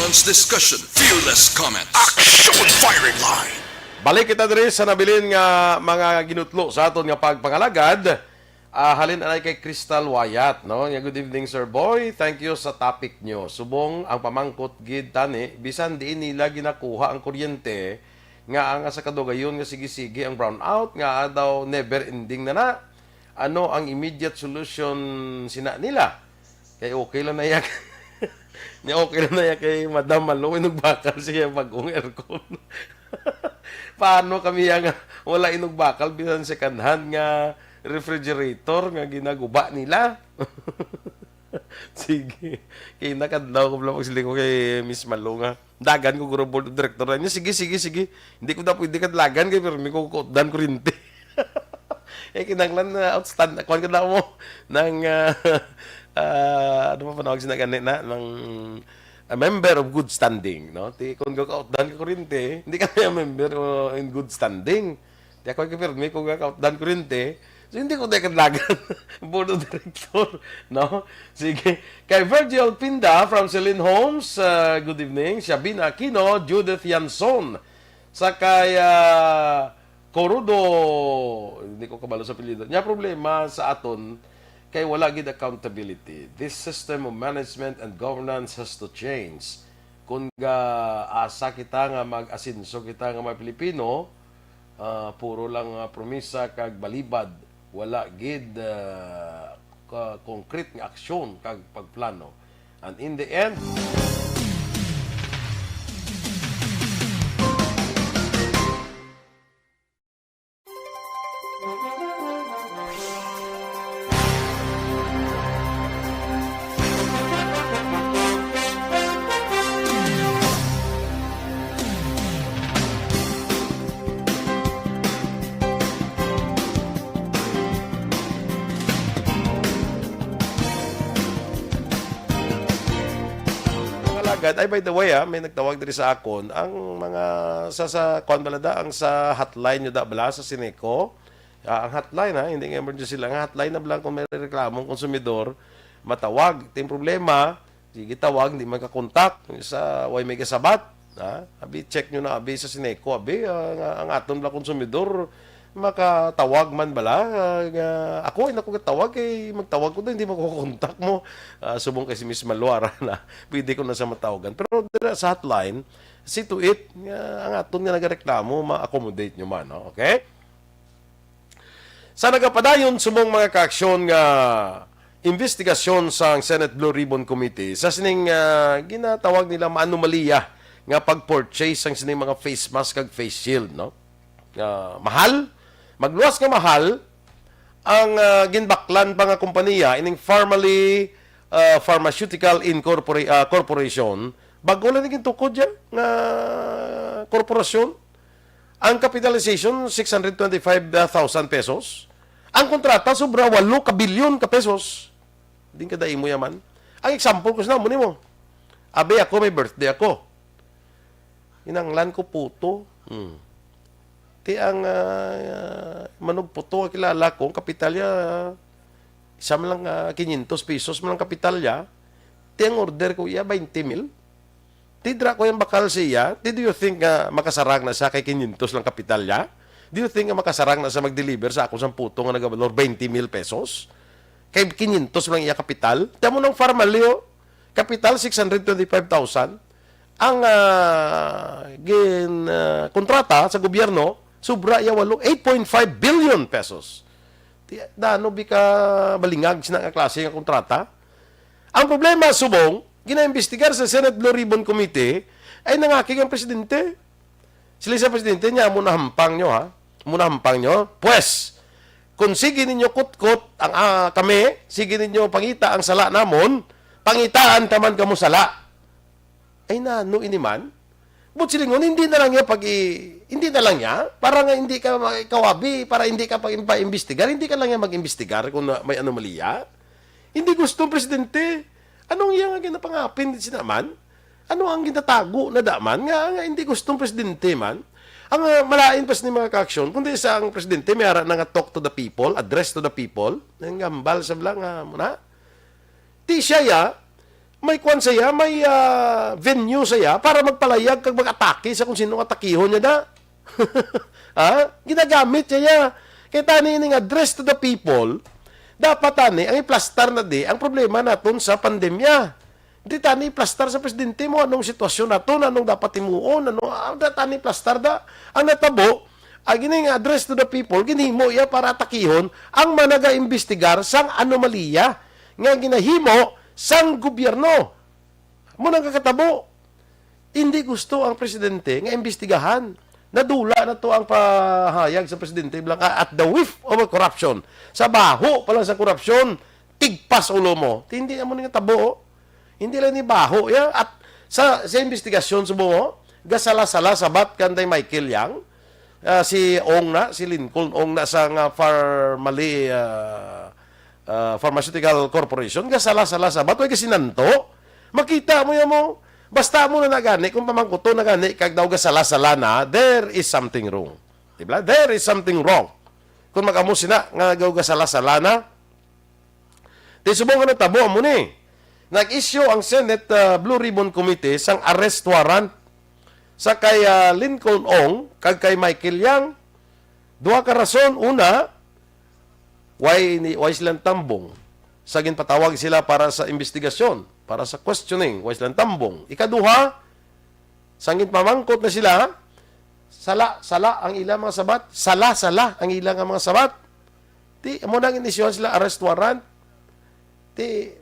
Balanced discussion, fearless comment, action firing line. Balik kita diri sa nabilin nga mga ginutlo sa aton nga pagpangalagad. Halin anay kay Crystal Wayat, no? Nga good evening Sir Boy. Thank you sa topic nyo. Subong ang pamangkot gid tani bisan di nila ginakuha ang kuryente nga ang sa kadugayon nga sige-sige ang brownout nga daw never ending na. Ano ang immediate solution sina nila? Kay okay lang na yak. Ni okay lang na yak kay Madam Malo inugbakal siya bagong aircon. Paano kami yang wala inugbakal bisan second hand nga refrigerator nga ginaguba nila? Sige. Kaya nakadlaw ko lang magsiling ko kay Miss Malo nga. Dagan ko guro board of director niya. Sige. Hindi ko na pwede kadlagan kay pero may kukudan ko rin. Kinanglan na outstand. Kuhan ka na mo ng ano pa panawag sinagani na ng a member of good standing, no? Ti kung ka-outdan ka kuryente, hindi ka na member in good standing. Ti ako kay kung ka-outdan kuryente, so hindi ko dekadlagan board of director, no? Sige. Kay Virgil Pinda from Celine Homes, good evening. Shabina Aquino, Judith Yanson. Sa kay Corudo, hindi ko kabalo sa apelyido. Nya problema sa aton kay wala gid accountability. This system of management and governance has to change. Kung asa kita nga mag-asinso kita nga mga Pilipino, puro lang promisa kag balibad, wala gid concrete nga aksyon kag pagplano. And in the end, ay by the way may nagtawag diri sa akon ang mga sa kuan balada ang sa hotline nyo da bala sa Sineco. Ang hotline hindi nga emergency lang, hotline na bala kung may reklamong konsumidor matawag. Ting problema, sige tawag hindi makakontak sa way may kasabat. Abi check nyo na abi sa Sineco, abi ang aton bala konsumidor makatawag man bala. Ako ay nakukatawag kay magtawag ko din, hindi makukontak mo. Subong kay si Miss Maluara na pwede ko na sa matawagan. Pero sa hotline, see to it, ang aton nga nagareklamo, ma-accommodate nyo man. No? Okay? Sa nagapadayon, sumong mga kaaksyon nga investigasyon sa Senate Blue Ribbon Committee, sa sining ginatawag nila maanomaliya nga pag-purchase ang sining mga face mask kag face shield. No? Mahal, magluwas nga mahal ang ginbaklan pa nga kompanya ining Pharmaceutical Corporation bago lang naging tukod dyan nga korporasyon. Ang capitalization 625,000 pesos. Ang kontrata sobra 8 kabilyon ka pesos. Hindi ka daing mo yaman. Ang example ko sa mo nimo. Abe ako may birthday ako. Inanglan ko puto. Ti ang manugputo kilala ko kapitalya isa man lang 500 pesos man lang kapitalya. Ti ang order ko iya 20,000. Ti dra ko yung bakal siya. Ti do you think makasarang na sa kay 500 lang kapitalya? Do you think makasarang na sa mag-deliver sa ako sa puto nga nagabalor 20,000 pesos? Kay 500 lang iya kapital. Ti mo nang Farmalio kapital 625,000. Ang kontrata sa gobyerno sobra iya 8.5 billion pesos. Dano bi ka balingag sina nga klase nga kontrata? Ang problema subong ginaimbestigar sa Senate Blue Ribbon Committee ay nangaking ang presidente. Sila sa presidente niya muna hampang nyo Muna hampang nyo. Pues kung sige ninyo kutkot ang kami, sige ninyo pangita ang sala namon, pangitaan taman kamo sala. Ay nano iniman? But silingon, hindi na lang niya, para nga hindi ka kawabi, para hindi ka pag-imbestigar, hindi ka lang niya mag-imbestigar kung may anomalya. Hindi gustong presidente. Anong yang ginapangapin sinaman? Ano ang ginatago na daman? Nga hindi gustong presidente man. Ang malain pas ni mga kaaksyon, kundi sa ang presidente, may ara na nga talk to the people, address to the people, ang gambal sa blang muna. Ti siya may kwan saya, may venue saya para magpalayag kag mag-atake sa kung sino atakihon niya da. Ginagamit niya. Kaya tani ning address to the people, dapat tani, ang iplastar na di, ang problema naton sa pandemya. Di tani iplastar sa presidente mo, anong sitwasyon naton, anong dapat imuon, tani iplastar da. Ang natabo, ang gining address to the people, ginhimo iya para atakihon ang managa-imbestigar sang anomalya nga ginahimo sang gobyerno. Muna kakatabo, hindi gusto ang presidente nga imbestigahan. Nadula na to ang pahayag sa presidente bilang at the whiff of corruption. Sa baho pa lang sa korupsyon, tigpas ulo mo. Hindi mo nga tabo. Hindi lang ni baho. Ya? At sa investigasyon sa buo, gasala-sala sabat kanday Michael Yang, si Ong na, si Lincoln Ong na sa Pharmaceutical Corporation, gasala-sala sabat, huwag kasi nanto. Makita mo yan mo, basta mo na nagani, kung pamangkuto nagani, kag daw gasala-sala na, there is something wrong. Diba? There is something wrong. Kung mag-amo sina, nga gasala-sala na, di subong ka na tabo mo ni. Nag-issue ang Senate Blue Ribbon Committee sang arrest warrant sa kay Lincoln Ong, kag kay Michael Yang. Duha ka rason. Una, why silang tambong. Sagin patawag sila para sa investigasyon, para sa questioning, why silang tambong. Ikaduha, sangin pamangkot na sila, sala ang ilang mga sabat, sala ang ilang mga sabat. Ti, mo nang inisyon sila arrest warrant. Ti,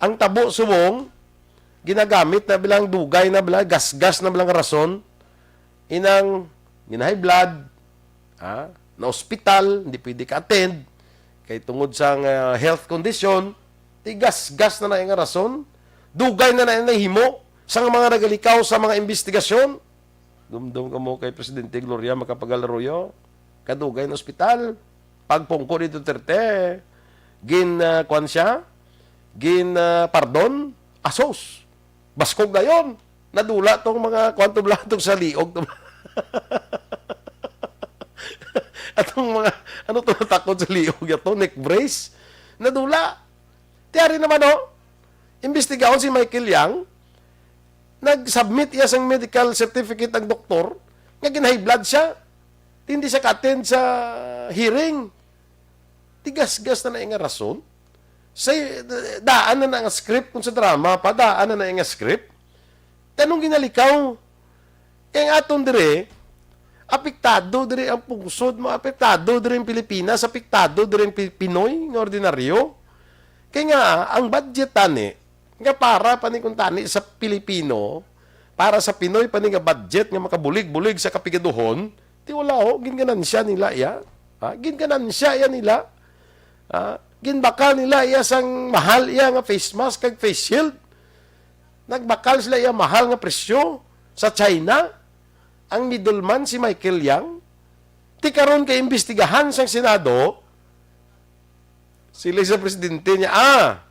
ang tabo subong, ginagamit na bilang dugay na bilang, gas na bilang rason, inang high blood, na ospital, hindi pwede ka-attend, kay tungod sa health condition, gas na yung rason, dugay na himo, sa mga nagalikaw sa mga investigasyon. Dumdum ka mo kay Presidente Gloria Macapagal-Arroyo, kadugay na ospital, pagpungko ni Duterte, kwan siya, pardon, asos. Baskog na yun. Nadula tong mga kwanto blatong sa liog. Atong mga, ano to natakot sa liog yato, neck brace. Nadula. Tiyari naman imbestigahon si Michael Yang, nag-submit iya sang medical certificate ang doktor, nga gin-high blood siya. Hindi siya ka-attend sa hearing. Tigas-gas na nga rason. Say, daan na nga script kung sa drama pa, daan na nga script. Tanong ginalikaw, kaya aton dire, apektado dire ang pungsod mo, apektado dire ang Pilipinas, apektado dire ang Pinoy, ng ordinaryo. Kaya nga, ang budget tani, nga para panikong tani sa Pilipino, para sa Pinoy pani nga budget nga makabulig-bulig sa kapigaduhon, ti wala ginganansya nila iya. Ginganansya iya nila. Ginbakal nila iya sang mahal iya nga face mask kag face shield. Nagbakal sila iya mahal nga presyo sa China. Ang middleman si Michael Yang. Ti karon kay imbestigahan sang Senado. Sila sa presidente niya,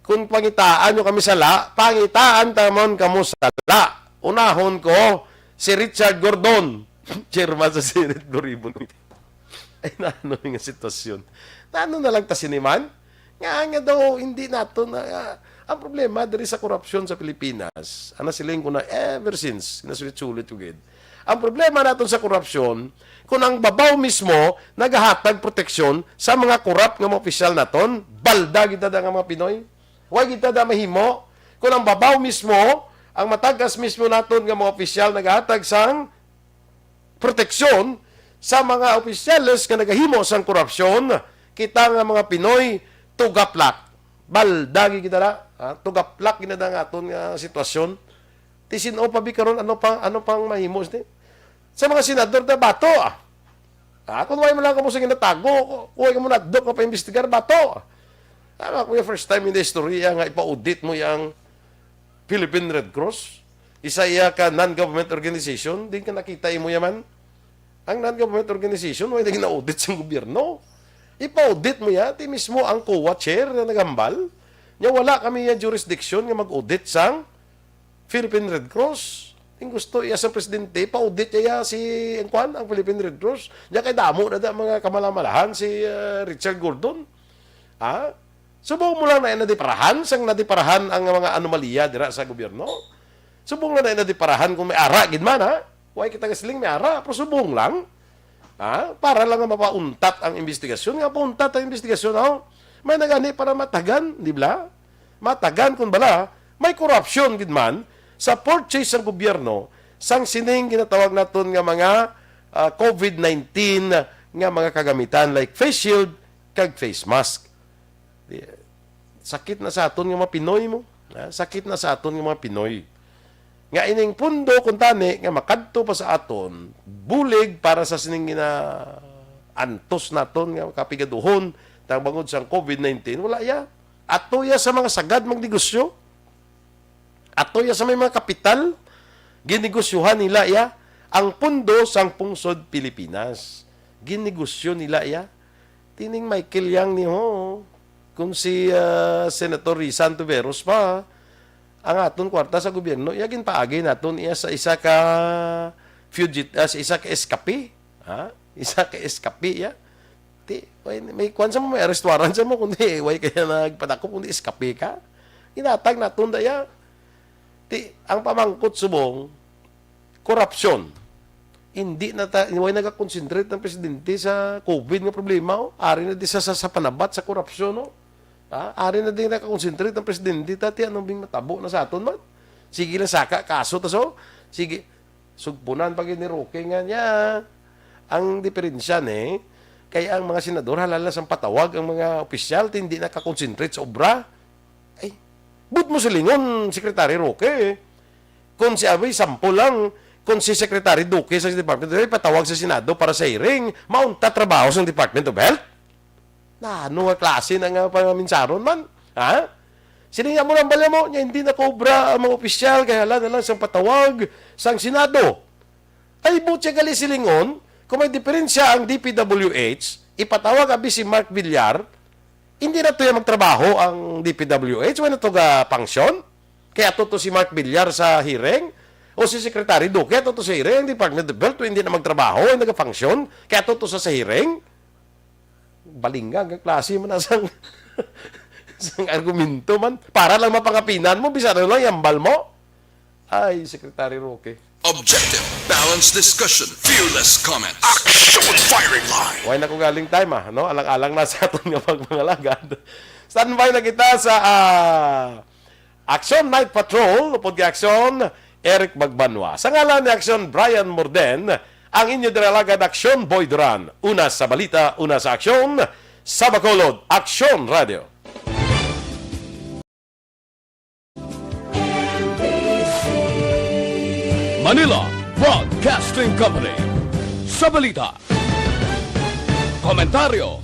kung pangitaan nyo kami sala, pangitaan tamon kamo sala. Unahon ko si Richard Gordon, chairman sa Senate Blue Ribbon. Ay, naano nga sitwasyon. Naano na lang tasiniman? Nga daw, hindi nato na... ang problema dari sa korupsyon sa Pilipinas, siling ko na ever since, nasulit-sulit ko gid. Ang problema natin sa korupsyon, kung ang babaw mismo nagahatag proteksyon sa mga korap nga mga opisyal naton, balda kita da nga mga Pinoy. Huwag kita da mahimo. Kung ang babaw mismo, ang matagas mismo naton nga mga opisyal nagahatag sang proteksyon sa mga opisyales nga nagahimo sang korupsyon, kita nga mga Pinoy tugaplak. Baldagi kita na, tugaplak gina da nga aton nga sitwasyon. Tisino pa bi karon ano pang mahimos ni? Sa mga senador na bato. Kung may mo lang kamo sa ginatago, kuhay mo na dok pa imbestigar bato. Kuya first time in the history nga ipa-audit mo yang Philippine Red Cross. Isa iya ka non-government organization, din ka nakita mo yaman. Ang non-government organization, may naging na-audit sa gobyerno. Ipa-audit mo ya, ti mismo ang COA chair na nagambal. Nya wala kami yung jurisdiction nga mag-audit sang Philippine Red Cross. Yung gusto iya sa presidente, pa-audit niya si ang Philippine Red Cross. Nya kay damo na mga kamalamalahan si Richard Gordon. Subong mo lang na nadiparahan, sang nadiparahan ang mga anomalya dira sa gobyerno. Subong lang na nadiparahan kung may ara, gid man ha. Huwag kita kasiling may ara, pero subong lang. Ha? Para lang mapauntat ang investigasyon. Nga pauntat ang investigasyon, oh. May nagani para matagan, di ba? Matagan kung bala, may korupsyon, gid man, sa purchase ng gobyerno, sang sining ginatawag naton nga mga COVID-19 nga mga kagamitan like face shield kag face mask. Sakit na sa aton nga mga Pinoy mo. Sakit na sa aton nga mga Pinoy. Nga ining pundo kung tani nga makadto pa sa aton bulig para sa sining antos naton nga kapigaduhon tang bangod sa COVID-19 wala ya. Ato ya sa mga sagad magnegosyo. Ato ya sa may mga kapital ginegosyohan nila ya ang pundo sang pungsod Pilipinas. Ginegosyo nila ya. Tining Michael Yang ni ho. Kung si Senator Rizan Tuberos pa, ang aton kwarta sa gobyerno, yagin paagi naton iya sa isa ka sa isa ka eskapi. Ha? Isa ka eskapi, ya. May kwan sa mo, may restaurant sa mo, kundi, way kaya nagpatakop, kundi eskapi ka. Inatag naton daya. Ang pamangkot subong, korupsyon. Hindi nagakonsentrate ng presidente sa COVID nga problema. Oh. Ari na di sa panabat sa korupsyon. Oh. Ari na din nakakonsentrate ng presidente. Tati anong bing matabo na sa aton man. Sige lang saka, kaso taso. Sige, sugpunan pag ni Roque nga niya. Ang diferensya kaya ang mga senador halala sang patawag ang mga opisyal hindi nakakonsentrate sa obra. Ay, but mo silingon, Secretary Roque. Kung si Abay, sample lang. Kung si Secretary Duque sa Department of Health patawag sa Senado para sa hearing, maunta trabaho sa Department of Health? Na, ano nga klase na nga pangaminsaron man? Ha? Sininga mo lang bala mo, niya hindi nakobra ang mga opisyal, kaya hala na lang sang patawag sang Senado. Ay, butya gali silingon, kung may diferensya ang DPWH, ipatawag abi si Mark Villar, hindi na ito magtrabaho ang DPWH, wala ito ga pangsyon? Kaya ito si Mark Villar sa hearing, o si Secretary Duque, ito sa hearing, Department of Health, hindi na magtrabaho, hindi nag-function, kaya ito sa hearing. Balingga, ang klase mo na sang argumento man. Para lang mapangapinan mo, bisa na lang yambal mo. Ay, Secretary Roque. Objective, balanced discussion, fearless comment, action firing line. Why na ko galing time no? Alang-alang na sa aton nga pagmangalagad. Standby na kita sa Action Night Patrol, upod ka Action Eric Magbanwa. Sa ngalan ni Action Brian Morden, ang inyo dinalagad Action Boy Duran. Una sa balita, una sa aksyon, sa Bacolod, Action Radio. Manila Broadcasting Company. Sa balita, komentaryo,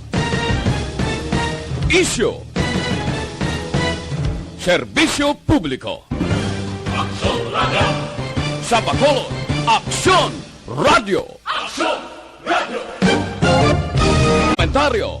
issue, serbisyo publiko. Action Radio! Sa Bacolod, Action Radio. Action Radio! Komentaryo,